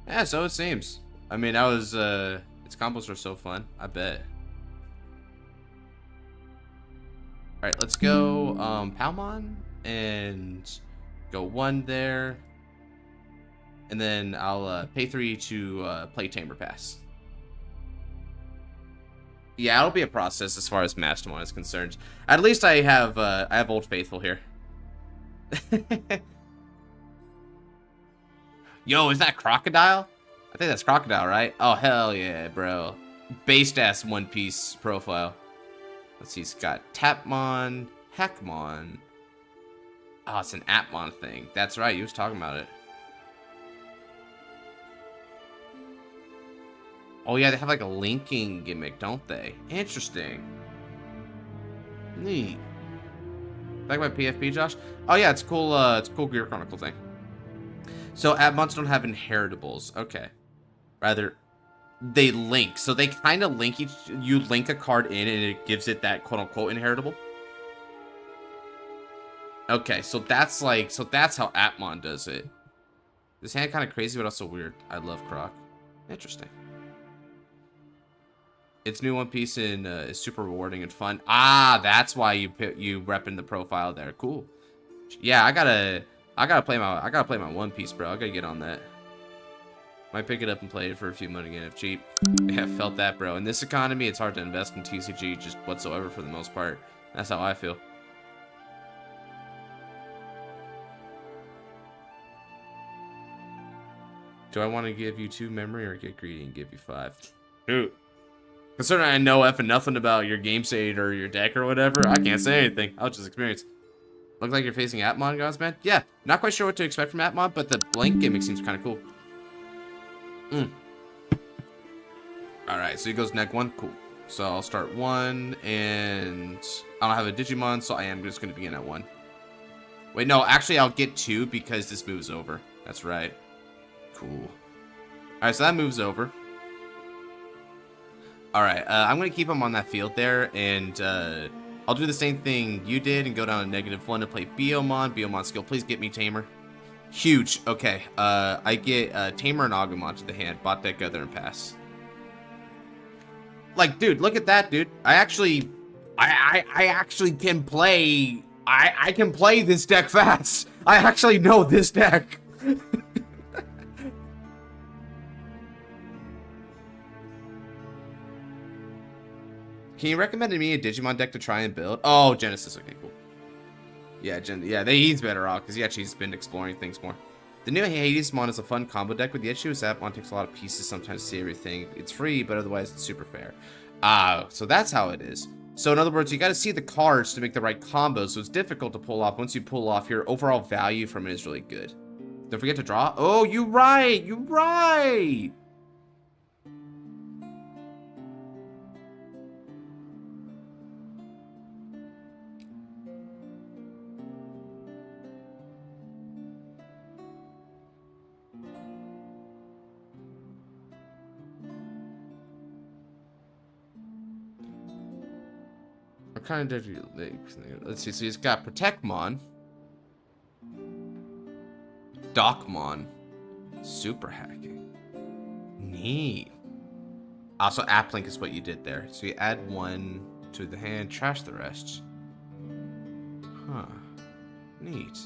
Speaker 1: Yeah, so it seems. I mean, that was its combos are so fun. I bet. All right, let's go Palmon and go 1 there, and then I'll pay 3 to play Tamer Pass. Yeah, it'll be a process as far as Mastermon is concerned. At least I have Old Faithful here. Yo, is that Crocodile? I think that's Crocodile, right? Oh, hell yeah, bro. Based ass One Piece profile. Let's see, he's got Tapmon, Heckmon. Oh, it's an Atmon thing. That's right, he was talking about it. Oh yeah, they have like a linking gimmick, don't they? Interesting. Neat. Back by PFP, Josh? Oh yeah, it's cool. It's a cool Gear Chronicle thing. So Atmons don't have inheritables. Okay. Rather, they link. So they kind of link each. You link a card in, and it gives it that quote unquote inheritable. Okay, so that's like, that's how Atmon does it. This hand kind of crazy, but also weird. I love Croc. Interesting. Its new One Piece is super rewarding and fun. Ah, that's why you repping the profile there. Cool. Yeah, I gotta I gotta play my One Piece, bro. I gotta get on that. Might pick it up and play it for a few money again if cheap. Yeah, felt that, bro. In this economy, it's hard to invest in TCG just whatsoever for the most part. That's how I feel. Do I want to give you 2 memory or get greedy and give you 5? Dude. Considering I know effing nothing about your game state or your deck or whatever, I can't say anything. I'll just experience. Looks like you're facing Atmon, Godsman. Yeah, not quite sure what to expect from Atmon, but the blank gimmick seems kind of cool. Alright, so he goes neck 1. Cool. So I'll start 1, and I don't have a Digimon, so I am just going to begin at 1. Wait, no, actually I'll get 2 because this moves over. That's right. Cool. Alright, so that moves over. Alright, I'm going to keep him on that field there, and I'll do the same thing you did and go down to -1 to play Biomon. Biomon skill, please get me Tamer. Huge. Okay, I get Tamer and Agumon to the hand. Bot deck, Other, and pass. Like, dude, look at that, dude. I actually can play. I can play this deck fast. I actually know this deck. Can you recommend me a Digimon deck to try and build? Oh, Genesis. Okay, cool. Yeah, he's better off because he's been exploring things more. The new Hadesmon is a fun combo deck, but the issue is that one takes a lot of pieces sometimes to see everything. It's free, but otherwise it's super fair. So that's how it is. So in other words, you got to see the cards to make the right combos, so it's difficult to pull off. Once you pull off, your overall value from it is really good. Don't forget to draw. Oh, you're right. You're right. What kind of deck? Let's see. So he's got Protectmon, Docmon, Super Hacking. Neat. Also, Applink is what you did there. So you add 1 to the hand, trash the rest. Huh. Neat.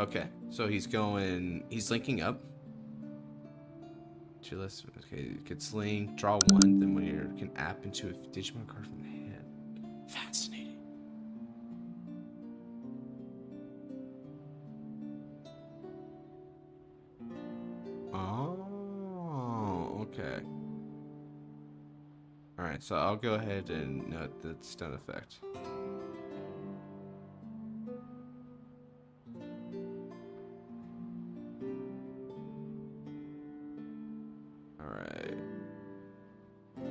Speaker 1: Okay, so he's linking up. Okay, you could sling, draw 1, then when you can app into a Digimon card from the hand. Fascinating. Oh, okay. Alright, so I'll go ahead and note that stun effect.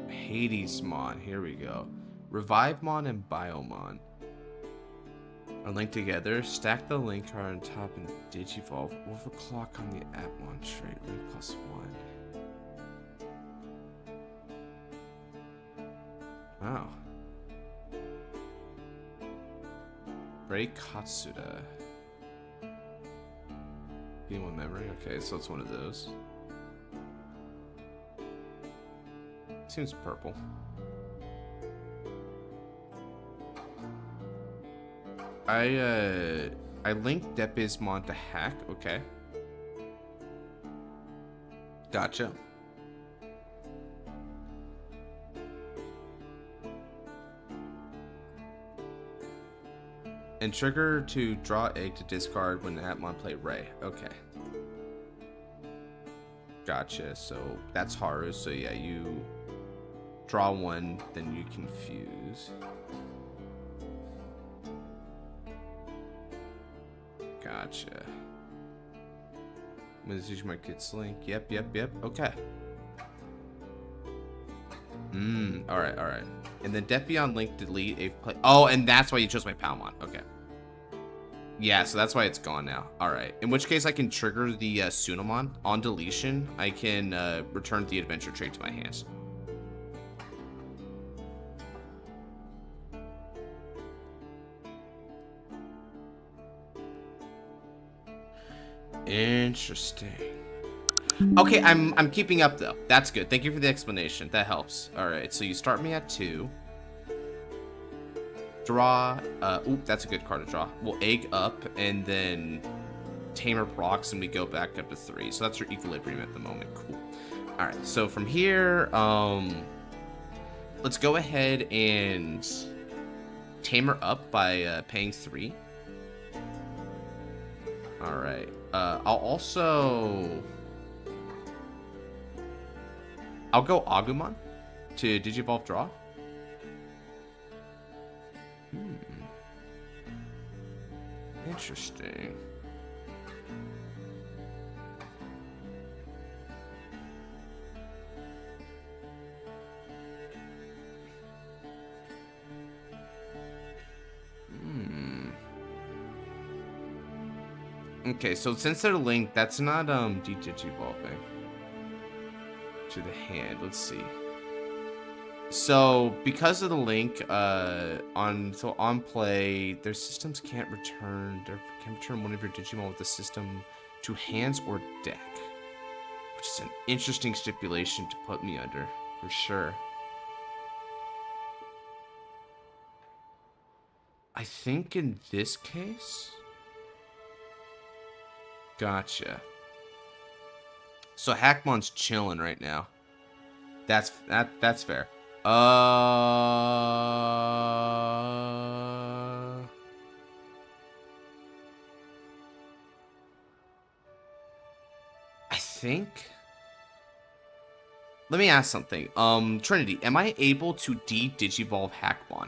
Speaker 1: Hadesmon, here we go. Revivemon and Biomon are linked together. Stack the link card on top and Digivolve. Overclock on the Appmon trait. Link +1. Wow. Ray Katsuda. Gain 1 memory. Okay, so it's one of those. Seems purple. I linked Depizmon to hack. Okay. Gotcha. And trigger to draw egg to discard when the Atmon play Ray. Okay. Gotcha. So that's Haru. So yeah, you draw 1, then you confuse. Gotcha. I'm gonna use my Kids Link. Yep. Okay. Alright. And then Depion Link delete a play. Oh, and that's why you chose my Palmon. Okay. Yeah, so that's why it's gone now. Alright. In which case I can trigger the Sunamon. On deletion, I can return the adventure trait to my hands. Interesting. Okay, I'm keeping up though. That's good. Thank you for the explanation. That helps. All right, so you start me at 2. draw. Oop, that's a good card to draw. We'll egg up, and then Tamer procs, and we go back up to 3. So that's our equilibrium at the moment. Cool. All right. So from here, let's go ahead and Tamer up by paying 3. All right. I'll go Agumon to Digivolve draw. Interesting. Okay, so since they're linked, that's not de-digivolving to the hand. Let's see. So because of the link, on play, their systems can return one of your Digimon with the system to hands or deck, which is an interesting stipulation to put me under for sure. I think in this case, gotcha. So Hackmon's chilling right now. That's fair. I think. Let me ask something. Trinity, am I able to de-digivolve Hackmon?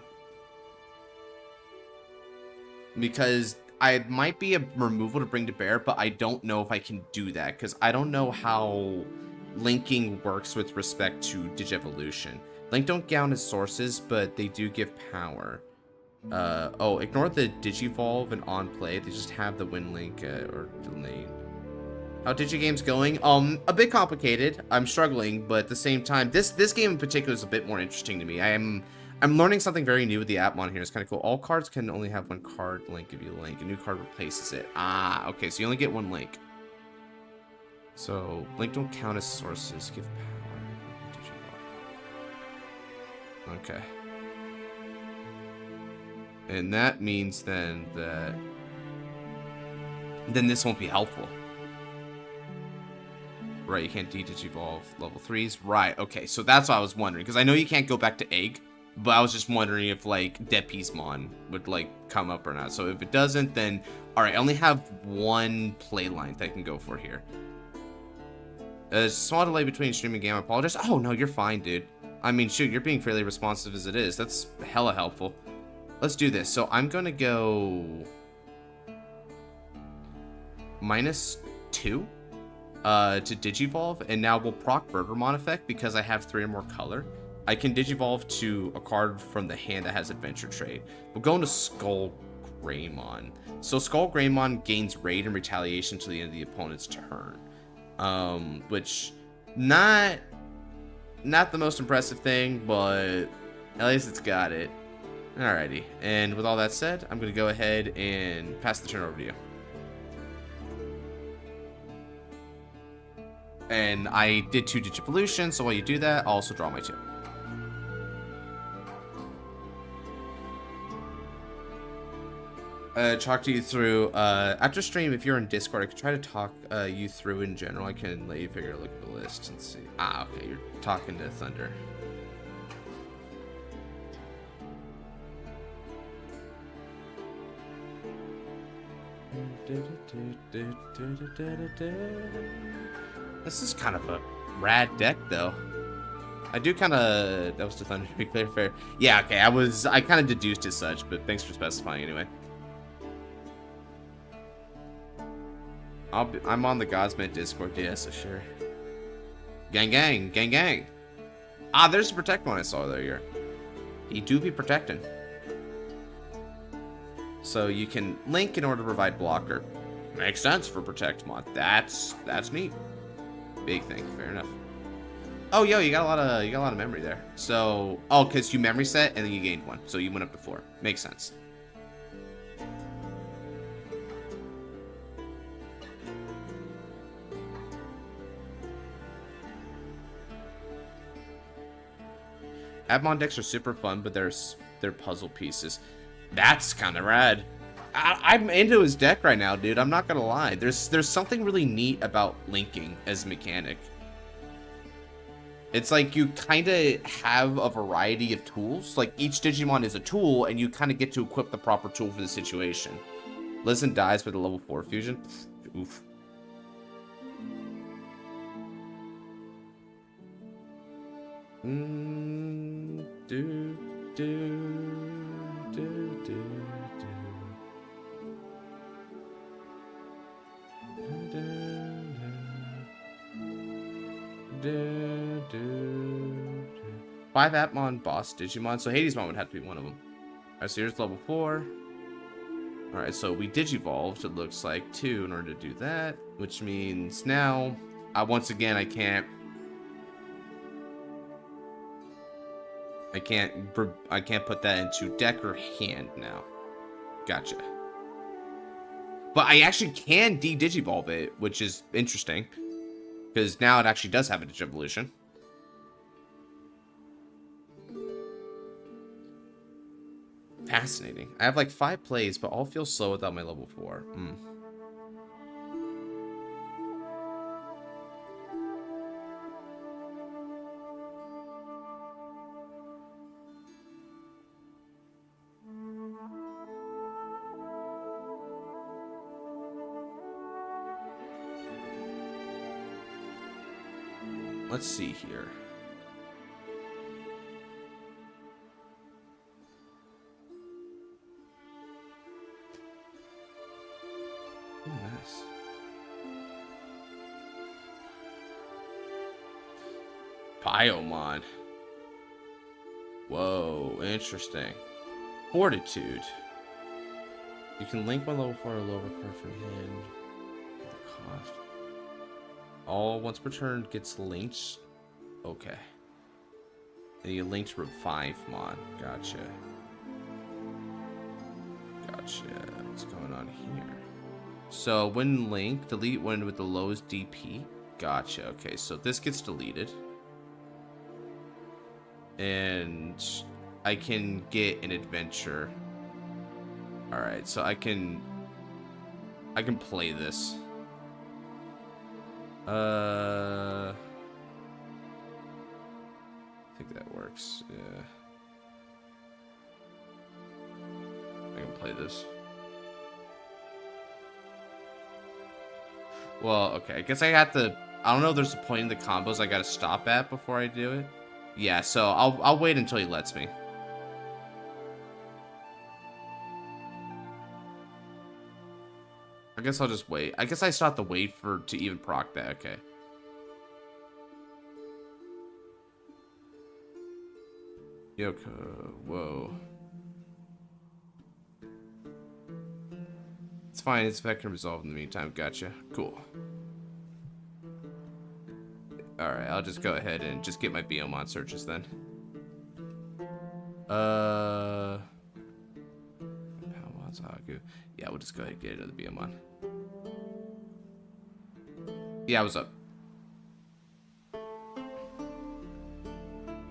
Speaker 1: Because I might be a removal to bring to bear, but I don't know if I can do that because I don't know how linking works with respect to Digivolution. Link don't count as sources, but they do give power. Oh, ignore the Digivolve and on play. They just have the win link or delay. How Digigame's going? A bit complicated. I'm struggling, but at the same time, this game in particular is a bit more interesting to me. I'm learning something very new with the Appmon here. It's kind of cool. All cards can only have one card link if you link. A new card replaces it. Ah, okay. So you only get one link. So link don't count as sources. Give power. Okay. And that means then that this won't be helpful. Right, you can't de-digivolve level 3s. Right, okay. So that's what I was wondering. Because I know you can't go back to egg. But I was just wondering if, like, Depismon would, like, come up or not. So if it doesn't, then... Alright, I only have one play line that I can go for here. Small delay between stream and game. I apologize. Oh, no, you're fine, dude. I mean, shoot, you're being fairly responsive as it is. That's hella helpful. Let's do this. So I'm going to go... -2 to Digivolve. And now we'll proc Berbermon effect because I have 3 or more color. I can Digivolve to a card from the hand that has Adventure Trade. We'll go into Skull Greymon. So Skull Greymon gains Raid and Retaliation to the end of the opponent's turn. Which, not the most impressive thing, but at least it's got it. Alrighty, and with all that said, I'm going to go ahead and pass the turn over to you. And I did 2 Digivolution, so while you do that, I'll also draw my 2. Talk to you through after stream. If you're in Discord, I could try to talk you through in general. I can let you figure out, look at the list and see. Ah, okay, you're talking to Thunder. This is kind of a rad deck, though. I do kind of... That was to Thunder, to be clear, fair. Yeah, okay, I kind of deduced as such, but thanks for specifying anyway. I'm on the Godsmet Discord, yeah, so sure. Gang, gang, gang, gang. Ah, there's the Protect one I saw there. He do be protecting. So you can link in order to provide blocker. Makes sense for Protect mod. That's neat. Big thing, fair enough. Oh, yo, you got a lot of memory there. So, oh, because you memory set and then you gained 1, so you went up to 4. Makes sense. Abmon decks are super fun, but they're puzzle pieces. That's kind of rad. I'm into his deck right now, dude. I'm not gonna lie. There's something really neat about linking as a mechanic. It's like you kind of have a variety of tools. Like each Digimon is a tool, and you kind of get to equip the proper tool for the situation. Listen dies with a level 4 fusion. Oof. Do, do. Five Atmon boss Digimon. So Hadesmon would have to be one of them. Alright, so here's level 4. Alright, so we digivolved, it looks like, 2 in order to do that. Which means now, once again, I can't put that into deck or hand now. Gotcha. But I actually can de-digivolve it, which is interesting. Because now it actually does have a Digivolution. Fascinating. I have like 5 plays, but all feel slow without my level 4. Let's see here. Oh, nice. Biomon. Whoa, interesting. Fortitude. You can link one level 4 or lower card from hand. The cost. All once per turn gets linked. Okay. And you linked Revive Mon. Gotcha. Gotcha. What's going on here? So when linked, delete one with the lowest DP. Gotcha. Okay, so this gets deleted. And I can get an adventure. Alright, so I can play this. I think that works. Yeah. I can play this. Well, okay. I guess I have to. I don't know if there's a point in the combos I gotta stop at before I do it. Yeah, so I'll wait until he lets me. I guess I'll just wait. I guess I still have to wait to even proc that. Okay. Yoko. Whoa. It's fine. It's effect can resolve in the meantime. Gotcha. Cool. Alright, I'll just go ahead and just get my Biomon searches then. Yeah, we'll just go ahead and get another Biomon. Yeah, what's up?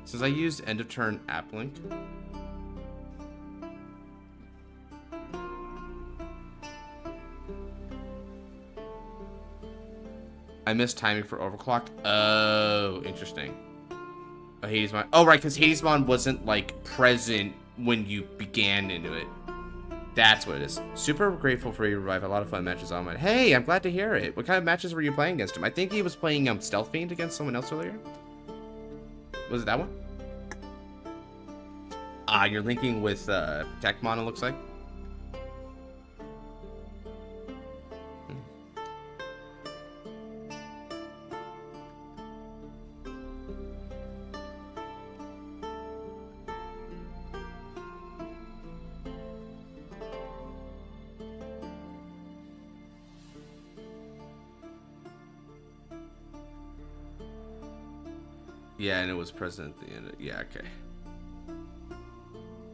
Speaker 1: Since I used end of turn app link. I missed timing for overclocked. Oh, interesting. Oh, Hadesmon. Oh, right, because Hadesmon wasn't like present when you began into it. That's what it is. Super grateful for your revive. A lot of fun matches on mine. Hey, I'm glad to hear it. What kind of matches were you playing against him? I think he was playing Stealth Fiend against someone else earlier. Was it that one? You're linking with Techmon, it looks like. Yeah, and it was present at the end. Yeah, okay.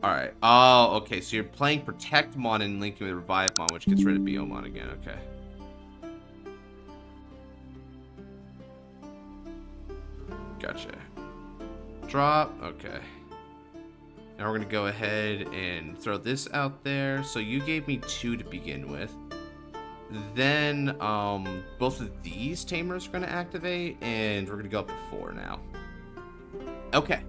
Speaker 1: Alright. Oh, okay. So you're playing Protect Mon and linking with Revive Mon, which gets rid of Biomon again. Okay. Gotcha. Drop. Okay. Now we're gonna go ahead and throw this out there. So you gave me 2 to begin with. Then both of these tamers are gonna activate, and we're gonna go up to 4 now. Okay.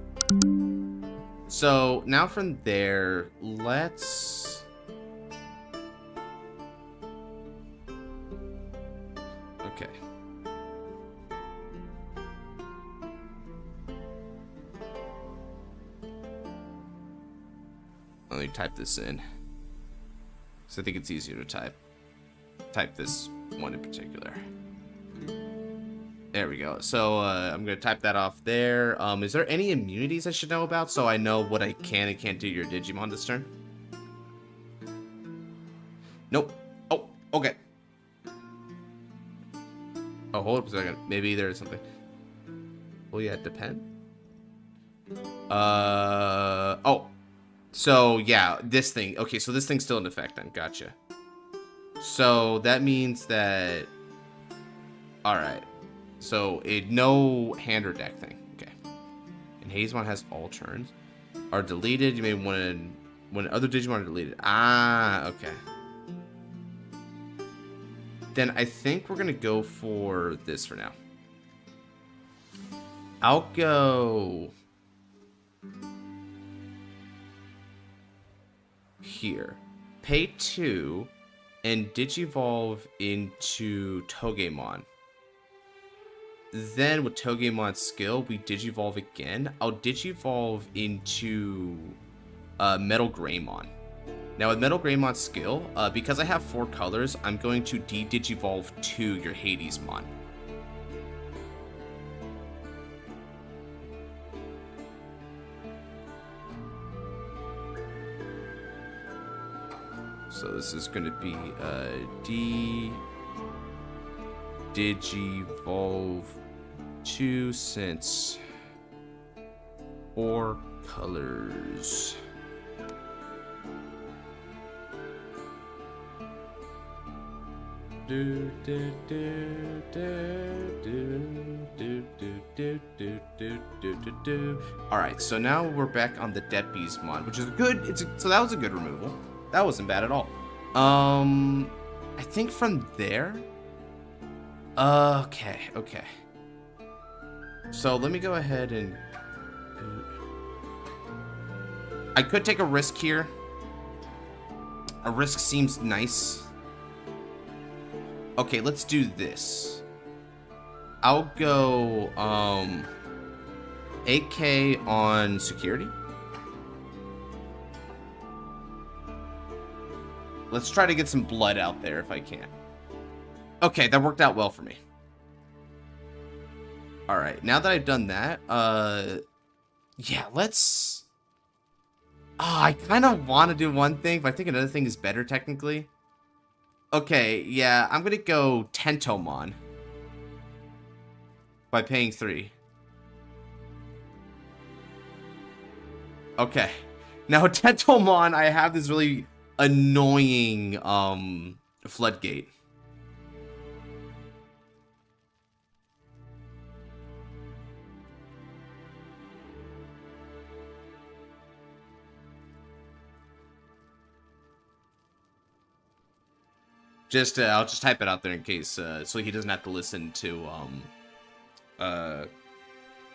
Speaker 1: So now from there, let's... Okay. Let me type this in, because I think it's easier to type this one in particular. There we go. So I'm gonna type that off there. Is there any immunities I should know about, so I know what I can and can't do to your Digimon this turn? Nope. Oh, okay. Oh, hold up a second. Maybe there's something. Well, yeah, it depends. Oh. So, yeah, this thing. Okay, so this thing's still in effect then. Gotcha. So, that means that... Alright. So, no hand or deck thing. Okay. And Hazemon has all turns. Are deleted. You may when other Digimon are deleted. Ah, okay. Then I think we're going to go for this for now. I'll go... here. Pay 2 and Digivolve into Togemon. Then with Togemon's skill, we Digivolve again. I'll Digivolve into Metal Greymon. Now with Metal Greymon's skill, because I have 4 colors, I'm going to de-Digivolve to your Hadesmon. So this is going to be Digivolve 2 since 4 colors. Alright, so now we're back on the Deppiesmon, which is good. So that was a good removal. That wasn't bad at all. I think from there... Okay. So let me go ahead and... I could take a risk here. A risk seems nice. Okay, let's do this. I'll go, 8K on security. Let's try to get some blood out there if I can. Okay, that worked out well for me. Alright, now that I've done that, yeah, let's... I kind of want to do one thing, but I think another thing is better, technically. Okay, yeah, I'm gonna go Tentomon. By paying 3. Okay. Now, Tentomon, I have this really annoying, floodgate. I'll just type it out there in case, so he doesn't have to listen to,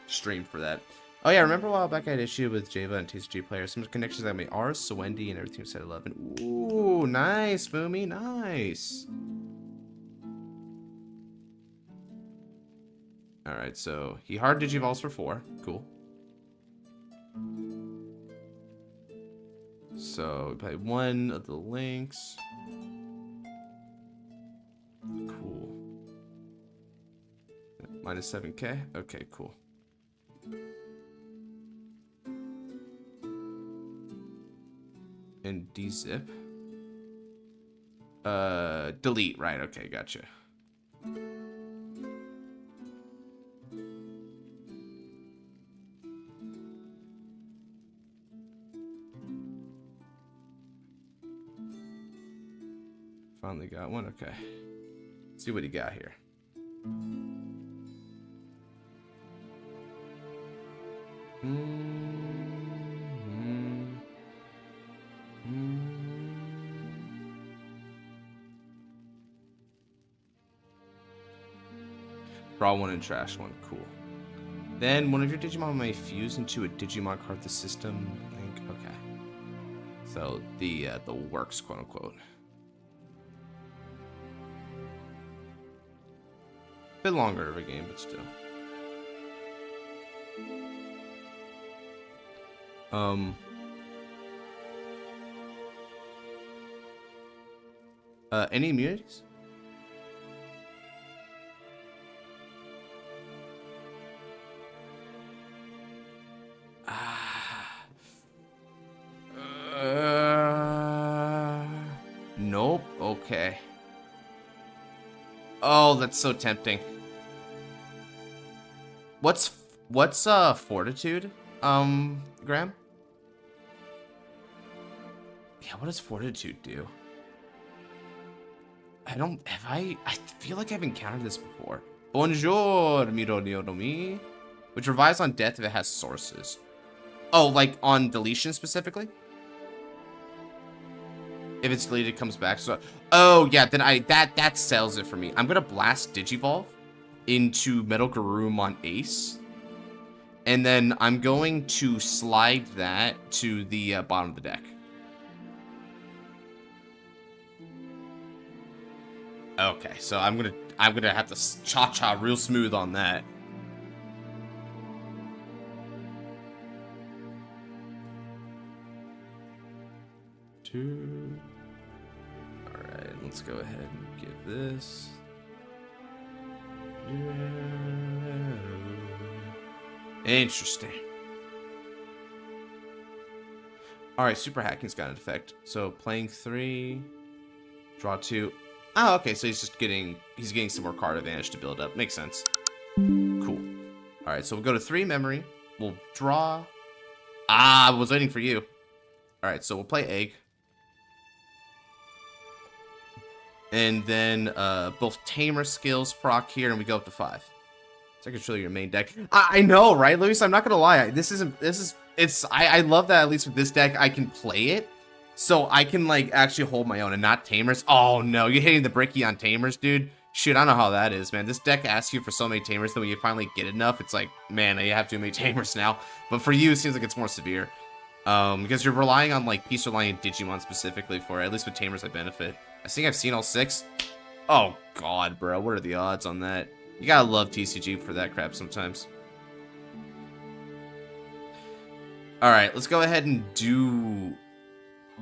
Speaker 1: stream for that. Oh yeah, remember a while back I had issue with Java and TCG players. Some connections that made ours, so Wendy, and everything was set 11. Ooh, nice, Fumi, nice. Alright, so he hard Digivolves for 4. Cool. So, play 1 of the links. Cool. Minus 7K? Okay, cool. And dzip. Delete, right, okay, gotcha. Finally got one, okay. Let's see what he got here. Draw one and trash one. Cool. Then one of your Digimon may fuse into a Digimon card the system link. Okay. So the works, quote unquote. Bit longer of a game, but still. Any immunities? Nope. Okay. Oh, that's so tempting. What's fortitude? Graham? Yeah, what does fortitude do? I feel like I've encountered this before. Bonjour, Mironionomi. Which revives on death if it has sources. Oh, like on deletion specifically? If it's deleted, it comes back. So, oh yeah, then that sells it for me. I'm gonna blast Digivolve into Metal Garurumon Ace, and then I'm going to slide that to the bottom of the deck. Okay, so I'm gonna have to cha-cha real smooth on that. Two. All right, let's go ahead and give this. Interesting. All right, super hacking's got an effect. So playing 3, draw 2. Oh, okay, so he's getting some more card advantage to build up. Makes sense. Cool. All right, so we'll go to 3 memory. We'll draw. I was waiting for you. All right, so we'll play egg. And then both tamer skills proc here, and we go up to 5. So I can show you your main deck. I know, right, Luis? I'm not gonna lie. I love that at least with this deck I can play it, so I can like actually hold my own and not tamers. Oh no, you're hitting the bricky on tamers, dude. Shoot, I don't know how that is, man. This deck asks you for so many tamers that when you finally get enough, it's like, man, you have too many tamers now. But for you, it seems like it's more severe. Because you're relying on like Peace Reliant Digimon specifically for it. At least with tamers I benefit. I think I've seen all 6. Oh god, bro, what are the odds on that? You gotta love TCG for that crap sometimes. Alright, let's go ahead and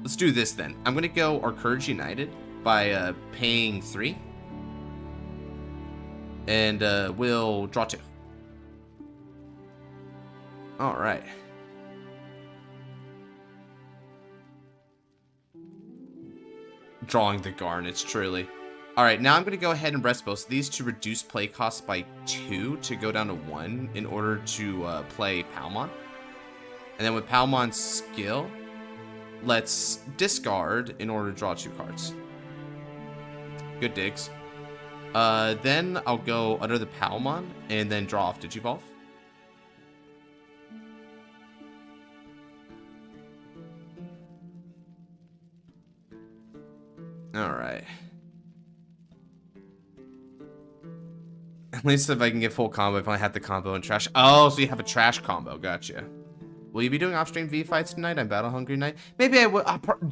Speaker 1: let's do this then. I'm gonna go Our Courage United by paying 3. And we'll draw 2. Alright. Drawing the Garnets, truly. Alright, now I'm going to go ahead and rest both of these to reduce play costs by 2 to go down to 1 in order to play Palmon. And then with Palmon's skill, let's discard in order to draw 2 cards. Good digs. Then I'll go under the Palmon and then draw off Digivolve. Alright. At least if I can get full combo, if I have the combo and trash. Oh, so you have a trash combo. Gotcha. Will you be doing off-stream V-fights tonight? I'm battle hungry tonight. Maybe I will.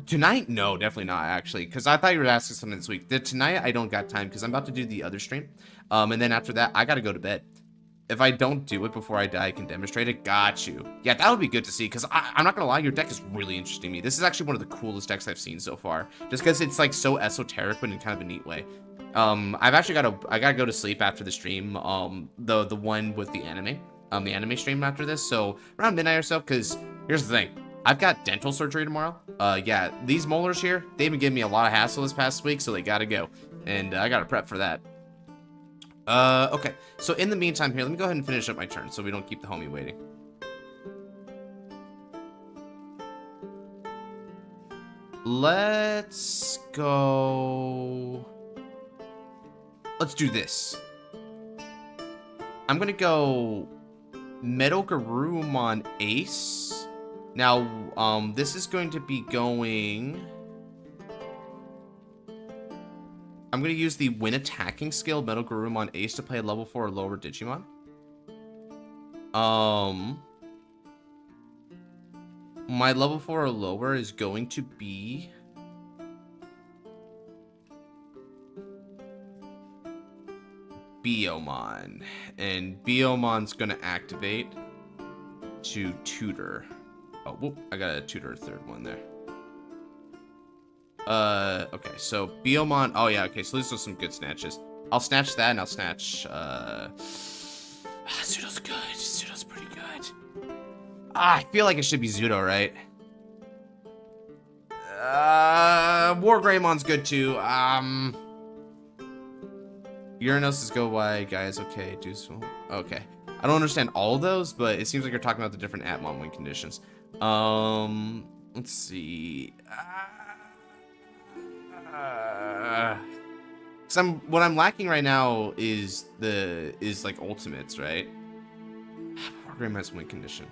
Speaker 1: Tonight? No, definitely not, actually. Because I thought you were asking something this week. Tonight, I don't got time because I'm about to do the other stream. And then after that, I got to go to bed. If I don't do it before I die, I can demonstrate it. Got you. Yeah, that would be good to see, because I'm not going to lie, your deck is really interesting to me. This is actually one of the coolest decks I've seen so far, just because it's, like, so esoteric, but in kind of a neat way. I've actually I gotta go to sleep after the stream, the one with the anime stream after this, so around midnight or so, because here's the thing. I've got dental surgery tomorrow. Yeah, these molars here, they've been giving me a lot of hassle this past week, so they gotta go, and I gotta prep for that. Okay, so in the meantime here, let me go ahead and finish up my turn so we don't keep the homie waiting. Let's go... Let's do this. I'm gonna go Metal Garurumon Ace. Now, this is going to be going... I'm going to use the when attacking skill Metal Garurumon Ace to play a level 4 or lower Digimon. My level 4 or lower is going to be... Biyomon. And Biyomon's going to activate to tutor. Oh, whoop, I got to tutor a third one there. Okay, so Biyomon. Oh, yeah, okay, so these are some good snatches. I'll snatch that, and I'll snatch, Zudo's good. Zudo's pretty good. I feel like it should be Zudo, right? War Greymon's good, too. Uranus is go wide, guys. Okay, do so. Okay. I don't understand all of those, but it seems like you're talking about the different Atmon win conditions. Let's see. What I'm lacking right now is like ultimates, right? Grandma's win condition.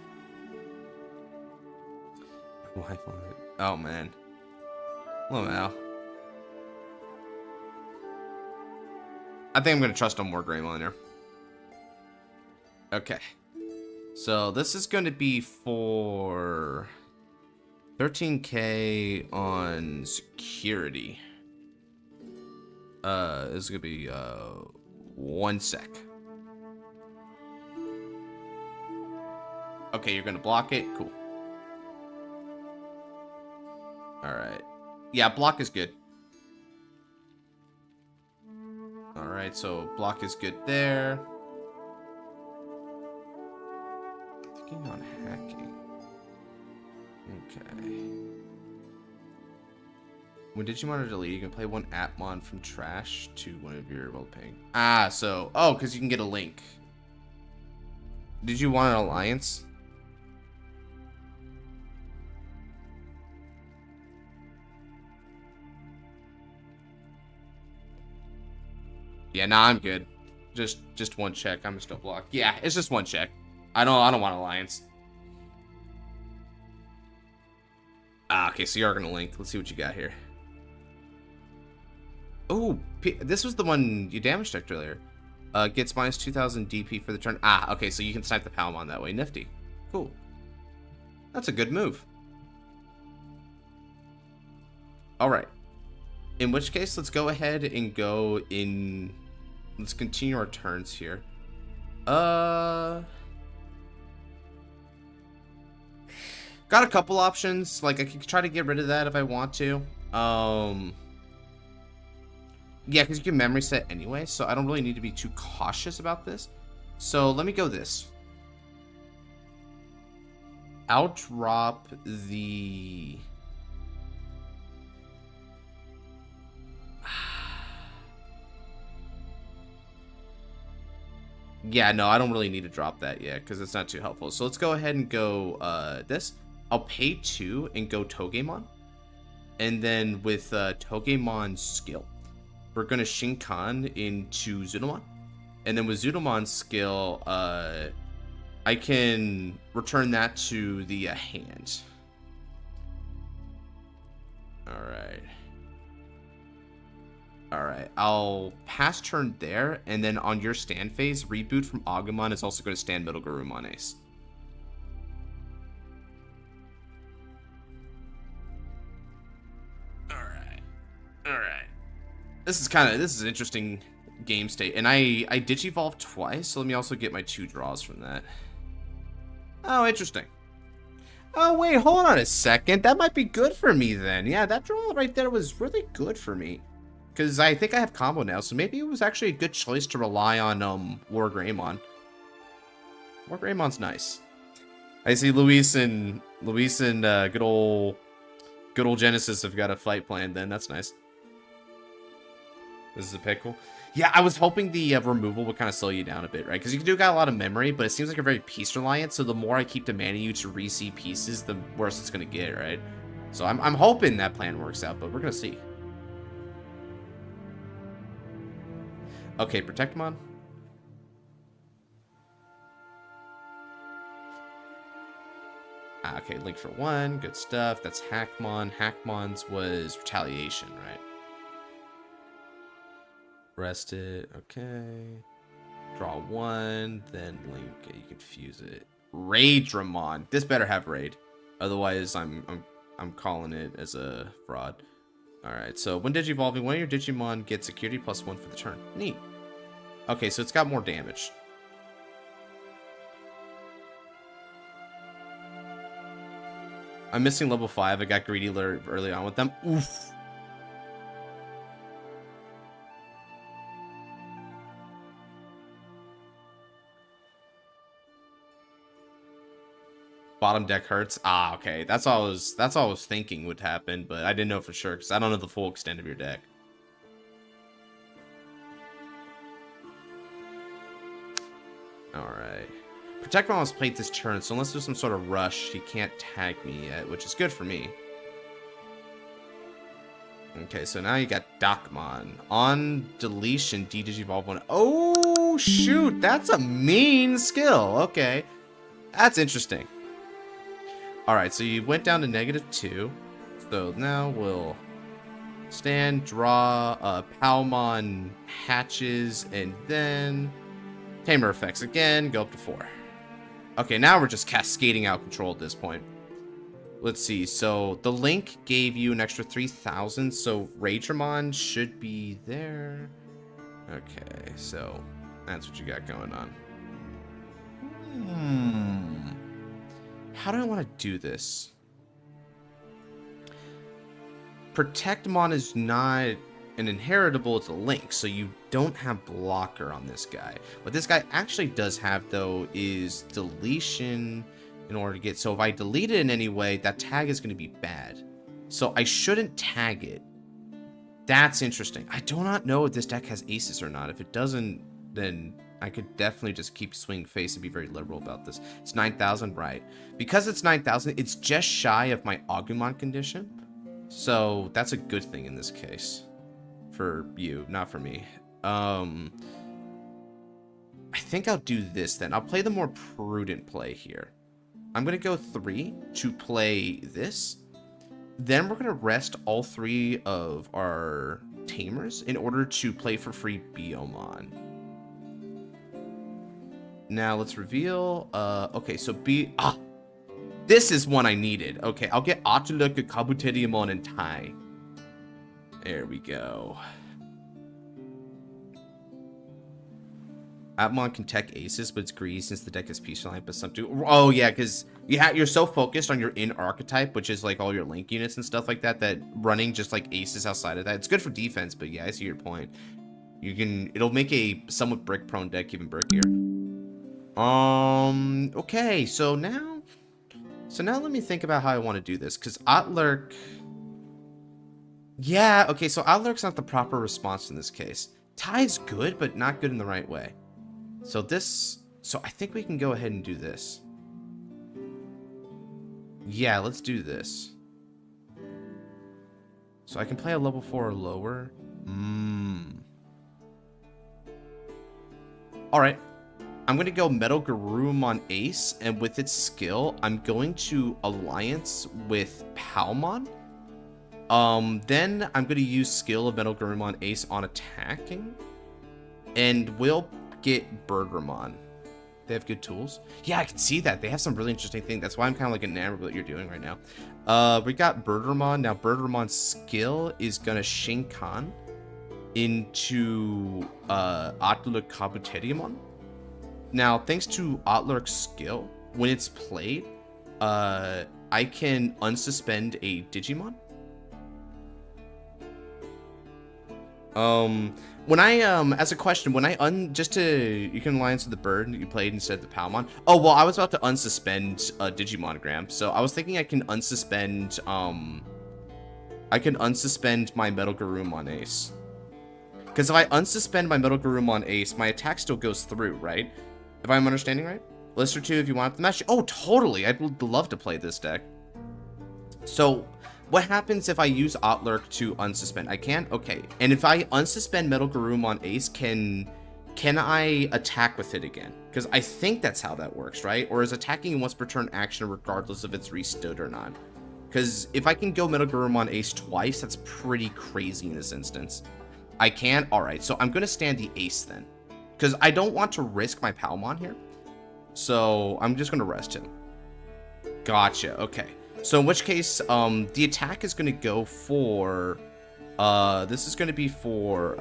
Speaker 1: Oh man. Oh wow. I think I'm gonna trust on more Greymon here. Okay. So this is gonna be for 13k on security. This is gonna be 1 sec. Okay, you're gonna block it. Cool. All right. Yeah, block is good. All right, so block is good there. Thinking on hacking. Okay. When Digimon are deleted, you can play one Atmon from trash to one of your well-paying. Ah, so because you can get a link. Did you want an alliance? Yeah, nah, I'm good. Just one check. I'm still blocked. Yeah, it's just one check. I don't want alliance. Ah, okay, so you are gonna link. Let's see what you got here. Oh, this was the one you damage checked earlier. Gets minus 2000 DP for the turn. Ah, okay, so you can snipe the Palmon that way. Nifty. Cool. That's a good move. All right. In which case, let's go ahead and go in. Let's continue our turns here. Got a couple options. Like, I could try to get rid of that if I want to. Yeah, because you can memory set anyway, so I don't really need to be too cautious about this. So let me go this. I'll drop the... Yeah, no, I don't really need to drop that yet because it's not too helpful. So let's go ahead and go this. I'll pay 2 and go Togemon. And then with Togemon's skill, we're going to Shinkan into Zudomon. And then with Zudomon's skill, I can return that to the hand. Alright. Alright, I'll pass turn there, and then on your stand phase, Reboot from Agumon is also going to stand Metal Garurumon Ace. Alright. Alright. This is an interesting game state, and I Digivolve twice, so let me also get my 2 draws from that. Oh, interesting. Oh, wait, hold on a second. That might be good for me then. Yeah, that draw right there was really good for me. Because I think I have combo now, so maybe it was actually a good choice to rely on War Greymon. War Greymon's nice. I see Luis and good old Genesis have got a fight planned then. That's nice. This is a pickle. Yeah, I was hoping the removal would kind of slow you down a bit, right? Because you do got a lot of memory, but it seems like a very piece reliant, so the more I keep demanding you to re-see pieces, the worse it's going to get, right? So I'm hoping that plan works out, but we're going to see. Okay, Protectomon. Okay, Link for 1. Good stuff. That's Hackmon. Hackmon's was Retaliation, right? Rest it. Okay. Draw one. Then link. You can fuse it. Raidramon. This better have raid. Otherwise, I'm calling it as a fraud. All right. So when Digivolving, one of your Digimon gets security +1 for the turn. Neat. Okay, so it's got more damage. I'm missing level 5. I got greedy early on with them. Oof. Bottom deck hurts. Ah, okay. That's all I was thinking would happen, but I didn't know for sure because I don't know the full extent of your deck. Alright. Protectron was played this turn, so unless there's some sort of rush, he can't tag me yet, which is good for me. Okay, so now you got Docmon. On deletion, D-Digivolve 1. Oh, shoot! That's a mean skill! Okay. That's interesting. Alright, so you went down to -2. So now we'll stand, draw, Palmon hatches, and then Tamer effects again, go up to 4. Okay, now we're just cascading out control at this point. Let's see, so the link gave you an extra 3,000, so Raidramon should be there. Okay, so that's what you got going on. How do I want to do this? Protectmon is not an inheritable, it's a link, so you don't have blocker on this guy. What this guy actually does have, though, is deletion in order to get... So if I delete it in any way, that tag is going to be bad. So I shouldn't tag it. That's interesting. I do not know if this deck has aces or not. If it doesn't, then I could definitely just keep swinging face and be very liberal about this. It's 9,000, right? Because it's 9,000, it's just shy of my Agumon condition. So that's a good thing in this case. For you, not for me. I think I'll do this then. I'll play the more prudent play here. I'm going to go 3 to play this. Then we're going to rest all 3 of our Tamers in order to play for free Biomon. Now let's reveal. Okay, so this is one I needed. Okay, I'll get Watchalong, Kabuteriumon, and Tai. There we go. Atmon can tech aces, but it's greedy since the deck is peaceful line, but some do. Oh yeah, because you're so focused on your in archetype, which is like all your link units and stuff like that, that running just like aces outside of that. It's good for defense, but yeah, I see your point. It'll make a somewhat brick prone deck even brickier. Okay, so now let me think about how I want to do this, because Otlurk. Yeah, okay, so Otlurk's not the proper response in this case. Tai's good, but not good in the right way. So I think we can go ahead and do this. Yeah, let's do this. So I can play a level 4 or lower. Alright. I'm going to go Metal Garurumon Ace, and with its skill, I'm going to Alliance with Palmon. Then I'm going to use skill of Metal Garurumon Ace on attacking. And we'll get Bergermon. They have good tools. Yeah, I can see that. They have some really interesting things. That's why I'm kind of like enamored with what you're doing right now. We got Bergermon. Now, Bergermon's skill is going to Shinkan into Watchalong Kabuteriumon. Now, thanks to Otlurk's skill, when it's played, I can unsuspend a Digimon. When I, as a question, when I you can alliance with the bird that you played instead of the Palmon. Oh, well, I was about to unsuspend a Digimonogram, so I was thinking I can unsuspend, my Metal Garurumon Ace. Because if I unsuspend my Metal Garurumon Ace, my attack still goes through, right? If I'm understanding right? Lister 2 if you want the match. Oh, totally. I'd love to play this deck. So, what happens if I use Otlurk to unsuspend? I can? Okay. And if I unsuspend Metal Garurumon Ace, can I attack with it again? Because I think that's how that works, right? Or is attacking once per turn action regardless if it's restood or not? Because if I can go Metal Garurumon Ace twice, that's pretty crazy in this instance. I can? Alright, so I'm going to stand the ace then. Because I don't want to risk my Palmon here. So I'm just going to rest him. Gotcha, okay. So in which case, the attack is going to go for... this is going to be for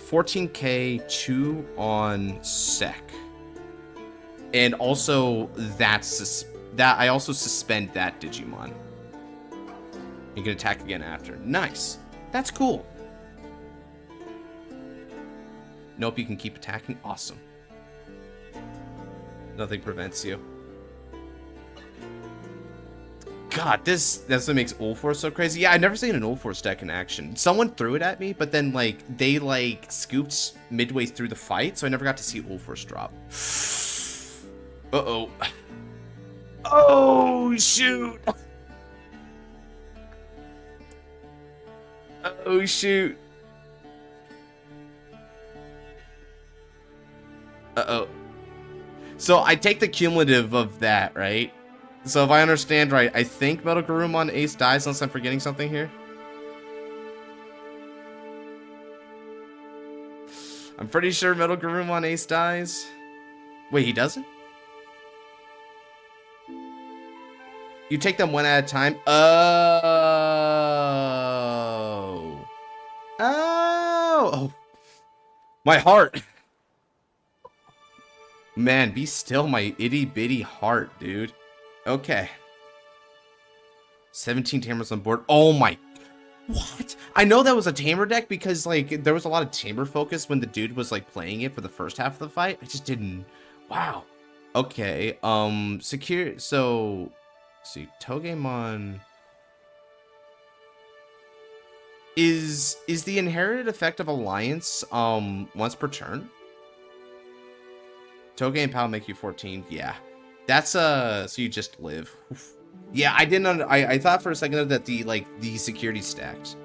Speaker 1: 14k, 2 on sec. And also, that I also suspend that Digimon. You can attack again after. Nice. That's cool. Nope, you can keep attacking. Awesome. Nothing prevents you. God, that's what makes Ulforce so crazy. Yeah, I've never seen an Ulforce deck in action. Someone threw it at me, but then, like, they, like, scooped midway through the fight, so I never got to see Ulforce drop. Uh-oh. Oh, shoot! Oh, shoot. Uh-oh. So, I take the cumulative of that, right? So if I understand right, I think Metal Garurumon Ace dies unless I'm forgetting something here. I'm pretty sure Metal Garurumon Ace dies. Wait, he doesn't? You take them one at a time? Oh. Oh. My heart. Man, be still my itty bitty heart, dude. Okay. 17 tamers on board. Oh my... What? I know that was a tamer deck because, like, there was a lot of tamer focus when the dude was, like, playing it for the first half of the fight. I just didn't... Wow. Okay, secure... So... Let's see, Togemon... Is the inherited effect of Alliance, once per turn? Toge and Pal make you 14, yeah. That's, so you just live. Oof. Yeah, I didn't, I thought for a second that the security stacked.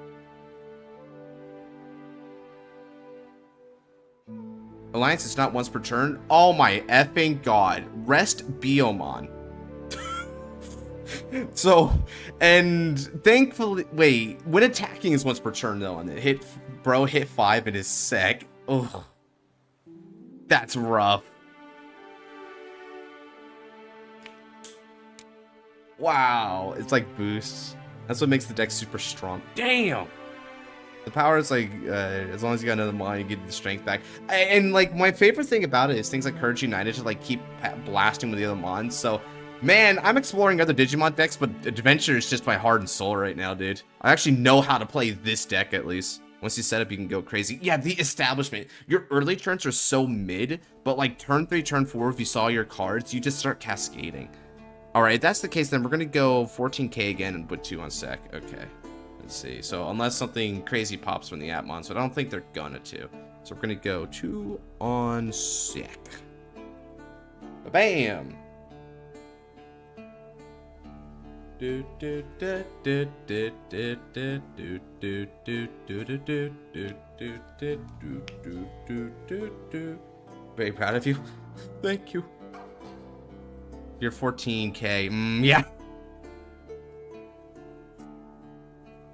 Speaker 1: Alliance is not once per turn. Oh my effing god. Rest Biomon. So, and thankfully, wait, when attacking is once per turn though, and it hit 5 in his sec. Ugh. That's rough. Wow, it's like boosts. That's what makes the deck super strong. Damn! The power is like, as long as you got another mod, you get the strength back. And like, my favorite thing about it is things like Courage United to like keep blasting with the other mons. So, man, I'm exploring other Digimon decks, but Adventure is just my heart and soul right now, dude. I actually know how to play this deck at least. Once you set up, you can go crazy. Yeah, the establishment. Your early turns are so mid, but like turn 3, turn 4, if you saw your cards, you just start cascading. Alright, if that's the case, then we're going to go 14k again and put 2 on sec. Okay. Let's see. So, unless something crazy pops from the Atmon, so I don't think they're gonna to. So, we're going to go 2 on sec. Bam! Very proud of you. Thank you. You're 14k. Yeah.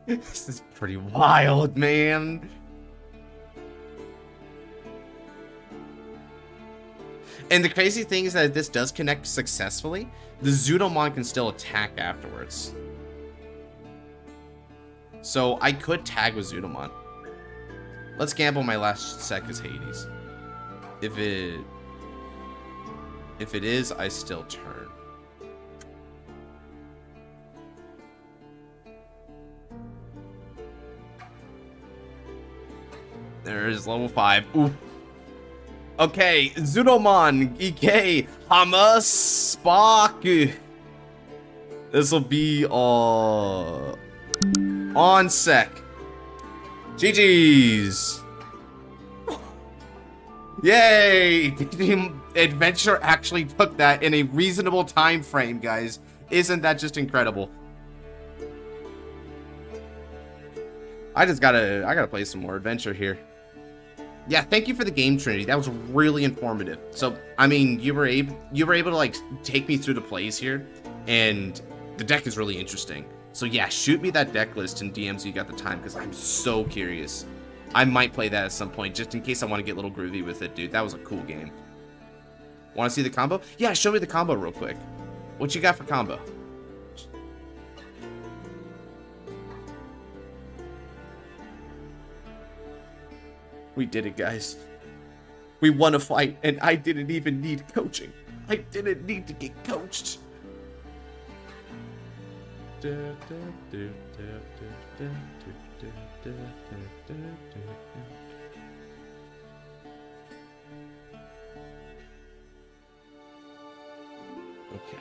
Speaker 1: This is pretty wild, man. And the crazy thing is that if this does connect successfully, the Zudomon can still attack afterwards. So I could tag with Zudomon. Let's gamble my last sec is Hades. If it is, I still turn. There is level 5. Ooh. Okay, Zudomon, EK, Hamas, Spark. This will be on sec. GG's. Yay! Adventure actually took that in a reasonable time frame, guys. Isn't that just incredible? I gotta play some more Adventure here. Yeah, thank you for the game, Trinity. That was really informative. So, I mean, you were able to like take me through the plays here, and the deck is really interesting. So yeah, shoot me that deck list in DMs so you got the time, because I'm so curious. I might play that at some point, just in case I want to get a little groovy with it, dude. That was a cool game. Want to see the combo? Yeah, show me the combo real quick. What you got for combo? We did it, guys. We won a fight, and I didn't even need coaching. I didn't need to get coached. Okay.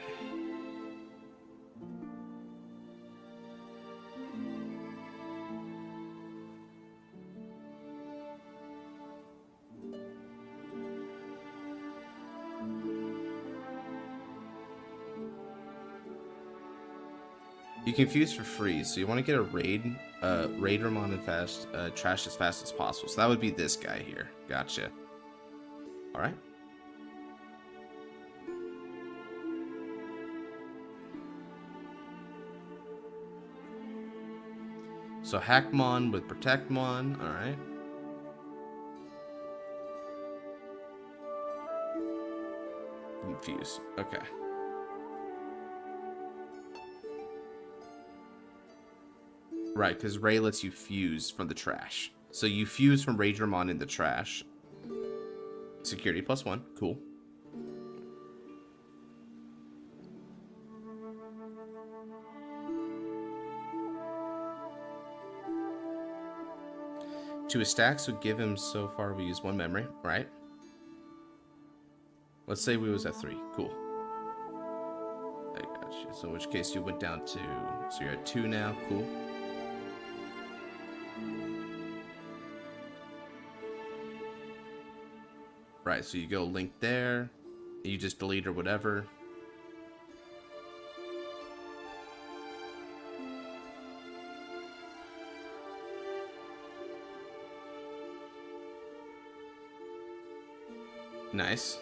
Speaker 1: You can fuse for free, so you want to get a raid Ramon and trash as fast as possible. So that would be this guy here. Gotcha. All right. So Hackmon with Protectmon. All right. Fuse. Okay. Right, because Ray lets you fuse from the trash. So you fuse from Raidramon in the trash. Security +1. Cool. To his stacks would give him, so far we use 1 memory, right? Let's say we was at 3. Cool. I got you. So in which case you went down to... So you're at 2 now. Cool. Right, so you go link there. You just delete or whatever. Nice.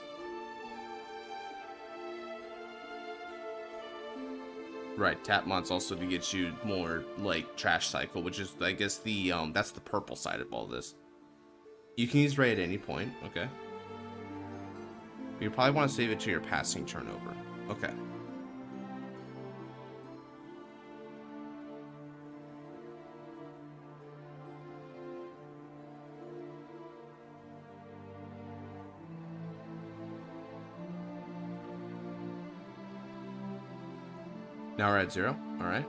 Speaker 1: Right, Tapmon's also to get you more, like, trash cycle, which is, I guess, the, that's the purple side of all this. You can use Ray at any point, okay. But you probably want to save it to your passing turnover. Okay. Now we're at 0. All right.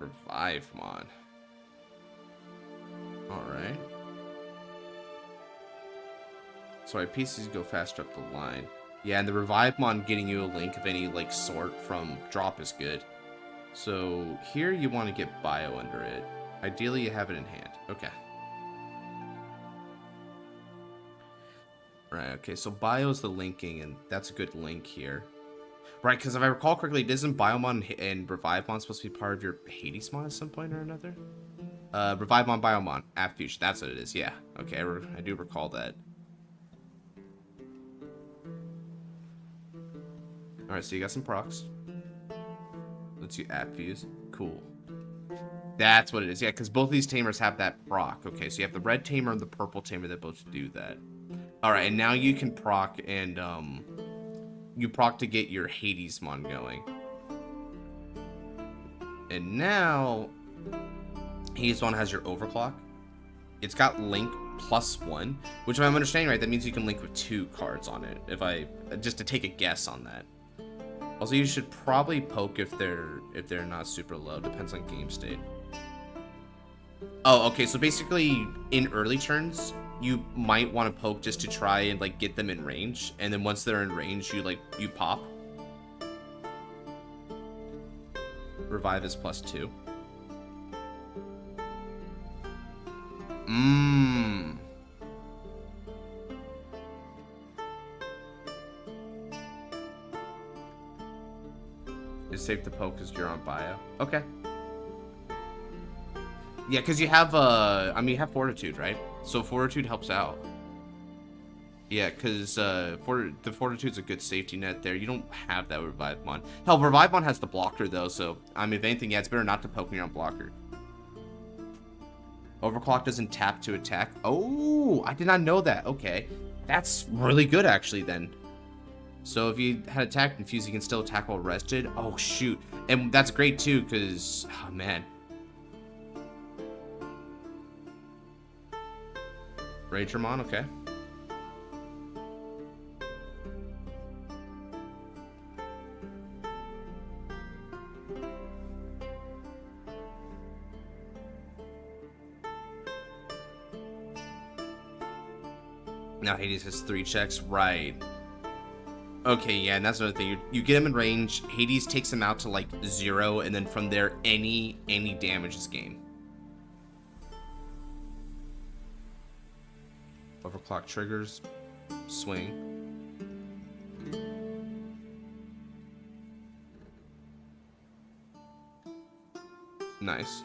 Speaker 1: Revivemon. All right. So our pieces go faster up the line. Yeah, and the Revivemon getting you a link of any like sort from drop is good. So here you want to get Bio under it. Ideally, you have it in hand. Okay. Right, okay, so Bio's the linking, and that's a good link here. Right, because if I recall correctly, isn't Biomon and Revivemon supposed to be part of your Hadesmon at some point or another? Revivemon, Biomon, Fusion, that's what it is, yeah. Okay, I do recall that. Alright, so you got some procs. Let's do Fuse. Cool. That's what it is, yeah, because both of these tamers have that proc. Okay, so you have the red tamer and the purple tamer that both do that. Alright, and now you can proc and, you proc to get your Hadesmon going. And now, Hadesmon has your overclock. It's got link +1, which if I'm understanding right, that means you can link with 2 cards on it. Just to take a guess on that. Also, you should probably poke if they're not super low. Depends on game state. Oh, okay, so basically, in early turns, you might want to poke just to try and like get them in range, and then once they're in range, you pop. Revive is +2. It's safe to poke because you're on bio. Okay. Yeah, because you have, I mean, you have Fortitude, right? So Fortitude helps out. Yeah, because for the Fortitude's a good safety net there. You don't have that with Revivemon. Hell, Revivemon has the blocker though, so I mean, if anything, yeah, it's better not to poke me on blocker. Overclock doesn't tap to attack. Oh, I did not know that. Okay, that's really good actually then. So if you had attack confused, you can still attack while rested. Oh shoot, and that's great too, because oh man. Ragermon, okay. Now Hades has 3 checks, right. Okay, yeah, and that's another thing. You get him in range, Hades takes him out to like 0, and then from there, any damage is gained. Overclock triggers, swing. Nice.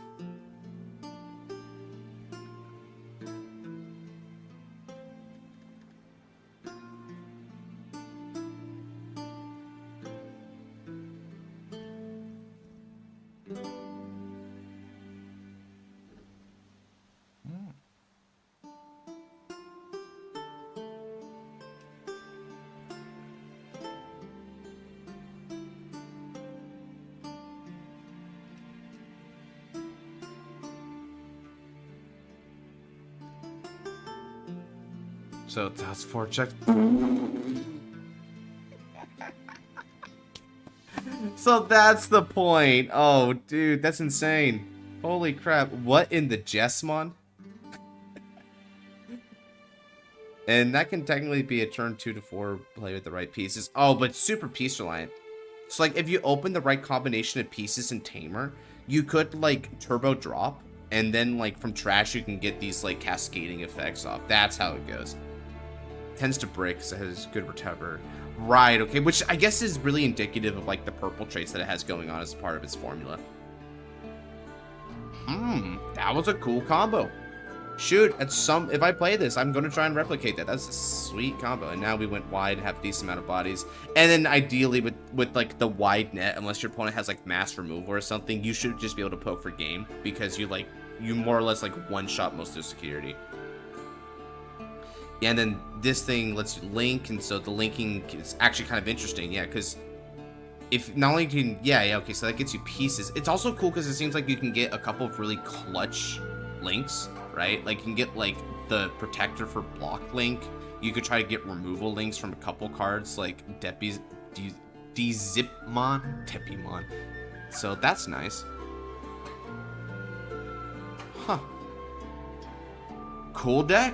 Speaker 1: So that's 4 checks. So that's the point. Oh, dude, that's insane. Holy crap. What in the Jessmon? And that can technically be a turn 2 to 4 play with the right pieces. Oh, but super piece reliant. So like if you open the right combination of pieces in Tamer, you could like turbo drop, and then like from trash you can get these like cascading effects off. That's how it goes. Tends to break because it has good recover. Right, okay, which I guess is really indicative of like the purple traits that it has going on as part of its formula. That was a cool combo. Shoot, if I play this, I'm gonna try and replicate that. That's a sweet combo. And now we went wide, have a decent amount of bodies. And then ideally with like the wide net, unless your opponent has like mass removal or something, you should just be able to poke for game because you more or less like one-shot most of the security. Yeah, and then this thing lets you link, and so the linking is actually kind of interesting, yeah, because if not only can, yeah, okay, so that gets you pieces. It's also cool because it seems like you can get a couple of really clutch links, right? Like you can get like the protector for block link. You could try to get removal links from a couple cards like Digimon. So that's nice. Huh. Cool deck.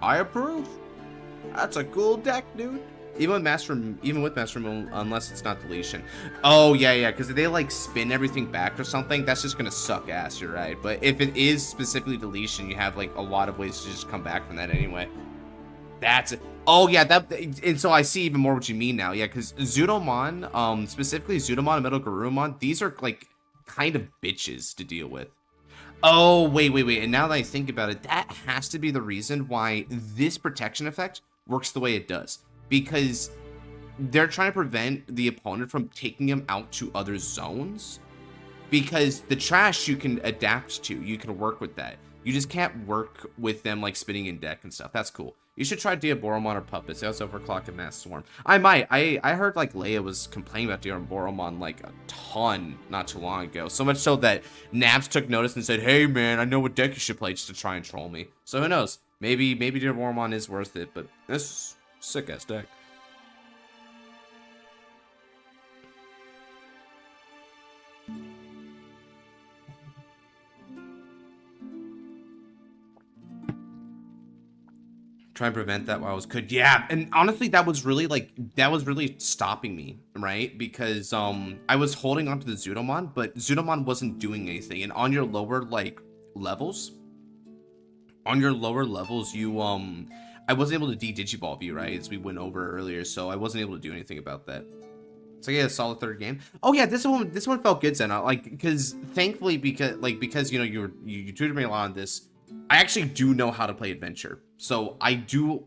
Speaker 1: I approve. That's a cool deck, dude. Even with master removal, unless it's not deletion. Oh yeah, because if they like spin everything back or something, that's just gonna suck ass. You're right. But if it is specifically deletion, you have like a lot of ways to just come back from that anyway. That's it. Oh yeah, and so I see even more what you mean now. Yeah, because Zudomon, specifically Zudomon and Metal Garurumon, these are like kind of bitches to deal with. Oh, wait. And now that I think about it, that has to be the reason why this protection effect works the way it does. Because they're trying to prevent the opponent from taking him out to other zones. Because the trash you can adapt to. You can work with that. You just can't work with them like spinning in deck and stuff. That's cool. You should try Diaboromon or Puppets. They also overclock and Mass Swarm. I might. I heard like Leia was complaining about Diaboromon like a ton not too long ago. So much so that Naps took notice and said, hey man, I know what deck you should play just to try and troll me. So who knows? Maybe Diaboromon is worth it, but this is a sick ass deck. Try and prevent that while I was could. Yeah, and honestly, that was really stopping me, right? Because I was holding onto the Zudomon, but Zudomon wasn't doing anything. And on your lower levels, you I wasn't able to de-Digivolve you, right? As we went over earlier, so I wasn't able to do anything about that. So yeah, a solid third game. Oh yeah, this one felt good, Zen. Like because thankfully because you know you tutored me a lot on this. I actually do know how to play adventure. So I do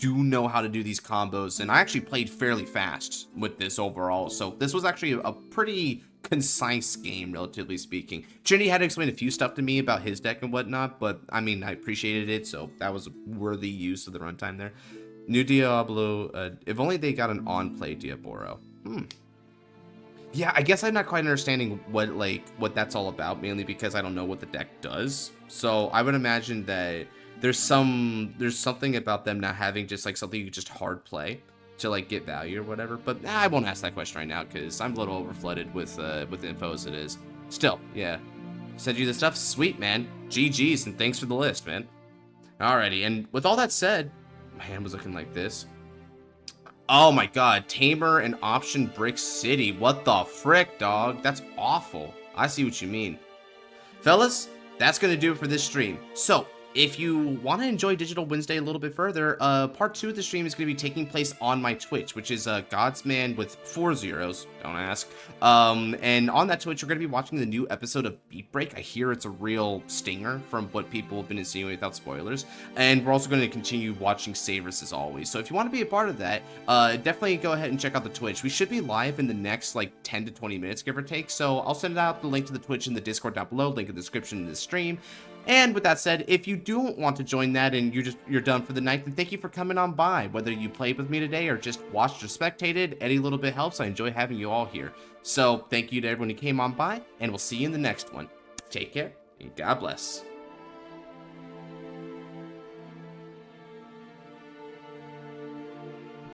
Speaker 1: know how to do these combos, and I actually played fairly fast with this overall. So this was actually a pretty concise game, relatively speaking. Trinity had to explain a few stuff to me about his deck and whatnot, but I mean, I appreciated it, so that was a worthy use of the runtime there. New Diablo, if only they got an on-play Diaboro. Yeah, I guess I'm not quite understanding what that's all about, mainly because I don't know what the deck does. So I would imagine that there's something about them not having just like something you could just hard play to like get value or whatever. But I won't ask that question right now because I'm a little overflooded with info as it is. Still, yeah. Send you the stuff? Sweet, man. GG's and thanks for the list, man. Alrighty, and with all that said, my hand was looking like this. Oh my god, Tamer and Option Brick City. What the frick, dog? That's awful. I see what you mean. Fellas, that's going to do it for this stream. So, if you want to enjoy Digital Wednesday a little bit further, part 2 of the stream is going to be taking place on my Twitch, which is Godsman with 4 zeros, don't ask. And on that Twitch, you're going to be watching the new episode of Beat Break. I hear it's a real stinger from what people have been insinuating without spoilers. And we're also going to continue watching Savers as always. So if you want to be a part of that, definitely go ahead and check out the Twitch. We should be live in the next like 10 to 20 minutes, give or take. So I'll send out the link to the Twitch in the Discord down below, link in the description of this stream. And with that said, if you don't want to join that and you're done for the night, then thank you for coming on by. Whether you played with me today or just watched or spectated, any little bit helps. I enjoy having you all here. So thank you to everyone who came on by, and we'll see you in the next one. Take care, and God bless.